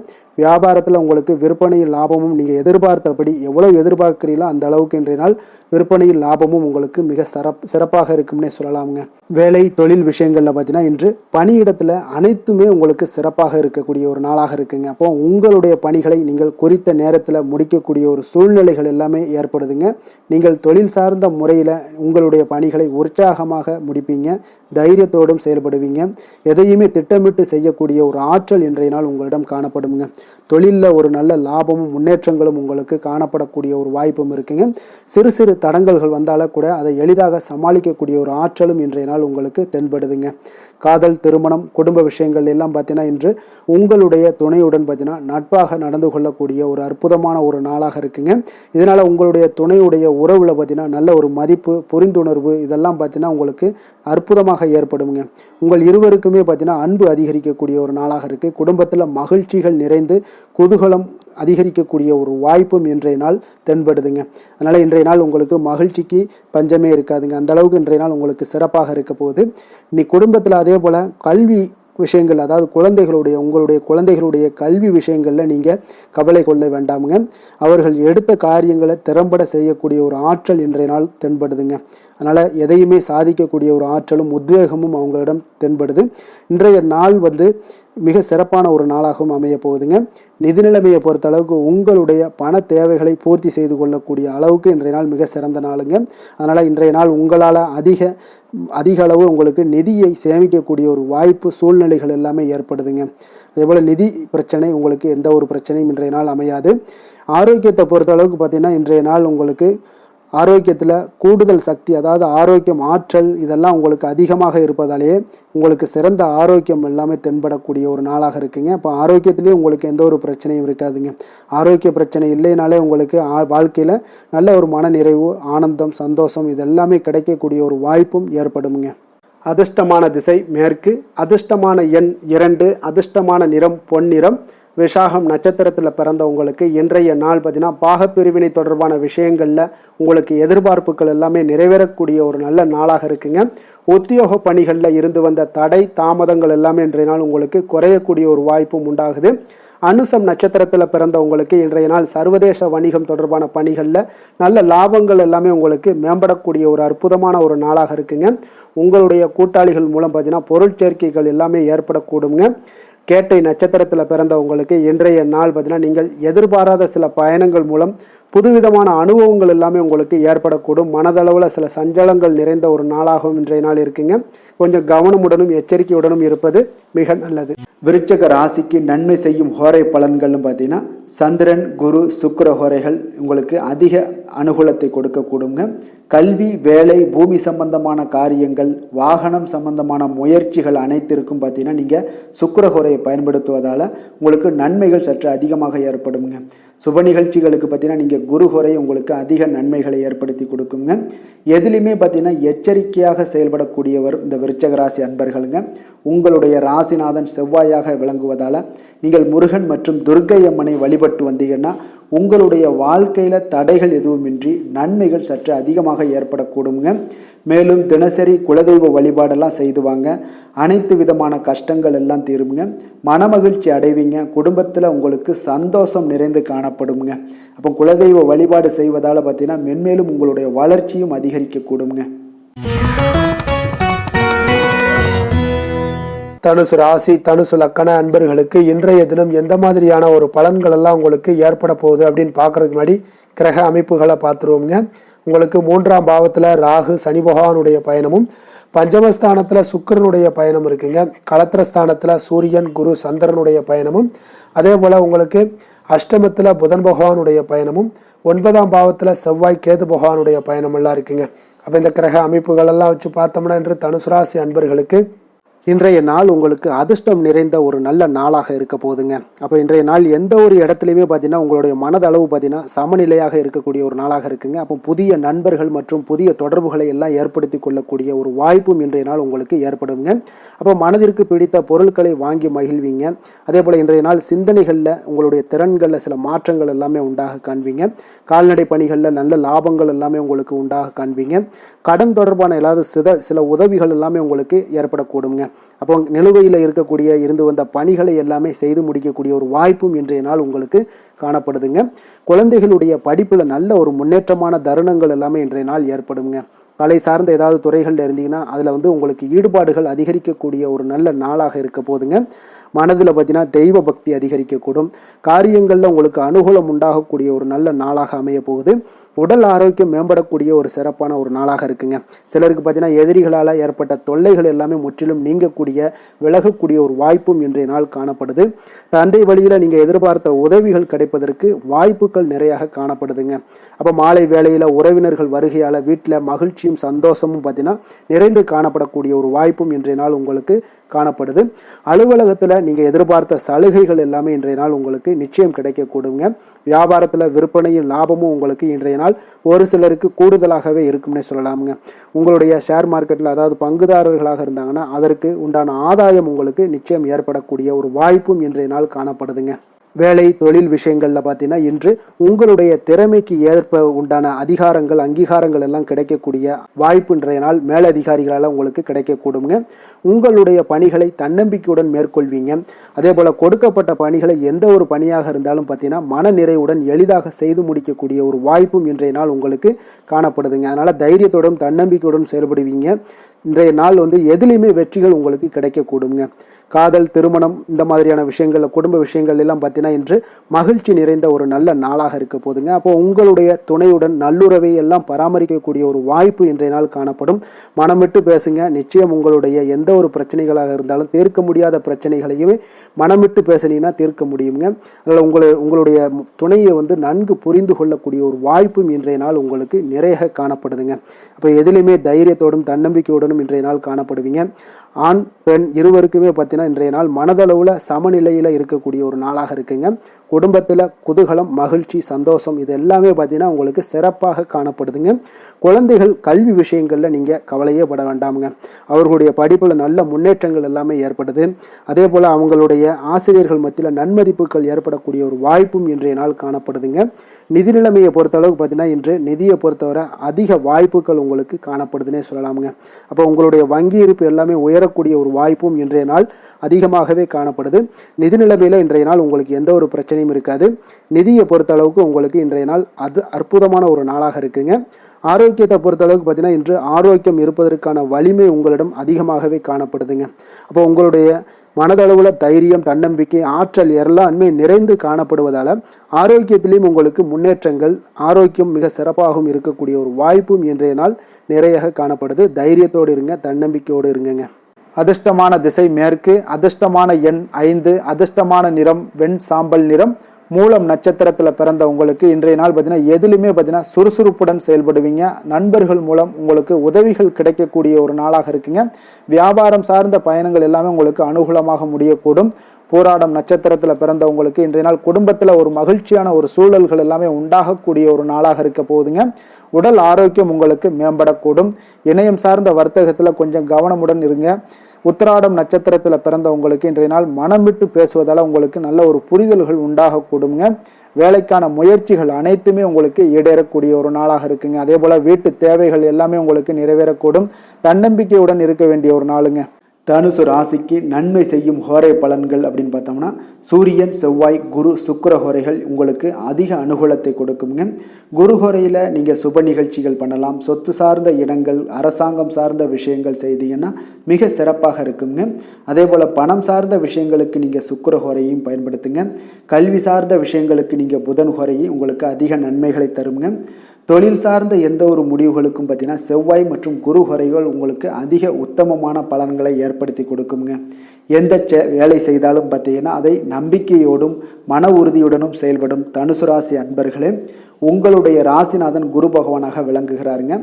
வியாபாரத்தில் உங்களுக்கு விற்பனையில் லாபமும் நீங்கள் எதிர்பார்த்தபடி எவ்வளவு எதிர்பார்க்கிறீங்களோ அந்த அளவுக்கு இன்றைய நாள் விற்பனையில் லாபமும் உங்களுக்கு மிக சிறப்பாக இருக்கும்னே சொல்லலாமுங்க. வேலை தொழில் விஷயங்களில் பார்த்தீங்கன்னா இன்று பணியிடத்தில் அனைத்துமே உங்களுக்கு சிறப்பாக இருக்கக்கூடிய ஒரு நாளாக இருக்குங்க. அப்போ உங்களுடைய பணிகளை நீங்கள் குறித்த நேரத்தில் முடிக்கக்கூடிய ஒரு சூழ்நிலைகள் எல்லாமே ஏற்படுதுங்க. நீங்கள் தொழில் சார்ந்த முறையில் உங்களுடைய பணிகளை உற்சாகமாக முடிப்பீங்க. தைரியத்தோடும் செயல்படுவீங்க. எதையுமே திட்டமிட்டு செய்யக்கூடிய ஒரு ஆற்றல் இன்றைய நாள் உங்களிடம் காணப்படுங்க. தொழிலில் ஒரு நல்ல லாபமும் முன்னேற்றங்களும் உங்களுக்கு காணப்படக்கூடிய ஒரு வாய்ப்பும் இருக்குங்க. சிறு சிறு தடங்கல்கள் வந்தாலும் கூட அதை எளிதாக சமாளிக்கக்கூடிய ஒரு ஆற்றலும் இன்றைய நாள் உங்களுக்கு தென்படுதுங்க. காதல், திருமணம், குடும்ப விஷயங்கள் எல்லாம் பார்த்தீங்கன்னா இன்று உங்களுடைய துணையுடன் பார்த்தீங்கன்னா நட்பாக நடந்து கொள்ளக்கூடிய ஒரு அற்புதமான ஒரு நாளாக இருக்குங்க. இதனால் உங்களுடைய துணையுடைய உறவில் பார்த்தீங்கன்னா நல்ல ஒரு மதிப்பு, புரிந்துணர்வு இதெல்லாம் பார்த்தீங்கன்னா உங்களுக்கு அற்புதமாக ஏற்படுங்க. உங்கள் இருவருக்குமே பார்த்தீங்கன்னா அன்பு அதிகரிக்கக்கூடிய ஒரு நாளாக இருக்குது. குடும்பத்தில் மகிழ்ச்சிகள் நிறைந்து குதூகலம் அதிகரிக்கக்கூடிய ஒரு வாய்ப்பும் இன்றைய நாள் தென்படுதுங்க. அதனால் இன்றைய நாள் உங்களுக்கு மகிழ்ச்சிக்கு பஞ்சமே இருக்காதுங்க. அந்த அளவுக்கு இன்றைய நாள் உங்களுக்கு சிறப்பாக இருக்க போகுது. நீ குடும்பத்தில் அதே போல் கல்வி விஷயங்கள், அதாவது உங்களுடைய குழந்தைகளுடைய கல்வி விஷயங்களில் நீங்கள் கவலை கொள்ள வேண்டாமுங்க. அவர்கள் எடுத்த காரியங்களை திறம்பட செய்யக்கூடிய ஒரு ஆற்றல் இன்றைய நாள் தென்படுதுங்க. அதனால் எதையுமே சாதிக்கக்கூடிய ஒரு ஆற்றலும் உத்வேகமும் அவங்களிடம் தென்படுது. இன்றைய நாள் மிக சிறப்பான ஒரு நாளாகவும் அமைய போகுதுங்க. நிதி நிலைமையை பொறுத்த அளவுக்கு உங்களுடைய பண தேவைகளை பூர்த்தி செய்து கொள்ளக்கூடிய அளவுக்கு இன்றைய நாள் மிக சிறந்த நாளுங்க. அதனால் இன்றைய நாள் உங்களால் அதிக அளவு உங்களுக்கு நிதியை சேமிக்கக்கூடிய ஒரு வாய்ப்பு, சூழ்நிலைகள் எல்லாமே ஏற்படுதுங்க. அதேபோல் நிதி பிரச்சனை உங்களுக்கு எந்த ஒரு பிரச்சனையும் இன்றைய நாள் அமையாது. ஆரோக்கியத்தை பொறுத்த அளவுக்கு பார்த்தீங்கன்னா இன்றைய நாள் உங்களுக்கு ஆரோக்கியத்தில் கூடுதல் சக்தி, அதாவது ஆரோக்கியம், ஆற்றல் இதெல்லாம் உங்களுக்கு அதிகமாக இருப்பதாலேயே உங்களுக்கு சிறந்த ஆரோக்கியம் எல்லாமே தென்படக்கூடிய ஒரு நாளாக இருக்குங்க. இப்போ ஆரோக்கியத்திலேயே உங்களுக்கு எந்த ஒரு பிரச்சனையும் இருக்காதுங்க. ஆரோக்கிய பிரச்சனை இல்லைனாலே உங்களுக்கு வாழ்க்கையில் நல்ல ஒரு மன நிறைவு, ஆனந்தம், சந்தோஷம் இதெல்லாமே கிடைக்கக்கூடிய ஒரு வாய்ப்பும் ஏற்படுங்க. அதிர்ஷ்டமான திசை மேற்கு, அதிர்ஷ்டமான எண் 2, அதிர்ஷ்டமான நிறம் பொன்னிறம். விசாகம் நட்சத்திரத்தில் பிறந்தவங்களுக்கு இன்றைய நாள் பார்த்தீங்கன்னா பாகப்பிரிவினை தொடர்பான விஷயங்களில் உங்களுக்கு எதிர்பார்ப்புகள் எல்லாமே நிறைவேறக்கூடிய ஒரு நல்ல நாளாக இருக்குங்க. உத்தியோக பணிகளில் இருந்து வந்த தடை தாமதங்கள் எல்லாமே இன்றைய நாள் உங்களுக்கு குறையக்கூடிய ஒரு வாய்ப்பும் உண்டாகுது. அனுசம் நட்சத்திரத்தில் பிறந்தவங்களுக்கு இன்றைய நாள் சர்வதேச வணிகம் தொடர்பான பணிகளில் நல்ல லாபங்கள் எல்லாமே உங்களுக்கு மேம்படக்கூடிய ஒரு அற்புதமான ஒரு நாளாக இருக்குங்க. உங்களுடைய கூட்டாளிகள் மூலம் பார்த்தீங்கன்னா பொருள் சேர்க்கைகள் எல்லாமே ஏற்படக்கூடுங்க. கேட்டை நட்சத்திரத்தில் பிறந்தவங்களுக்கு இன்றைய நாள் பார்த்தீங்கன்னா நீங்கள் எதிர்பாராத சில பயணங்கள் மூலம் புதுவிதமான அனுபவங்கள் எல்லாமே உங்களுக்கு ஏற்படக்கூடும். மனதளவில் சில சஞ்சலங்கள் நிறைந்த ஒரு நாளாகவும் இன்றைய நாள் இருக்குங்க. கொஞ்சம் கவனமுடனும் எச்சரிக்கையுடனும் இருப்பது மிக நல்லது. விருச்சக ராசிக்கு நன்மை செய்யும் ஹோரை பலன்கள்னு பார்த்தீங்கன்னா சந்திரன், குரு, சுக்கிர ஹோரைகள் உங்களுக்கு அதிக அனுகூலத்தை கொடுக்கக்கூடுங்க. கல்வி, வேலை, பூமி சம்பந்தமான காரியங்கள், வாகனம் சம்பந்தமான முயற்சிகள் அனைத்திற்கும் பார்த்தீங்கன்னா நீங்கள் சுக்கிர ஹோரையை பயன்படுத்துவதால் உங்களுக்கு நன்மைகள் சற்று அதிகமாக ஏற்படுங்க. சுப நிகழ்ச்சிகளுக்கு பார்த்தீங்கன்னா நீங்கள் குரு ஹோரை உங்களுக்கு அதிக நன்மைகளை ஏற்படுத்தி கொடுக்குங்க. எதுலையுமே பார்த்தீங்கன்னா எச்சரிக்கையாக செயல்படக்கூடியவர் இந்த விருச்சக ராசி அன்பர்களுங்க. உங்களுடைய ராசிநாதன் செவ்வாயாக விளங்குவதால் நீங்கள் முருகன் மற்றும் துர்க்கை அம்மனை வழிபட்டு வந்தீங்கன்னா உங்களுடைய வாழ்க்கையில் தடைகள் எதுவுமின்றி நன்மைகள் சற்று அதிகமாக ஏற்படக்கூடுங்க. மேலும் தினசரி குலதெய்வ வழிபாடெல்லாம் செய்து வாங்க. அனைத்து விதமான கஷ்டங்கள் எல்லாம் தீருங்க. மனமகிழ்ச்சி அடைவீங்க. குடும்பத்தில் உங்களுக்கு சந்தோஷம் நிறைந்து காணப்படுங்க. அப்போ குலதெய்வ வழிபாடு செய்வதால் பார்த்தீங்கன்னா மென்மேலும் உங்களுடைய வளர்ச்சியும் அதிகரிக்கக்கூடுங்க. தனுசு ராசி, தனுசு லக்கண அன்பர்களுக்கு இன்றைய தினம் எந்த மாதிரியான ஒரு பலன்கள் எல்லாம் உங்களுக்கு ஏற்பட போகுது அப்படின்னு பார்க்கறதுக்கு முன்னாடி கிரக அமைப்புகளை பார்த்துருவோங்க. உங்களுக்கு 3ஆம் பாவத்தில் ராகு சனி பகவானுடைய பயணமும், பஞ்சமஸ்தானத்தில் சுக்கிரனுடைய பயணம் இருக்குங்க. களத்திரஸ்தானத்தில் சூரியன், குரு, சந்திரனுடைய பயணமும், அதே போல் உங்களுக்கு அஷ்டமத்தில் புதன் பகவானுடைய பயணமும், 9ஆம் பாவத்தில் செவ்வாய், கேது பகவானுடைய பயணம் எல்லாம் இருக்குங்க. அப்போ இந்த கிரக அமைப்புகள் எல்லாம் வச்சு பார்த்தோம்னா இன்று தனுசு ராசி அன்பர்களுக்கு இன்றைய நாள் உங்களுக்கு அதிர்ஷ்டம் நிறைந்த ஒரு நல்ல நாளாக இருக்க போகுதுங்க. அப்போ இன்றைய நாள் எந்த ஒரு இடத்துலையுமே பார்த்தீங்கன்னா உங்களுடைய மனதளவு பார்த்தீங்கன்னா சமநிலையாக இருக்கக்கூடிய ஒரு நாளாக இருக்குங்க. அப்போ புதிய நண்பர்கள் மற்றும் புதிய தொடர்புகளை எல்லாம் ஏற்படுத்தி கொள்ளக்கூடிய ஒரு வாய்ப்பும் இன்றைய நாள் உங்களுக்கு ஏற்படுங்க. அப்போ மனதிற்கு பிடித்த பொருட்களை வாங்கி மகிழ்வீங்க. அதே போல் இன்றைய நாள் சிந்தனைகளில் உங்களுடைய திறன்களில் சில மாற்றங்கள் எல்லாமே உண்டாக காண்பீங்க. கால்நடை பணிகளில் நல்ல லாபங்கள் எல்லாமே உங்களுக்கு உண்டாக காண்பீங்க. கடன் தொடர்பான ஏதாவது சில உதவிகள் எல்லாமே உங்களுக்கு ஏற்படக்கூடுங்க. அப்போ நிலுவையில் இருந்து வந்த பணிகளை எல்லாமே செய்து முடிக்கக்கூடிய ஒரு வாய்ப்பும் இன்றைய நாள் உங்களுக்கு காணப்படுதுங்க. குழந்தைகளுடைய படிப்பில் நல்ல ஒரு முன்னேற்றமான தருணங்கள் எல்லாமே இன்றைய நாள் ஏற்படுங்க. கலை சார்ந்த ஏதாவது துறைகளில் இருந்தீங்கன்னா அதில் உங்களுக்கு ஈடுபாடுகள் அதிகரிக்கக்கூடிய ஒரு நல்ல நாளாக இருக்க போதுங்க. மனதில் பார்த்தீங்கன்னா தெய்வ பக்தி அதிகரிக்கக்கூடும். காரியங்களில் உங்களுக்கு அனுகூலம் உண்டாகக்கூடிய ஒரு நல்ல நாளாக அமைய போகுது. உடல் ஆரோக்கியம் மேம்படக்கூடிய ஒரு சிறப்பான ஒரு நாளாக இருக்குங்க. சிலருக்கு பார்த்தீங்கன்னா எதிரிகளால் ஏற்பட்ட தொல்லைகள் எல்லாமே முற்றிலும் நீங்கக்கூடிய விலகக்கூடிய ஒரு வாய்ப்பும் இன்றைய நாள் காணப்படுது. தந்தை வழியில் நீங்கள் எதிர்பார்த்த உதவிகள் கிடைப்பதற்கு வாய்ப்புகள் நிறையாக காணப்படுதுங்க. அப்போ மாலை வேளையில் உறவினர்கள் வருகையால் வீட்டில் மகிழ்ச்சியும் சந்தோஷமும் பார்த்தீங்கன்னா நிறைந்து காணப்படக்கூடிய ஒரு வாய்ப்பும் இன்றைய நாள் உங்களுக்கு காணப்படுது. அலுவலகத்தில் நீங்கள் எதிர்பார்த்த சலுகைகள் எல்லாமே இன்றைய நாள் உங்களுக்கு நிச்சயம் கிடைக்கக்கூடுங்க. வியாபாரத்தில் விற்பனையும் லாபமும் உங்களுக்கு இன்றைய நாள் ஒரு சிலருக்கு கூடுதலாகவே இருக்கும்னே சொல்லலாமுங்க. உங்களுடைய ஷேர் மார்க்கெட்டில் அதாவது பங்குதாரர்களாக இருந்தாங்கன்னா அதற்கு உண்டான ஆதாயம் உங்களுக்கு நிச்சயம் ஏற்படக்கூடிய ஒரு வாய்ப்பும் இன்றைய நாள் காணப்படுதுங்க. வேலை தொழில் விஷயங்களில் பார்த்தீங்கன்னா இன்று உங்களுடைய திறமைக்கு ஏற்ப உண்டான அதிகாரங்கள் அங்கீகாரங்கள் எல்லாம் கிடைக்கக்கூடிய வாய்ப்பு இன்றைய நாள் மேலதிகாரிகளால் உங்களுக்கு கிடைக்கக்கூடுங்க. உங்களுடைய பணிகளை தன்னம்பிக்கையுடன் மேற்கொள்வீங்க. அதே போல் கொடுக்கப்பட்ட பணிகளை எந்த ஒரு பணியாக இருந்தாலும் பார்த்தீங்கன்னா மன நிறைவுடன் எளிதாக செய்து முடிக்கக்கூடிய ஒரு வாய்ப்பும் இன்றைய நாள் உங்களுக்கு காணப்படுதுங்க. அதனால் தைரியத்தோடும் தன்னம்பிக்கையுடன் செயல்படுவீங்க. இன்றைய நாள் எதுலேயுமே வெற்றிகள் உங்களுக்கு கிடைக்கக்கூடுங்க. காதல் திருமணம் இந்த மாதிரியான விஷயங்கள் குடும்ப விஷயங்கள் எல்லாம் பார்த்தீங்கன்னா இன்று மகிழ்ச்சி நிறைந்த ஒரு நல்ல நாளாக இருக்க போதுங்க. அப்போ உங்களுடைய துணையுடன் நல்லுறவை எல்லாம் பராமரிக்கக்கூடிய ஒரு வாய்ப்பு இன்றைய நாள் காணப்படும். மனம் விட்டு பேசுங்க. நிச்சயம் உங்களுடைய எந்த ஒரு பிரச்சனைகளாக இருந்தாலும் தீர்க்க முடியாத பிரச்சனைகளையுமே மனம் விட்டு பேசினீங்கன்னா தீர்க்க முடியுங்க. அதனால் உங்களுடைய துணையை நன்கு புரிந்து கொள்ளக்கூடிய ஒரு வாய்ப்பும் இன்றைய நாள் உங்களுக்கு நிறைய காணப்படுதுங்க. அப்போ எதிலுமே தைரியத்தோடும் தன்னம்பிக்கையோடும் இன்றைய நாள் காணப்படுவீங்க. ஆண் பெண் இருவருக்குமே பார்த்தீங்கன்னா இன்றைய நாள் மனதளவில் சமநிலையில் இருக்கக்கூடிய ஒரு நாளாக இருக்குங்க. குடும்பத்தில் குதூகலம் மகிழ்ச்சி சந்தோஷம் இது எல்லாமே பார்த்தீங்கன்னா உங்களுக்கு சிறப்பாக காணப்படுதுங்க. குழந்தைகள் கல்வி விஷயங்களில் நீங்கள் கவலையே பட வேண்டாமுங்க. அவர்களுடைய படிப்பில் நல்ல முன்னேற்றங்கள் எல்லாமே ஏற்படுது. அதே போல் அவங்களுடைய ஆசிரியர்கள் மத்தியில் நன்மதிப்புகள் ஏற்படக்கூடிய ஒரு வாய்ப்பும் இன்றைய நாள் காணப்படுதுங்க. நிதி நிலைமையை பொறுத்தளவுக்கு பார்த்தீங்கன்னா இன்று நிதியை பொறுத்தவரை அதிக வாய்ப்புகள் உங்களுக்கு காணப்படுதுன்னே சொல்லலாமுங்க. அப்போ உங்களுடைய வங்கி இருப்பு எல்லாமே உயரக்கூடிய ஒரு வாய்ப்பும் இன்றைய நாள் அதிகமாகவே காணப்படுது. நிதி நிலைமையில் இன்றைய நாள் உங்களுக்கு எந்த ஒரு பிரச்சனையும் இருக்காது. நிதியை பொறுத்தளவுக்கு உங்களுக்கு இன்றைய நாள் அது அற்புதமான ஒரு நாளாக இருக்குங்க. ஆரோக்கியத்தை பொறுத்தளவுக்கு பார்த்தீங்கன்னா இன்று ஆரோக்கியம் இருப்பதற்கான வலிமை உங்களிடம் அதிகமாகவே காணப்படுதுங்க. அப்போ உங்களுடைய மனதளவில் தைரியம் தன்னம்பிக்கை ஆற்றல் எல்லாமே நிறைந்து காணப்படுவதால் ஆரோக்கியத்திலையும் உங்களுக்கு முன்னேற்றங்கள் ஆரோக்கியம் மிக சிறப்பாகவும் இருக்கக்கூடிய ஒரு வாய்ப்பும் இன்றைய நாள் நிறைய காணப்படுது. தைரியத்தோடு இருங்க, தன்னம்பிக்கையோடு இருங்க. அதிர்ஷ்டமான திசை மேற்கு, அதிர்ஷ்டமான எண் 5, அதிர்ஷ்டமான நிறம் வெண் சாம்பல் நிறம். மூலம் நட்சத்திரத்தில் பிறந்த உங்களுக்கு இன்றைய நாள் பார்த்தீங்கன்னா எதுலையுமே பார்த்தீங்கன்னா சுறுசுறுப்புடன் செயல்படுவீங்க. நண்பர்கள் மூலம் உங்களுக்கு உதவிகள் கிடைக்கக்கூடிய ஒரு நாளாக இருக்குங்க. வியாபாரம் சார்ந்த பயணங்கள் எல்லாமே உங்களுக்கு அனுகூலமாக முடியக்கூடும். போராடம் நட்சத்திரத்தில் பிறந்த உங்களுக்கு இன்றைய நாள் குடும்பத்தில் ஒரு மகிழ்ச்சியான ஒரு சூழல்கள் எல்லாமே உண்டாகக்கூடிய ஒரு நாளாக இருக்க போகுதுங்க. உடல் ஆரோக்கியம் உங்களுக்கு மேம்படக்கூடும். இணையம் சார்ந்த வர்த்தகத்தில் கொஞ்சம் கவனமுடன் இருங்க. உத்திராடம் நட்சத்திரத்தில் பிறந்த உங்களுக்கு இன்றைய நாள் மனம் விட்டு பேசுவதால் உங்களுக்கு நல்ல ஒரு புரிதல்கள் உண்டாகக்கூடுங்க. வேலைக்கான முயற்சிகள் அனைத்துமே உங்களுக்கு ஈடேறக்கூடிய ஒரு நாளாக இருக்குங்க. அதே போல் வீட்டு தேவைகள் எல்லாமே உங்களுக்கு நிறைவேறக்கூடும். தன்னம்பிக்கையுடன் இருக்க வேண்டிய ஒரு நாளுங்க. தனுசு ராசிக்கு நன்மை செய்யும் ஹோரை பலன்கள் அப்படின்னு பார்த்தோம்னா சூரியன் செவ்வாய் குரு சுக்கிர ஹோரைகள் உங்களுக்கு அதிக அனுகூலத்தை கொடுக்குங்க. குரு ஹோரையில் நீங்கள் சுப நிகழ்ச்சிகள் பண்ணலாம். சொத்து சார்ந்த இடங்கள் அரசாங்கம் சார்ந்த விஷயங்கள் செய்தீங்கன்னா மிக சிறப்பாக இருக்குங்க. அதே போல் பணம் சார்ந்த விஷயங்களுக்கு நீங்கள் சுக்கிர ஹோரையும் பயன்படுத்துங்க. கல்வி சார்ந்த விஷயங்களுக்கு நீங்கள் புதன் ஹோரையும் உங்களுக்கு அதிக நன்மைகளை தருங்க. தொழில் சார்ந்த எந்த ஒரு முடிவுகளுக்கும் பார்த்தீங்கன்னா செவ்வாய் மற்றும் குரு ஹோரைகள் உங்களுக்கு அதிக உத்தமமான பலன்களை ஏற்படுத்தி கொடுக்குங்க. எந்த வேலை செய்தாலும் பார்த்தீங்கன்னா அதை நம்பிக்கையோடும் மன உறுதியுடனும் செயல்படும் தனுசு ராசி அன்பர்களே உங்களுடைய ராசிநாதன் குரு பகவானாக விளங்குகிறாருங்க.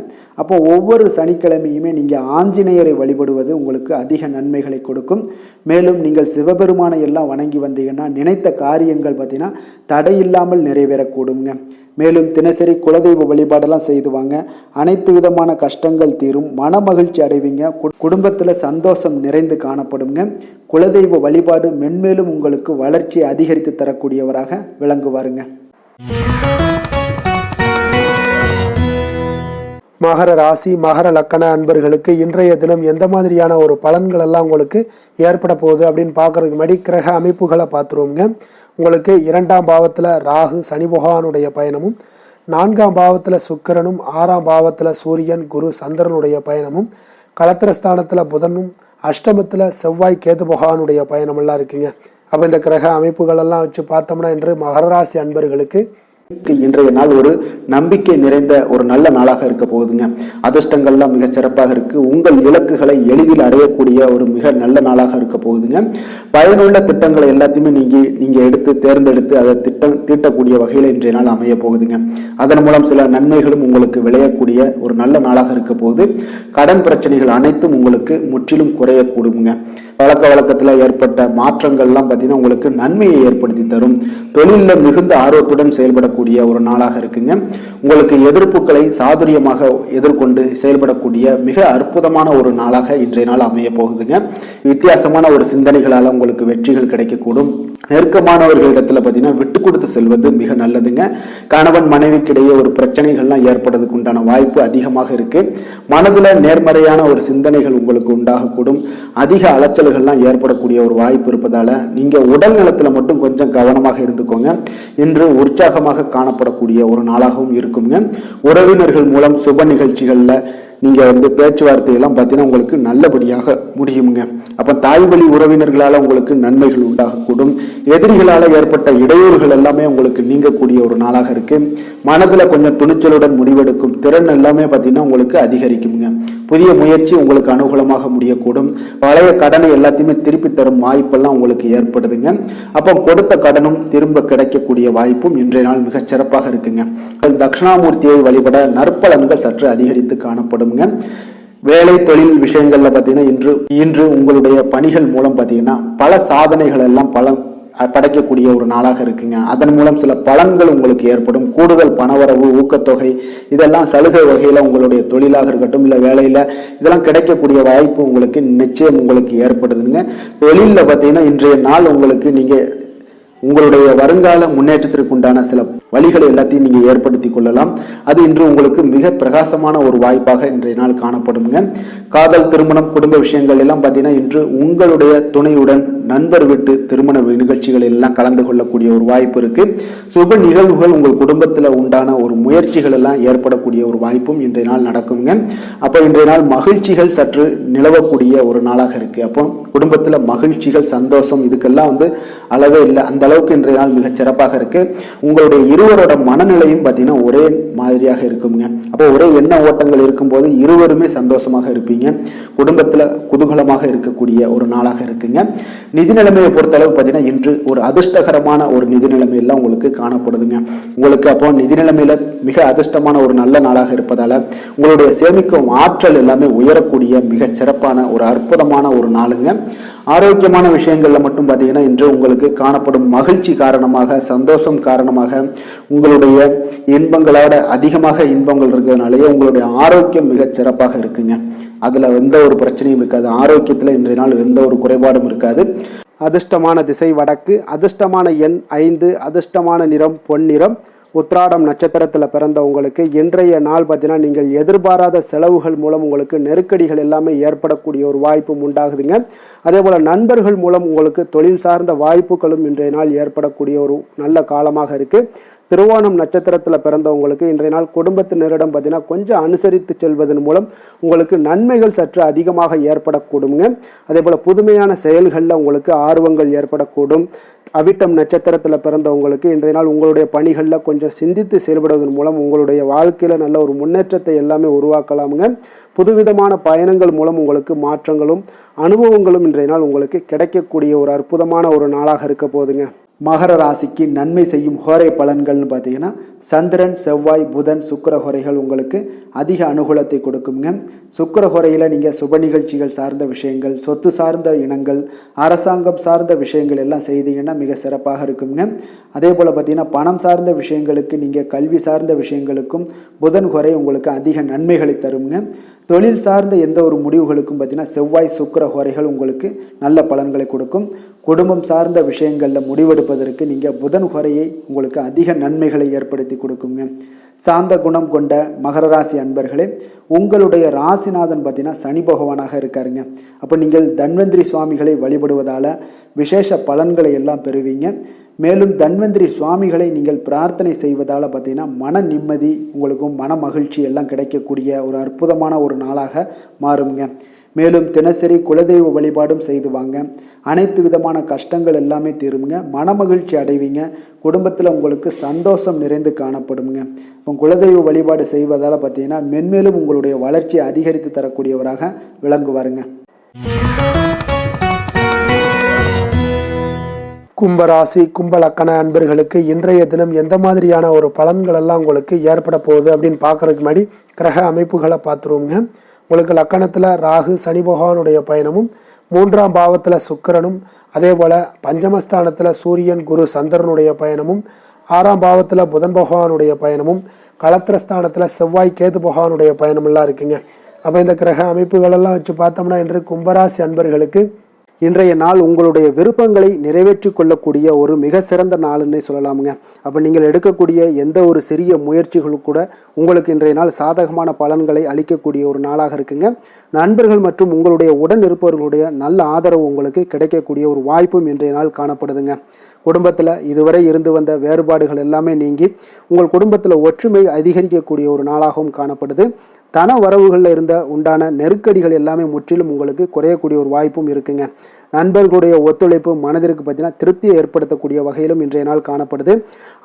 அப்போ ஒவ்வொரு சனிக்கிழமையுமே நீங்கள் ஆஞ்சநேயரை வழிபடுவது உங்களுக்கு அதிக நன்மைகளை கொடுக்கும். மேலும் நீங்கள் சிவபெருமானை எல்லாம் வணங்கி வந்தீங்கன்னா நினைத்த காரியங்கள் பார்த்தீங்கன்னா தடையில்லாமல் நிறைவேறக்கூடுங்க. மேலும் தினசரி குலதெய்வ வழிபாடெல்லாம் செய்துவாங்க. அனைத்து விதமான கஷ்டங்கள் தீரும். மன மகிழ்ச்சி அடைவீங்க. குடும்பத்தில் சந்தோஷம் நிறைந்து காணப்படுங்க. குலதெய்வ வழிபாடு மென்மேலும் உங்களுக்கு வளர்ச்சியை அதிகரித்து தரக்கூடியவராக விளங்குவாருங்க. மகர ராசி மகர லக்கண அன்பர்களுக்கு இன்றைய தினம் எந்த மாதிரியான ஒரு பலன்கள் எல்லாம் உங்களுக்கு ஏற்பட போகுது அப்படின்னு பார்க்கறதுக்கு முன்னாடி கிரக அமைப்புகளை பார்த்துருவோங்க. உங்களுக்கு 2ஆம் பாவத்தில் ராகு சனி பகவானுடைய பயணமும், 4ஆம் பாவத்தில் சுக்கிரனும், 6ஆம் பாவத்தில் சூரியன் குரு சந்திரனுடைய பயணமும், களத்திரஸ்தானத்தில் புதனும், அஷ்டமத்தில் செவ்வாய் கேது பகவானுடைய பயணமெல்லாம் இருக்குங்க. அப்போ இந்த கிரக அமைப்புகளெல்லாம் வச்சு பார்த்தோம்னா இன்று மகர ராசி அன்பர்களுக்கு இன்றைய நாள் ஒரு நம்பிக்கை நிறைந்த ஒரு நல்ல நாளாக இருக்க போகுதுங்க. அதிர்ஷ்டங்கள்லாம் மிக சிறப்பாக இருக்கு. உங்கள் இலக்குகளை எளிதில் அடையக்கூடிய ஒரு மிக நல்ல நாளாக இருக்க போகுதுங்க. பயனுள்ள திட்டங்களை எல்லாத்தையுமே நீங்க எடுத்து தேர்ந்தெடுத்து அதை தீட்டக்கூடிய வகையில் இன்றைய நாள் அமைய போகுதுங்க. அதன் மூலம் சில நன்மைகளும் உங்களுக்கு விளையக்கூடிய ஒரு நல்ல நாளாக இருக்க போகுது. கடன் பிரச்சனைகள் அனைத்தும் உங்களுக்கு முற்றிலும் குறையக்கூடுங்க. பழக்க வழக்கத்தில் ஏற்பட்ட மாற்றங்கள்லாம் பார்த்தீங்கன்னா உங்களுக்கு நன்மையை ஏற்படுத்தி தரும். தொழிலில் மிகுந்த ஆர்வத்துடன் செயல்படக்கூடிய ஒரு நாளாக இருக்குங்க. உங்களுக்கு எதிர்ப்புகளை சாதுரியமாக எதிர்கொண்டு செயல்படக்கூடிய மிக அற்புதமான ஒரு நாளாக இன்றைய நாள் அமைய போகுதுங்க. வித்தியாசமான ஒரு சிந்தனைகளால் உங்களுக்கு வெற்றிகள் கிடைக்கக்கூடும். நெருக்கமானவர்களிடத்துல பார்த்தீங்கன்னா விட்டு கொடுத்து செல்வது மிக நல்லதுங்க. கணவன் மனைவிக்கிடையே ஒரு பிரச்சனைகள்லாம் ஏற்படுறதுக்கு உண்டான வாய்ப்பு அதிகமாக இருக்கு. மனதுல நேர்மறையான ஒரு சிந்தனைகள் உங்களுக்கு உண்டாகக்கூடும். அதிக அலைச்சல்கள்லாம் ஏற்படக்கூடிய ஒரு வாய்ப்பு இருப்பதால நீங்க உடல் நலத்துல மட்டும் கொஞ்சம் கவனமாக இருந்துக்கோங்க. இன்று உற்சாகமாக காணப்படக்கூடிய ஒரு நாளாகவும் இருக்குங்க. உறவினர்கள் மூலம் சுப நிகழ்ச்சிகள்ல நீங்க பேச்சுவார்த்தை எல்லாம் பார்த்தீங்கன்னா உங்களுக்கு நல்லபடியாக முடியுங்க. அப்ப தாய் வழி உறவினர்களால உங்களுக்கு நன்மைகள் உண்டாகக்கூடும். எதிரிகளால ஏற்பட்ட இடையூறுகள் எல்லாமே உங்களுக்கு நீங்கக்கூடிய ஒரு நாளாக இருக்கு. மனதுல கொஞ்சம் துணிச்சலுடன் முடிவெடுக்கும் திறன் எல்லாமே பார்த்தீங்கன்னா உங்களுக்கு அதிகரிக்குங்க. புதிய முயற்சி உங்களுக்கு அனுகூலமாக முடியக்கூடும். பழைய கடனை எல்லாத்தையுமே திருப்பி தரும் வாய்ப்பெல்லாம் உங்களுக்கு ஏற்படுதுங்க. அப்போ கொடுத்த கடனும் திரும்ப கிடைக்கக்கூடிய வாய்ப்பும் இன்றைய நாள் மிக சிறப்பாக இருக்குங்க. தட்சிணாமூர்த்தியை வழிபட நற்பலன்கள் சற்று அதிகரித்து காணப்படும். வேலை தொழில் விஷயங்கள்ல பாத்தீங்கன்னா இன்று உங்களுடைய பணிகள் மூலம் பாத்தீங்கன்னா பல சாதனைகள் எல்லாம் படைக்கக்கூடிய ஒரு நாளாக இருக்குங்க. அதன் மூலம் சில பலன்கள் உங்களுக்கு ஏற்படும். கூடுதல் பணவரவு, ஊக்கத்தொகை இதெல்லாம் சலுகை வகையில உங்களுடைய தொழிலாக இருக்கட்டும் இல்ல வேலையில இதெல்லாம் கிடைக்கக்கூடிய வாய்ப்பு உங்களுக்கு நிச்சயம் உங்களுக்கு ஏற்படுதுங்க. தொழில பாத்தீங்கன்னா இன்றைய நாள் உங்களுக்கு நீங்க உங்களுடைய வருங்கால முன்னேற்றத்திற்கு உண்டான சில வழிகளை எல்லாத்தையும் நீங்க ஏற்படுத்தி கொள்ளலாம். அது இன்று உங்களுக்கு மிக பிரகாசமான ஒரு வாய்ப்பாக இன்றைய நாள் காணப்படுங்க. காதல், திருமணம், குடும்ப விஷயங்கள் எல்லாம் பார்த்தீங்கன்னா இன்று உங்களுடைய துணையுடன் நண்பர் வீட்டு திருமண நிகழ்ச்சிகள் எல்லாம் கலந்து கொள்ளக்கூடிய ஒரு வாய்ப்பு இருக்கு. சுப நிகழ்வுகள் உங்கள் குடும்பத்தில் உண்டான ஒரு முயற்சிகள் எல்லாம் ஏற்படக்கூடிய ஒரு வாய்ப்பும் இன்றைய நாள் நடக்குங்க. அப்போ இன்றைய நாள் மகிழ்ச்சிகள் சற்று நிலவக்கூடிய ஒரு நாளாக இருக்கு. அப்போ குடும்பத்தில் மகிழ்ச்சிகள், சந்தோஷம் இதுக்கெல்லாம் அளவே இல்லை. அந்த அளவுக்கு இன்றைய நாள் மிக சிறப்பாக இருக்கு. உங்களுடைய இருவரோட மனநிலையும் பார்த்தீங்கன்னா ஒரே மாதிரியாக இருக்குங்க. அப்போ ஒரே எண்ண ஓட்டங்கள் இருக்கும்போது இருவருமே சந்தோஷமாக இருப்பீங்க. குடும்பத்துல குதூகலமாக இருக்கக்கூடிய ஒரு நாளாக இருக்குங்க. நிதி நிலைமையை பொறுத்த அளவுக்கு பார்த்தீங்கன்னா இன்று ஒரு அதிர்ஷ்டகரமான ஒரு நிதி நிலைமையெல்லாம் உங்களுக்கு காணப்படுதுங்க. உங்களுக்கு அப்போ நிதி நிலைமையில மிக அதிர்ஷ்டமான ஒரு நல்ல நாளாக இருப்பதால உங்களுடைய சேமிக்கும் ஆற்றல் எல்லாமே உயரக்கூடிய மிக சிறப்பான ஒரு அற்புதமான ஒரு நாளுங்க. ஆரோக்கியமான விஷயங்கள்ல மட்டும் பார்த்தீங்கன்னா இன்று உங்களுக்கு காணப்படும் மகிழ்ச்சி காரணமாக, சந்தோஷம் காரணமாக உங்களுடைய இன்பங்களோட அதிகமாக இன்பங்கள் இருக்கிறதுனாலேயே உங்களுடைய ஆரோக்கியம் மிக சிறப்பாக இருக்குங்க. அதுல எந்த ஒரு பிரச்சனையும் இருக்காது. ஆரோக்கியத்துல இன்றைய நாள் எந்த ஒரு குறைபாடும் இருக்காது. அதிர்ஷ்டமான திசை வடக்கு, அதிர்ஷ்டமான எண் 5, அதிர்ஷ்டமான நிறம் பொன்னிறம். உத்திராடம் நட்சத்திரத்தில் பிறந்த உங்களுக்கு இன்றைய நாள் பார்த்தீங்கன்னா நீங்கள் எதிர்பாராத செலவுகள் மூலம் உங்களுக்கு நெருக்கடிகள் எல்லாமே ஏற்படக்கூடிய ஒரு வாய்ப்பும் உண்டாகுதுங்க. அதே போல் நண்பர்கள் மூலம் உங்களுக்கு தொழில் சார்ந்த வாய்ப்புகளும் இன்றைய நாள் ஏற்படக்கூடிய ஒரு நல்ல காலமாக இருக்குது. திருவோணம் நட்சத்திரத்தில் பிறந்தவங்களுக்கு இன்றைய நாள் குடும்பத்தினரிடம் பார்த்தீங்கன்னா கொஞ்சம் அனுசரித்து செல்வதன் மூலம் உங்களுக்கு நன்மைகள் சற்று அதிகமாக ஏற்படக்கூடுங்க. அதே போல் புதுமையான செயல்களில் உங்களுக்கு ஆர்வங்கள் ஏற்படக்கூடும். அவிட்டம் நட்சத்திரத்தில் பிறந்தவங்களுக்கு இன்றைய நாள் உங்களுடைய பணிகளில் கொஞ்சம் சிந்தித்து செயல்படுவதன் மூலம் உங்களுடைய வாழ்க்கையில் நல்ல ஒரு முன்னேற்றத்தை எல்லாமே உருவாக்கலாமுங்க. புதுவிதமான பயணங்கள் மூலம் உங்களுக்கு மாற்றங்களும் அனுபவங்களும் இன்றைய நாள் உங்களுக்கு கிடைக்கக்கூடிய ஒரு அற்புதமான ஒரு நாளாக இருக்க போகுதுங்க. மகர ராசிக்கு நன்மை செய்யும் ஹோரை பலன்கள்னு பார்த்தீங்கன்னா சந்திரன், செவ்வாய், புதன், சுக்கிர ஹோரைகள் உங்களுக்கு அதிக அனுகூலத்தை கொடுக்குங்க. சுக்கிர ஹோரையில் நீங்கள் சுப நிகழ்ச்சிகள் சார்ந்த விஷயங்கள், சொத்து சார்ந்த இனங்கள், அரசாங்கம் சார்ந்த விஷயங்கள் எல்லாம் செய்தீங்கன்னா மிக சிறப்பாக இருக்குங்க. அதே போல் பார்த்தீங்கன்னா பணம் சார்ந்த விஷயங்களுக்கு, நீங்கள் கல்வி சார்ந்த விஷயங்களுக்கும் புதன் ஹோரை உங்களுக்கு அதிக நன்மைகளை தருங்க. தொழில் சார்ந்த எந்த ஒரு முடிவுகளுக்கும் பார்த்தீங்கன்னா செவ்வாய், சுக்கிர ஹோரைகள் உங்களுக்கு நல்ல பலன்களை கொடுக்கும். குடும்பம் சார்ந்த விஷயங்களில் முடிவெடுப்பதற்கு நீங்கள் புதன் ஹோரையை உங்களுக்கு அதிக நன்மைகளை ஏற்படுத்தி கொடுக்குங்க. சாந்த குணம் கொண்ட மகர ராசி அன்பர்களே, உங்களுடைய ராசிநாதன் பார்த்தீங்கன்னா சனி பகவானாக இருக்காருங்க. அப்போ நீங்கள் தன்வந்திரி சுவாமிகளை வழிபடுவதால் விசேஷ பலன்களை எல்லாம் பெறுவீங்க. மேலும் தன்வந்திரி சுவாமிகளை நீங்கள் பிரார்த்தனை செய்வதால் பார்த்தீங்கன்னா மன நிம்மதி உங்களுக்கும் மன மகிழ்ச்சி எல்லாம் கிடைக்கக்கூடிய ஒரு அற்புதமான ஒரு நாளாக மாறுங்க. மேலும் தினசரி குலதெய்வ வழிபாடும் செய்து வாங்க. அனைத்து விதமான கஷ்டங்கள் எல்லாமே தீருங்க. மனமகிழ்ச்சி அடைவீங்க. குடும்பத்தில் உங்களுக்கு சந்தோஷம் நிறைந்து காணப்படுங்க. இப்போ குலதெய்வ வழிபாடு செய்வதால் பார்த்தீங்கன்னா மென்மேலும் உங்களுடைய வளர்ச்சியை அதிகரித்து தரக்கூடியவராக விளங்குவாருங்க. கும்பராசி கும்ப லக்கண அன்பர்களுக்கு இன்றைய தினம் எந்த மாதிரியான ஒரு பலன்கள் எல்லாம் உங்களுக்கு ஏற்பட போகுது அப்படின்னு பார்க்கறதுக்கு முன்னாடி கிரக அமைப்புகளை பார்த்துருவோங்க. உங்களுக்கு லக்கணத்தில் ராகு சனி பகவானுடைய பயணமும், 3ஆம் பாவத்தில் சுக்கிரனும், அதே போல் பஞ்சமஸ்தானத்தில் சூரியன் குரு சந்திரனுடைய பயணமும், 6ஆம் பாவத்தில் புதன் பகவானுடைய பயணமும், களத்திரஸ்தானத்தில் செவ்வாய் கேது பகவானுடைய பயணமெல்லாம் இருக்குங்க. அப்போ இந்த கிரக அமைப்புகளெல்லாம் வச்சு பார்த்தோம்னா இன்று கும்பராசி அன்பர்களுக்கு இன்றைய நாள் உங்களுடைய விருப்பங்களை நிறைவேற்றி கொள்ளக்கூடிய ஒரு மிக சிறந்த நாள்னே சொல்லலாமுங்க. அப்போ நீங்கள் எடுக்கக்கூடிய எந்த ஒரு சிறிய முயற்சிகளும் கூட உங்களுக்கு இன்றைய நாள் சாதகமான பலன்களை அளிக்கக்கூடிய ஒரு நாளாக இருக்குங்க. நண்பர்கள் மற்றும் உங்களுடைய உடன் இருப்பவர்களுடைய நல்ல ஆதரவு உங்களுக்கு கிடைக்கக்கூடிய ஒரு வாய்ப்பும் இன்றைய நாள் காணப்படுதுங்க. குடும்பத்தில் இதுவரை இருந்து வந்த வேறுபாடுகள் எல்லாமே நீங்கி உங்கள் குடும்பத்தில் ஒற்றுமை அதிகரிக்கக்கூடிய ஒரு நாளாகவும் காணப்படுது. தன வரவுகளில் இருந்த உண்டான நெருக்கடிகள் எல்லாமே முற்றிலும் உங்களுக்கு குறையக்கூடிய ஒரு வாய்ப்பும் இருக்குங்க. நண்பர்களுடைய ஒத்துழைப்பு மனதிற்கு பார்த்தீங்கன்னா திருப்தியை ஏற்படுத்தக்கூடிய வகையிலும் இன்றைய நாள் காணப்படுது.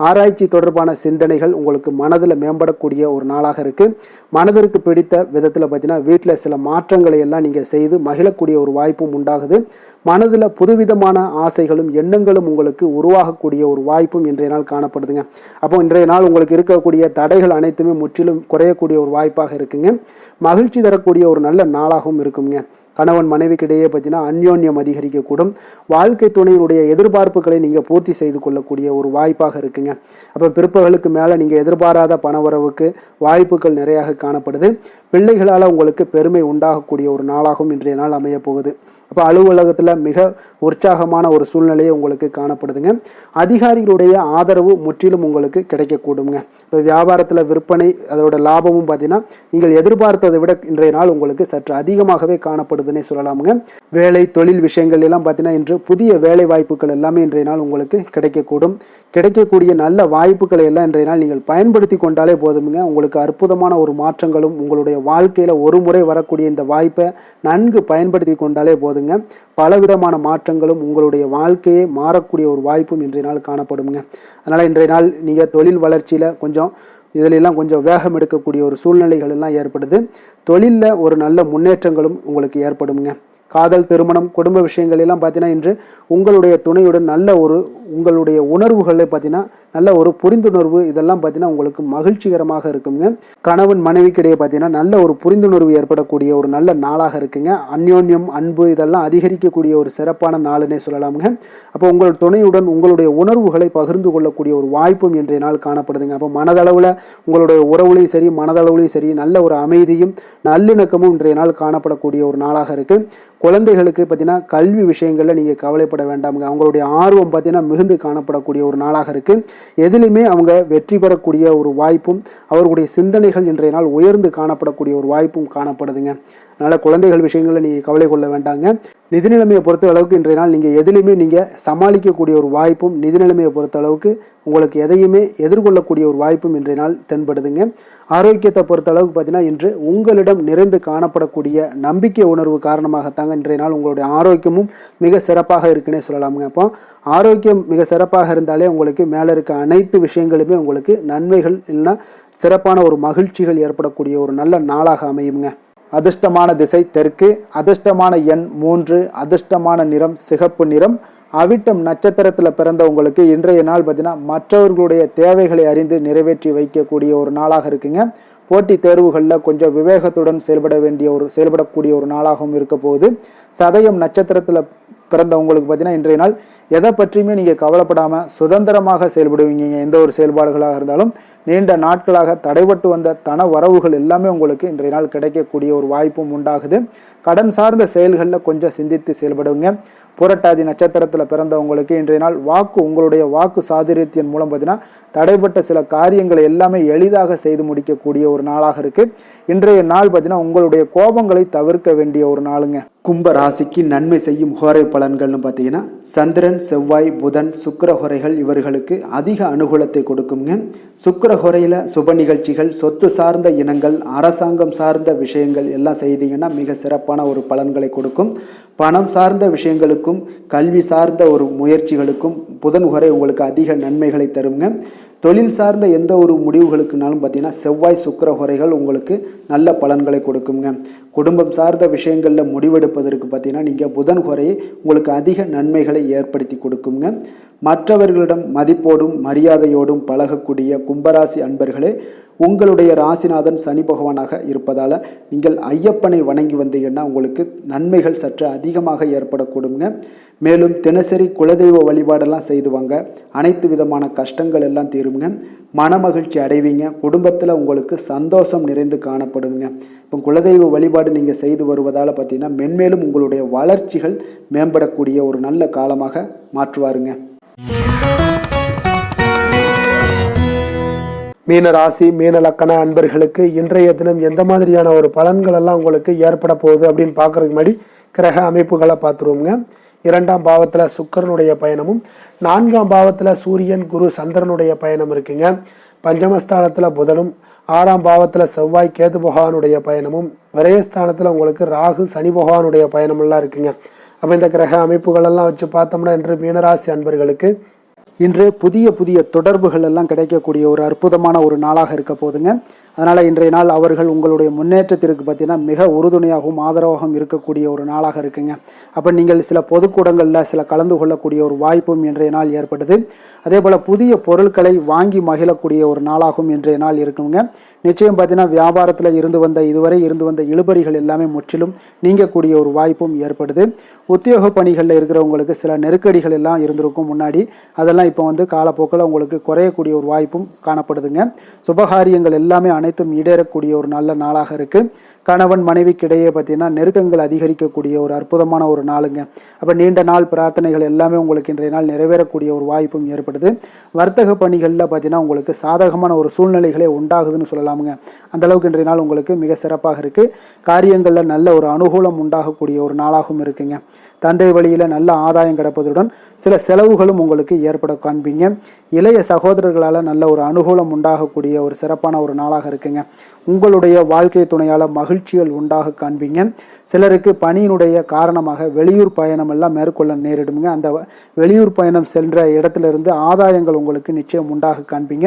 ஆராய்ச்சி தொடர்பான சிந்தனைகள் உங்களுக்கு மனதில் மேம்படக்கூடிய ஒரு நாளாக இருக்குது. மனதிற்கு பிடித்த விதத்தில் பார்த்தீங்கன்னா வீட்டில் சில மாற்றங்களை எல்லாம் நீங்கள் செய்து மகிழக்கூடிய ஒரு வாய்ப்பும் உண்டாகுது. மனதில் புதுவிதமான ஆசைகளும் எண்ணங்களும் உங்களுக்கு உருவாகக்கூடிய ஒரு வாய்ப்பும் இன்றைய நாள் காணப்படுதுங்க. அப்போ இன்றைய நாள் உங்களுக்கு இருக்கக்கூடிய தடைகள் அனைத்துமே முற்றிலும் குறையக்கூடிய ஒரு வாய்ப்பாக இருக்குங்க. மகிழ்ச்சி தரக்கூடிய ஒரு நல்ல நாளாகவும் இருக்குங்க. கணவன் மனைவிக்கிடையே பார்த்தீங்கன்னா அந்யோன்யம் அதிகரிக்கக்கூடும். வாழ்க்கை துணையினுடைய எதிர்பார்ப்புகளை நீங்கள் பூர்த்தி செய்து கொள்ளக்கூடிய ஒரு வாய்ப்பாக இருக்குங்க. அப்போ பிற்பகலுக்கு மேலே நீங்கள் எதிர்பாராத பணவரவுக்கு வாய்ப்புகள் நிறையாக காணப்படுது. பிள்ளைகளால் உங்களுக்கு பெருமை உண்டாகக்கூடிய ஒரு நாளாகவும் இன்றைய நாள் அமைய போகுது. அப்போ அலுவலகத்தில் மிக உற்சாகமான ஒரு சூழ்நிலையை உங்களுக்கு காணப்படுதுங்க. அதிகாரிகளுடைய ஆதரவு முற்றிலும் உங்களுக்கு கிடைக்கக்கூடுங்க. இப்போ வியாபாரத்தில் விற்பனை அதோட லாபமும் பார்த்தீங்கன்னா நீங்கள் எதிர்பார்த்ததை விட இன்றைய நாள் உங்களுக்கு சற்று அதிகமாகவே காணப்படுதுன்னே சொல்லலாமுங்க. வேலை தொழில் விஷயங்கள் எல்லாம் பார்த்தீங்கன்னா இன்று புதிய வேலை வாய்ப்புகள் எல்லாமே இன்றைய நாள் உங்களுக்கு கிடைக்கக்கூடும். கிடைக்கக்கூடிய நல்ல வாய்ப்புகளை எல்லாம் இன்றைய நாள் நீங்கள் பயன்படுத்தி கொண்டாலே போதுமுங்க. உங்களுக்கு அற்புதமான ஒரு மாற்றங்களும் உங்களுடைய வாழ்க்கையில் ஒரு முறை வரக்கூடிய இந்த வாய்ப்பை நன்கு பயன்படுத்தி கொண்டாலே போதுங்க. பலவிதமான மாற்றங்களும் உங்களுடைய வாழ்க்கையே மாறக்கூடிய ஒரு வாய்ப்பும் இன்றைய நாள் காணப்படுங்க. அதனால் இன்றைய நாள் நீங்கள் தொழில் வளர்ச்சியில் இதிலெல்லாம் கொஞ்சம் வேகம் எடுக்கக்கூடிய ஒரு சூழ்நிலைகள் எல்லாம் ஏற்படுது. தொழிலில் ஒரு நல்ல முன்னேற்றங்களும் உங்களுக்கு ஏற்படுங்க. காதல் திருமணம் குடும்ப விஷயங்கள் எல்லாம் பார்த்தீங்கன்னா இன்று உங்களுடைய துணையுடன் நல்ல ஒரு உங்களுடைய உணர்வுகளை பார்த்தீங்கன்னா நல்ல ஒரு புரிந்துணர்வு இதெல்லாம் பார்த்தீங்கன்னா உங்களுக்கு மகிழ்ச்சிகரமாக இருக்குங்க. கணவன் மனைவிக்கிடையே பார்த்தீங்கன்னா நல்ல ஒரு புரிந்துணர்வு ஏற்படக்கூடிய ஒரு நல்ல நாளாக இருக்குங்க. அந்யோன்யம் அன்பு இதெல்லாம் அதிகரிக்கக்கூடிய ஒரு சிறப்பான நாளுன்னே சொல்லலாமுங்க. அப்போ உங்கள் துணையுடன் உங்களுடைய உணர்வுகளை பகிர்ந்து கொள்ளக்கூடிய ஒரு வாய்ப்பும் இன்றைய நாள் காணப்படுதுங்க. அப்போ மனதளவில் உங்களுடைய உறவுலையும் சரி மனதளவுலையும் சரி நல்ல ஒரு அமைதியும் நல்லிணக்கமும் இன்றைய நாள் காணப்படக்கூடிய ஒரு நாளாக இருக்குது. குழந்தைகளுக்கு பார்த்தீங்கன்னா கல்வி விஷயங்களில் நீங்கள் கவலைப்பட வேண்டாமுங்க. அவங்களுடைய ஆர்வம் பார்த்தீங்கன்னா மிகுந்து காணப்படக்கூடிய ஒரு நாளாக இருக்குது. எதிலுமே அவங்க வெற்றி பெறக்கூடிய ஒரு வாய்ப்பும் அவர்களுடைய சிந்தனைகள் இன்றைய நாள் உயர்ந்து காணப்படக்கூடிய ஒரு வாய்ப்பும் காணப்படுதுங்க. அதனால் குழந்தைகள் விஷயங்களில் நீங்கள் கவலை கொள்ள வேண்டாங்க. நிதி நிலைமையை பொறுத்த அளவுக்கு இன்றைய நாள் நீங்கள் எதிலுமே நீங்கள் சமாளிக்கக்கூடிய ஒரு வாய்ப்பும் நிதி நிலைமையை பொறுத்த அளவுக்கு உங்களுக்கு எதையுமே எதிர்கொள்ளக்கூடிய ஒரு வாய்ப்பும் இன்றைய நாள் தென்படுதுங்க. ஆரோக்கியத்தை பொறுத்த அளவுக்கு பார்த்தீங்கன்னா இன்று உங்களிடம் நிறைந்து காணப்படக்கூடிய நம்பிக்கை உணர்வு காரணமாகத்தாங்க இன்றைய நாள் உங்களுடைய ஆரோக்கியமும் மிக சிறப்பாக இருக்குன்னே சொல்லலாமுங்க. அப்போ ஆரோக்கியம் மிக சிறப்பாக இருந்தாலே உங்களுக்கு மேலே இருக்க அனைத்து விஷயங்களுமே உங்களுக்கு நன்மைகள் இல்லைன்னா சிறப்பான ஒரு மகிழ்ச்சிகள் ஏற்படக்கூடிய ஒரு நல்ல நாளாக அமையுங்க. அதிர்ஷ்டமான திசை தெற்கு, அதிர்ஷ்டமான எண் 3, அதிர்ஷ்டமான நிறம் சிகப்பு நிறம். அவிட்டம் நட்சத்திரத்தில் பிறந்தவங்களுக்கு இன்றைய நாள் பார்த்தீங்கன்னா மற்றவர்களுடைய தேவைகளை அறிந்து நிறைவேற்றி வைக்கக்கூடிய ஒரு நாளாக இருக்குங்க. போட்டி தேர்வுகளில் கொஞ்சம் விவேகத்துடன் செயல்படக்கூடிய ஒரு நாளாகவும் இருக்க போகுது. சதயம் நட்சத்திரத்தில் பிறந்தவங்களுக்கு பார்த்தீங்கன்னா இன்றைய நாள் எதை பற்றியுமே நீங்கள் கவலைப்படாமல் சுதந்திரமாக செயல்படுவீங்க. எந்த ஒரு செயல்பாடுகளாக இருந்தாலும் நீண்ட நாட்களாக தடைபட்டு வந்த தன வரவுகள் எல்லாமே உங்களுக்கு இன்றைய நாள் கிடைக்கக்கூடிய ஒரு வாய்ப்பும் உண்டாகுது. கடன் சார்ந்த செயல்களில் கொஞ்சம் சிந்தித்து செயல்படுவீங்க. புரட்டாதி நட்சத்திரத்தில் பிறந்தவங்களுக்கு இன்றைய நாள் உங்களுடைய வாக்கு சாதுரியத்தின் மூலம் பார்த்தீங்கன்னா தடைப்பட்ட சில காரியங்களை எல்லாமே எளிதாக செய்து முடிக்கக்கூடிய ஒரு நாளாக இருக்கு. இன்றைய நாள் பார்த்தீங்கன்னா உங்களுடைய கோபங்களை தவிர்க்க வேண்டிய ஒரு நாளுங்க. கும்ப ராசிக்கு நன்மை செய்யும் ஹோரை பலன்கள்னு பார்த்தீங்கன்னா சந்திரன், செவ்வாய், புதன், சுக்கிர ஹோரைகள் இவர்களுக்கு அதிக அனுகூலத்தை கொடுக்குங்க. சுக்கிர ஹோரையில் சுப நிகழ்ச்சிகள், சொத்து சார்ந்த இனங்கள், அரசாங்கம் சார்ந்த விஷயங்கள் எல்லாம் செய்தீங்கன்னா மிக சிறப்பான ஒரு பலன்களை கொடுக்கும். பணம் சார்ந்த விஷயங்களுக்கும் கல்வி சார்ந்த ஒரு முயற்சிகளுக்கும் புதன் ஹோரை உங்களுக்கு அதிக நன்மைகளை தருங்க. தொழில் சார்ந்த எந்த ஒரு முடிவுகளுக்குனாலும் பார்த்தீங்கன்னா செவ்வாய், சுக்கிர ஹோரைகள் உங்களுக்கு நல்ல பலன்களை கொடுக்குங்க. குடும்பம் சார்ந்த விஷயங்களில் முடிவெடுப்பதற்கு பார்த்தீங்கன்னா நீங்கள் புதன் ஹோரையை உங்களுக்கு அதிக நன்மைகளை ஏற்படுத்தி கொடுக்குங்க. மற்றவர்களிடம் மதிப்போடும் மரியாதையோடும் பழகக்கூடிய கும்பராசி அன்பர்களே, உங்களுடைய ராசிநாதன் சனி பகவானாக இருப்பதால் நீங்கள் ஐயப்பனை வணங்கி வந்தீங்கன்னா உங்களுக்கு நன்மைகள் சற்று அதிகமாக ஏற்படக்கூடுங்க. மேலும் தினசரி குலதெய்வ வழிபாடெல்லாம் செய்து வாங்க. அனைத்து விதமான கஷ்டங்கள் எல்லாம் தீருங்க. மனமகிழ்ச்சி அடைவீங்க. குடும்பத்தில் உங்களுக்கு சந்தோஷம் நிறைந்து காணப்படுங்க. இப்போ குலதெய்வ வழிபாடு நீங்கள் செய்து வருவதால் பார்த்தீங்கன்னா மென்மேலும் உங்களுடைய வளர்ச்சிகள் மேம்படக்கூடிய ஒரு நல்ல காலமாக மாற்றுவாருங்க. மீன ராசி, மீன லக்கண அன்பர்களுக்கு இன்றைய தினம் எந்த மாதிரியான ஒரு பலன்கள் எல்லாம் உங்களுக்கு ஏற்பட போகுது அப்படின்னு பார்க்கறதுக்கு முன்னாடி கிரக அமைப்புகளை பார்த்துருவோங்க. 2ஆம் பாவத்தில் சுக்கிரனுடைய பயணமும் 4ஆம் பாவத்தில் சூரியன், குரு, சந்திரனுடைய பயணம் இருக்குங்க. பஞ்சமஸ்தானத்தில் புதனும் 6ஆம் பாவத்தில் செவ்வாய், கேது பகவானுடைய பயணமும், விரயஸ்தானத்தில் உங்களுக்கு ராகு, சனி பகவானுடைய பயணமெல்லாம் இருக்குங்க. அப்போ இந்த கிரக அமைப்புகளெல்லாம் வச்சு பார்த்தோம்னா இன்று மீனராசி அன்பர்களுக்கு இன்று புதிய தொடர்புகள் எல்லாம் கிடைக்கக்கூடிய ஒரு அற்புதமான ஒரு நாளாக இருக்க போதுங்க. அதனால் இன்றைய நாள் அவர்கள் உங்களுடைய முன்னேற்றத்திற்கு பார்த்தீங்கன்னா மிக உறுதுணையாகவும் ஆதரவாகவும் இருக்கக்கூடிய ஒரு நாளாக இருக்குங்க. அப்போ நீங்கள் சில பொதுக்கூடங்களில் சில கலந்து கொள்ளக்கூடிய ஒரு வாய்ப்பும் இன்றைய நாள் ஏற்படுது. அதே போல் புதிய பொருட்களை வாங்கி மகிழக்கூடிய ஒரு நாளாகவும் இன்றைய நாள் இருக்குங்க. நிச்சயம் பார்த்தீங்கன்னா வியாபாரத்தில் இதுவரை இருந்து வந்த இழுபறிகள் எல்லாமே முற்றிலும் நீங்கக்கூடிய ஒரு வாய்ப்பும் ஏற்படுது. உத்தியோக பணிகளில் இருக்கிறவங்களுக்கு சில நெருக்கடிகள் எல்லாம் இருந்திருக்கும் முன்னாடி, அதெல்லாம் இப்போ காலப்போக்கில் உங்களுக்கு குறையக்கூடிய ஒரு வாய்ப்பும் காணப்படுதுங்க. சுபகாரியங்கள் எல்லாமே அனைத்தும் ஈடேறக்கூடிய ஒரு நல்ல நாளாக இருக்குது. கணவன் மனைவிக்கிடையே பார்த்தீங்கன்னா நெருக்கங்கள் அதிகரிக்கக்கூடிய ஒரு அற்புதமான ஒரு நாளுங்க. அப்போ நீண்ட நாள் பிரார்த்தனைகள் எல்லாமே உங்களுக்கு இன்றைய நாள் நிறைவேறக்கூடிய ஒரு வாய்ப்பும் ஏற்படுது. வர்த்தக பணிகளில் பார்த்தீங்கன்னா உங்களுக்கு சாதகமான ஒரு சூழ்நிலைகளே உண்டாகுதுன்னு சொல்லலாமுங்க. அந்த அளவுக்கு இன்றைய நாள் உங்களுக்கு மிக சிறப்பாக இருக்குது. காரியங்களில் நல்ல ஒரு அனுகூலம் உண்டாகக்கூடிய ஒரு நாளாகவும் இருக்குங்க. தந்தை வழியில் நல்ல ஆதாயம் கிடைப்பதுடன் சில செலவுகளும் உங்களுக்கு ஏற்பட காண்பீங்க. இளைய சகோதரர்களால் நல்ல ஒரு அனுகூலம் உண்டாகக்கூடிய ஒரு சிறப்பான ஒரு நாளாக இருக்குங்க. உங்களுடைய வாழ்க்கை துணையால் மகிழ்ச்சிகள் உண்டாக காண்பீங்க. சிலருக்கு பணியினுடைய காரணமாக வெளியூர் பயணம் எல்லாம் மேற்கொள்ள நேரிடுங்க. அந்த வெளியூர் பயணம் சென்ற இடத்துலேருந்து ஆதாயங்கள் உங்களுக்கு நிச்சயம் உண்டாக காண்பீங்க.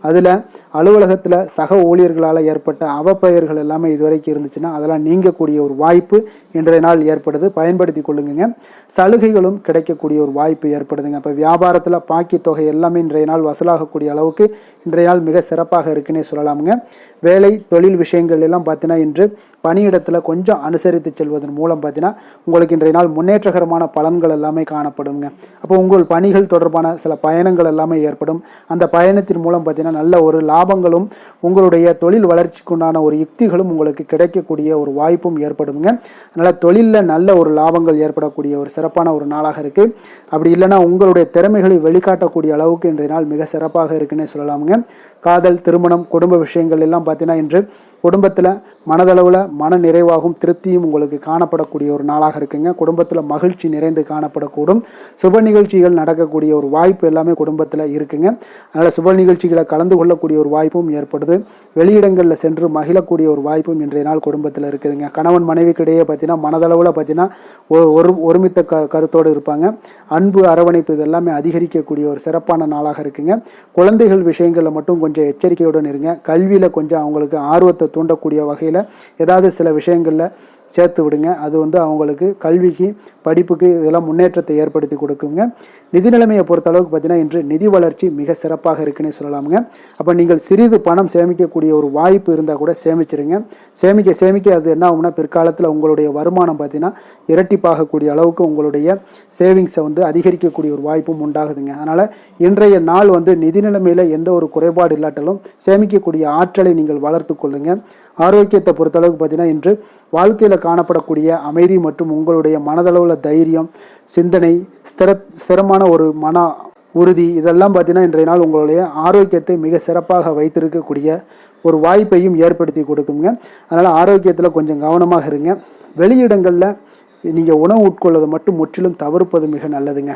அதில் அலுவலகத்தில் சக ஊழியர்களால் ஏற்பட்ட அவப்பெயர்கள் எல்லாமே இதுவரைக்கும் இருந்துச்சுன்னா அதெல்லாம் நீங்கக்கூடிய ஒரு வாய்ப்பு இன்றைய நாள் ஏற்படுது. பயன்படுத்தி கொள்ளுங்க. சலுகைகளும் கிடைக்கக்கூடிய ஒரு வாய்ப்பு ஏற்படுதுங்க. இப்போ வியாபாரத்தில் பாக்கி தொகை எல்லாமே இன்றைய நாள் வசூலாகக்கூடிய அளவுக்கு இன்றைய நாள் மிக சிறப்பாக இருக்குன்னே சொல்லலாமுங்க. வேலை தொழில் விஷயங்கள் எல்லாம் பார்த்தீங்கன்னா இன்று பணியிடத்தில் கொஞ்சம் அனுசரித்து செல்வதன் மூலம் பார்த்தீங்கன்னா உங்களுக்கு இன்றைய நாள் முன்னேற்றகரமான பலன்கள் எல்லாமே காணப்படுங்க. அப்போ உங்கள் பணிகள் தொடர்பான சில பயணங்கள் எல்லாமே ஏற்படும். அந்த பயணத்தின் மூலம் பார்த்தீங்கன்னா நல்ல ஒரு லாபங்களும் உங்களுடைய தொழில் வளர்ச்சிக்குண்டான ஒரு யுக்திகளும் உங்களுக்கு கிடைக்கக்கூடிய ஒரு வாய்ப்பும் ஏற்படுங்க. அதனால் தொழிலில் நல்ல ஒரு லாபங்கள் ஏற்படக்கூடிய ஒரு சிறப்பான ஒரு நாளாக இருக்குது. அப்படி இல்லைன்னா உங்களுடைய திறமைகளை வெளிக்காட்டக்கூடிய அளவுக்கு இன்றைய நாள் மிக சிறப்பாக இருக்குன்னே சொல்லலாமுங்க. காதல், திருமணம், குடும்ப விஷயங்கள் எல்லாம் பார்த்தீங்கன்னா இன்று குடும்பத்தில் மனதளவில் மன நிறைவாகவும் திருப்தியும் உங்களுக்கு காணப்படக்கூடிய ஒரு நாளாக இருக்குங்க. குடும்பத்தில் மகிழ்ச்சி நிறைந்து காணப்படக்கூடும். சுப நிகழ்ச்சிகள் நடக்கக்கூடிய ஒரு வாய்ப்பு எல்லாமே குடும்பத்தில் இருக்குங்க. அதனால் சுப நிகழ்ச்சிகளை கலந்து கொள்ளக்கூடிய ஒரு வாய்ப்பும் ஏற்படுது. வெளியிடங்களில் சென்று மகிழக்கூடிய ஒரு வாய்ப்பும் இன்றைய நாள் குடும்பத்தில் இருக்குதுங்க. கணவன் மனைவிக்கிடையே பார்த்தீங்கன்னா மனதளவில் பார்த்தீங்கன்னா ஒருமித்த கருத்தோடு இருப்பாங்க. அன்பு, அரவணைப்பு இதெல்லாமே அதிகரிக்கக்கூடிய ஒரு சிறப்பான நாளாக இருக்குங்க. குழந்தைகள் விஷயங்களில் மட்டும் கொஞ்சம் கொஞ்சம் எச்சரிக்கையுடன் இருங்க. கல்வியில் கொஞ்சம் அவங்களுக்கு ஆர்வத்தை தூண்டக்கூடிய வகையில் ஏதாவது சில விஷயங்களில் சேர்த்து விடுங்க. அது அவங்களுக்கு கல்விக்கு படிப்புக்கு இதெல்லாம் முன்னேற்றத்தை ஏற்படுத்தி கொடுக்குங்க. நிதி நிலைமையை பொறுத்தளவுக்கு பார்த்தீங்கன்னா இன்று நிதி வளர்ச்சி மிக சிறப்பாக இருக்குன்னு சொல்லலாமுங்க. அப்போ நீங்கள் சிறிது பணம் சேமிக்கக்கூடிய ஒரு வாய்ப்பு இருந்தால் கூட சேமிச்சிருங்க. சேமிக்க அது என்ன ஆகும்னா பிற்காலத்தில் உங்களுடைய வருமானம் பார்த்தீங்கன்னா இரட்டிப்பாகக்கூடிய அளவுக்கு உங்களுடைய சேவிங்ஸை அதிகரிக்கக்கூடிய ஒரு வாய்ப்பும் உண்டாகுதுங்க. அதனால் இன்றைய நாள் நிதி நிலைமையில் எந்த ஒரு குறைபாடு இல்லாட்டாலும் சேமிக்கக்கூடிய ஆற்றலை நீங்கள் வளர்த்து கொள்ளுங்க. ஆரோக்கியத்தை பொறுத்தளவுக்கு பார்த்தீங்கன்னா இன்று வாழ்க்கையில் காணப்படக்கூடிய அமைதி மற்றும் உங்களுடைய மனதளவில் தைரியம், சிந்தனை, ஸ்திரமான ஒரு மன உறுதி இதெல்லாம் பார்த்தீங்கன்னா இன்றைய நாள் உங்களுடைய ஆரோக்கியத்தை மிக சிறப்பாக வைத்திருக்கக்கூடிய ஒரு வாய்ப்பையும் ஏற்படுத்தி கொடுக்குங்க. அதனால் ஆரோக்கியத்தில் கொஞ்சம் கவனமாக இருங்க. வெளியிடங்களில் நீங்கள் உணவு உட்கொள்வதை மட்டும் முற்றிலும் தவிர்ப்பது மிக நல்லதுங்க.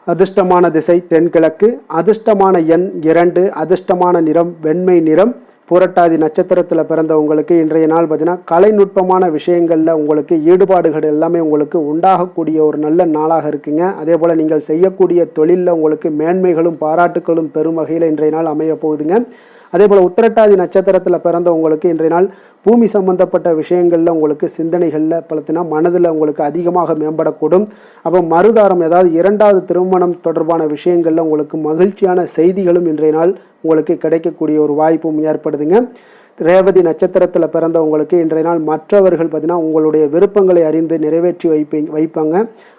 அதிர்ஷ்டமான திசை தென்கிழக்கு, அதிர்ஷ்டமான எண் 2, அதிர்ஷ்டமான நிறம் வெண்மை நிறம். புரட்டாதி நட்சத்திரத்தில் பிறந்தவங்களுக்கு இன்றைய நாள் பார்த்தீங்கன்னா கலைநுட்பமான விஷயங்களில் உங்களுக்கு ஈடுபாடுகள் எல்லாமே உங்களுக்கு உண்டாகக்கூடிய ஒரு நல்ல நாளாக இருக்குங்க. அதே போல் நீங்கள் செய்யக்கூடிய தொழிலில் உங்களுக்கு மேன்மைகளும் பாராட்டுகளும் பெரும் வகையில் இன்றைய நாள் அமைய போகுதுங்க. அதே போல் உத்திரட்டாதி நட்சத்திரத்தில் பிறந்தவங்களுக்கு இன்றைய நாள் பூமி சம்பந்தப்பட்ட விஷயங்களில் உங்களுக்கு சிந்தனைகளில் பார்த்தீங்கன்னா மனதில் உங்களுக்கு அதிகமாக மேம்படக்கூடும். அப்போ மறுதாரம் ஏதாவது 2வது திருமணம் தொடர்பான விஷயங்களில் உங்களுக்கு மகிழ்ச்சியான செய்திகளும் இன்றைய நாள் உங்களுக்கு கிடைக்கக்கூடிய ஒரு வாய்ப்பும் ஏற்படுதுங்க. ரேவதி நட்சத்திரத்தில் பிறந்தவங்களுக்கு இன்றைய நாள் மற்றவர்கள் பார்த்தீங்கன்னா உங்களுடைய விருப்பங்களை அறிந்து நிறைவேற்றி வைப்பாங்க.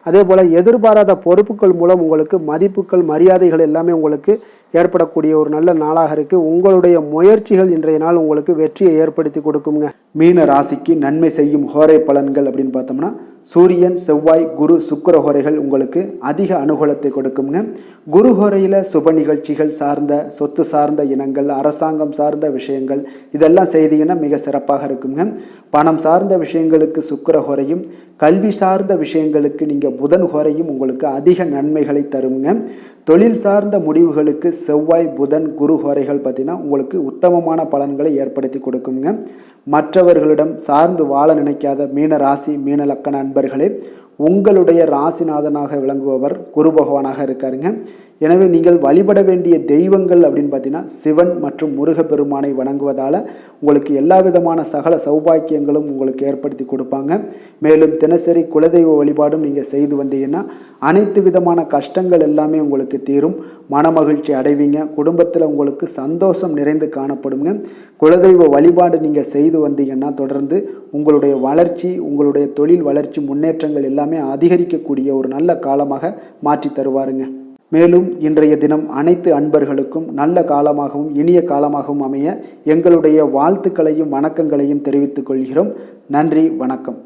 அதே போல் எதிர்பாராத பொறுப்புகள் மூலம் உங்களுக்கு மதிப்புகள் மரியாதைகள் எல்லாமே உங்களுக்கு ஏற்படக்கூடிய ஒரு நல்ல நாளாக இருக்குது. உங்களுடைய முயற்சிகள் இன்றைய நாள் உங்களுக்கு வெற்றியை ஏற்படுத்தி கொடுக்குங்க. மீன ராசிக்கு நன்மை செய்யும் ஹோரை பலன்கள் அப்படின்னு பார்த்தோம்னா சூரியன், செவ்வாய், குரு, சுக்கிர ஹோரைகள் உங்களுக்கு அதிக அனுகூலத்தை கொடுக்குங்க. குரு ஹோரையில் சுப நிகழ்ச்சிகள் சார்ந்த சொத்து சார்ந்த இனங்கள், அரசாங்கம் சார்ந்த விஷயங்கள் இதெல்லாம் செய்தீங்கன்னா மிக சிறப்பாக இருக்குங்க. பணம் சார்ந்த விஷயங்களுக்கு சுக்கிர ஹோரையும், கல்வி சார்ந்த விஷயங்களுக்கு நீங்கள் புதன் ஹோரையும் உங்களுக்கு அதிக நன்மைகளை தருங்க. தொழில் சார்ந்த முடிவுகளுக்கு செவ்வாய், புதன், குரு ஹோரைகள் பார்த்தீங்கன்னா உங்களுக்கு உத்தமமான பலன்களை ஏற்படுத்தி கொடுக்குங்க. மற்றவர்களிடம் சார்ந்து வாழ நினைக்காத மீன ராசி மீன லக்கண அன்பர்களே, உங்களுடைய ராசிநாதனாக விளங்குபவர் குரு பகவானாக இருக்காருங்க. எனவே நீங்கள் வழிபட வேண்டிய தெய்வங்கள் அப்படின்னு பார்த்தீங்கன்னா சிவன் மற்றும் முருகப்பெருமானை வணங்குவதால் உங்களுக்கு எல்லா விதமான சகல சௌபாக்கியங்களும் உங்களுக்கு ஏற்படுத்தி கொடுப்பாங்க. மேலும் தினசரி குலதெய்வ வழிபாடும் நீங்கள் செய்து வந்தீங்கன்னா அனைத்து விதமான கஷ்டங்கள் எல்லாமே உங்களுக்கு தீரும், மனமகிழ்ச்சி அடைவீங்க, குடும்பத்தில் உங்களுக்கு சந்தோஷம் நிறைந்து காணப்படுங்க. குலதெய்வ வழிபாடு நீங்கள் செய்து வந்தீங்கன்னா தொடர்ந்து உங்களுடைய வளர்ச்சி, உங்களுடைய தொழில் வளர்ச்சி, முன்னேற்றங்கள் எல்லாமே அதிகரிக்கக்கூடிய ஒரு நல்ல காலமாக மாற்றி தருவாருங்க. மேலும் இன்றைய தினம் அனைத்து அன்பர்களுக்கும் நல்ல காலமாகவும் இனிய காலமாகவும் அமைய எங்களுடைய வாழ்த்துக்களையும் வணக்கங்களையும் தெரிவித்துக் கொள்கிறோம். நன்றி, வணக்கம்.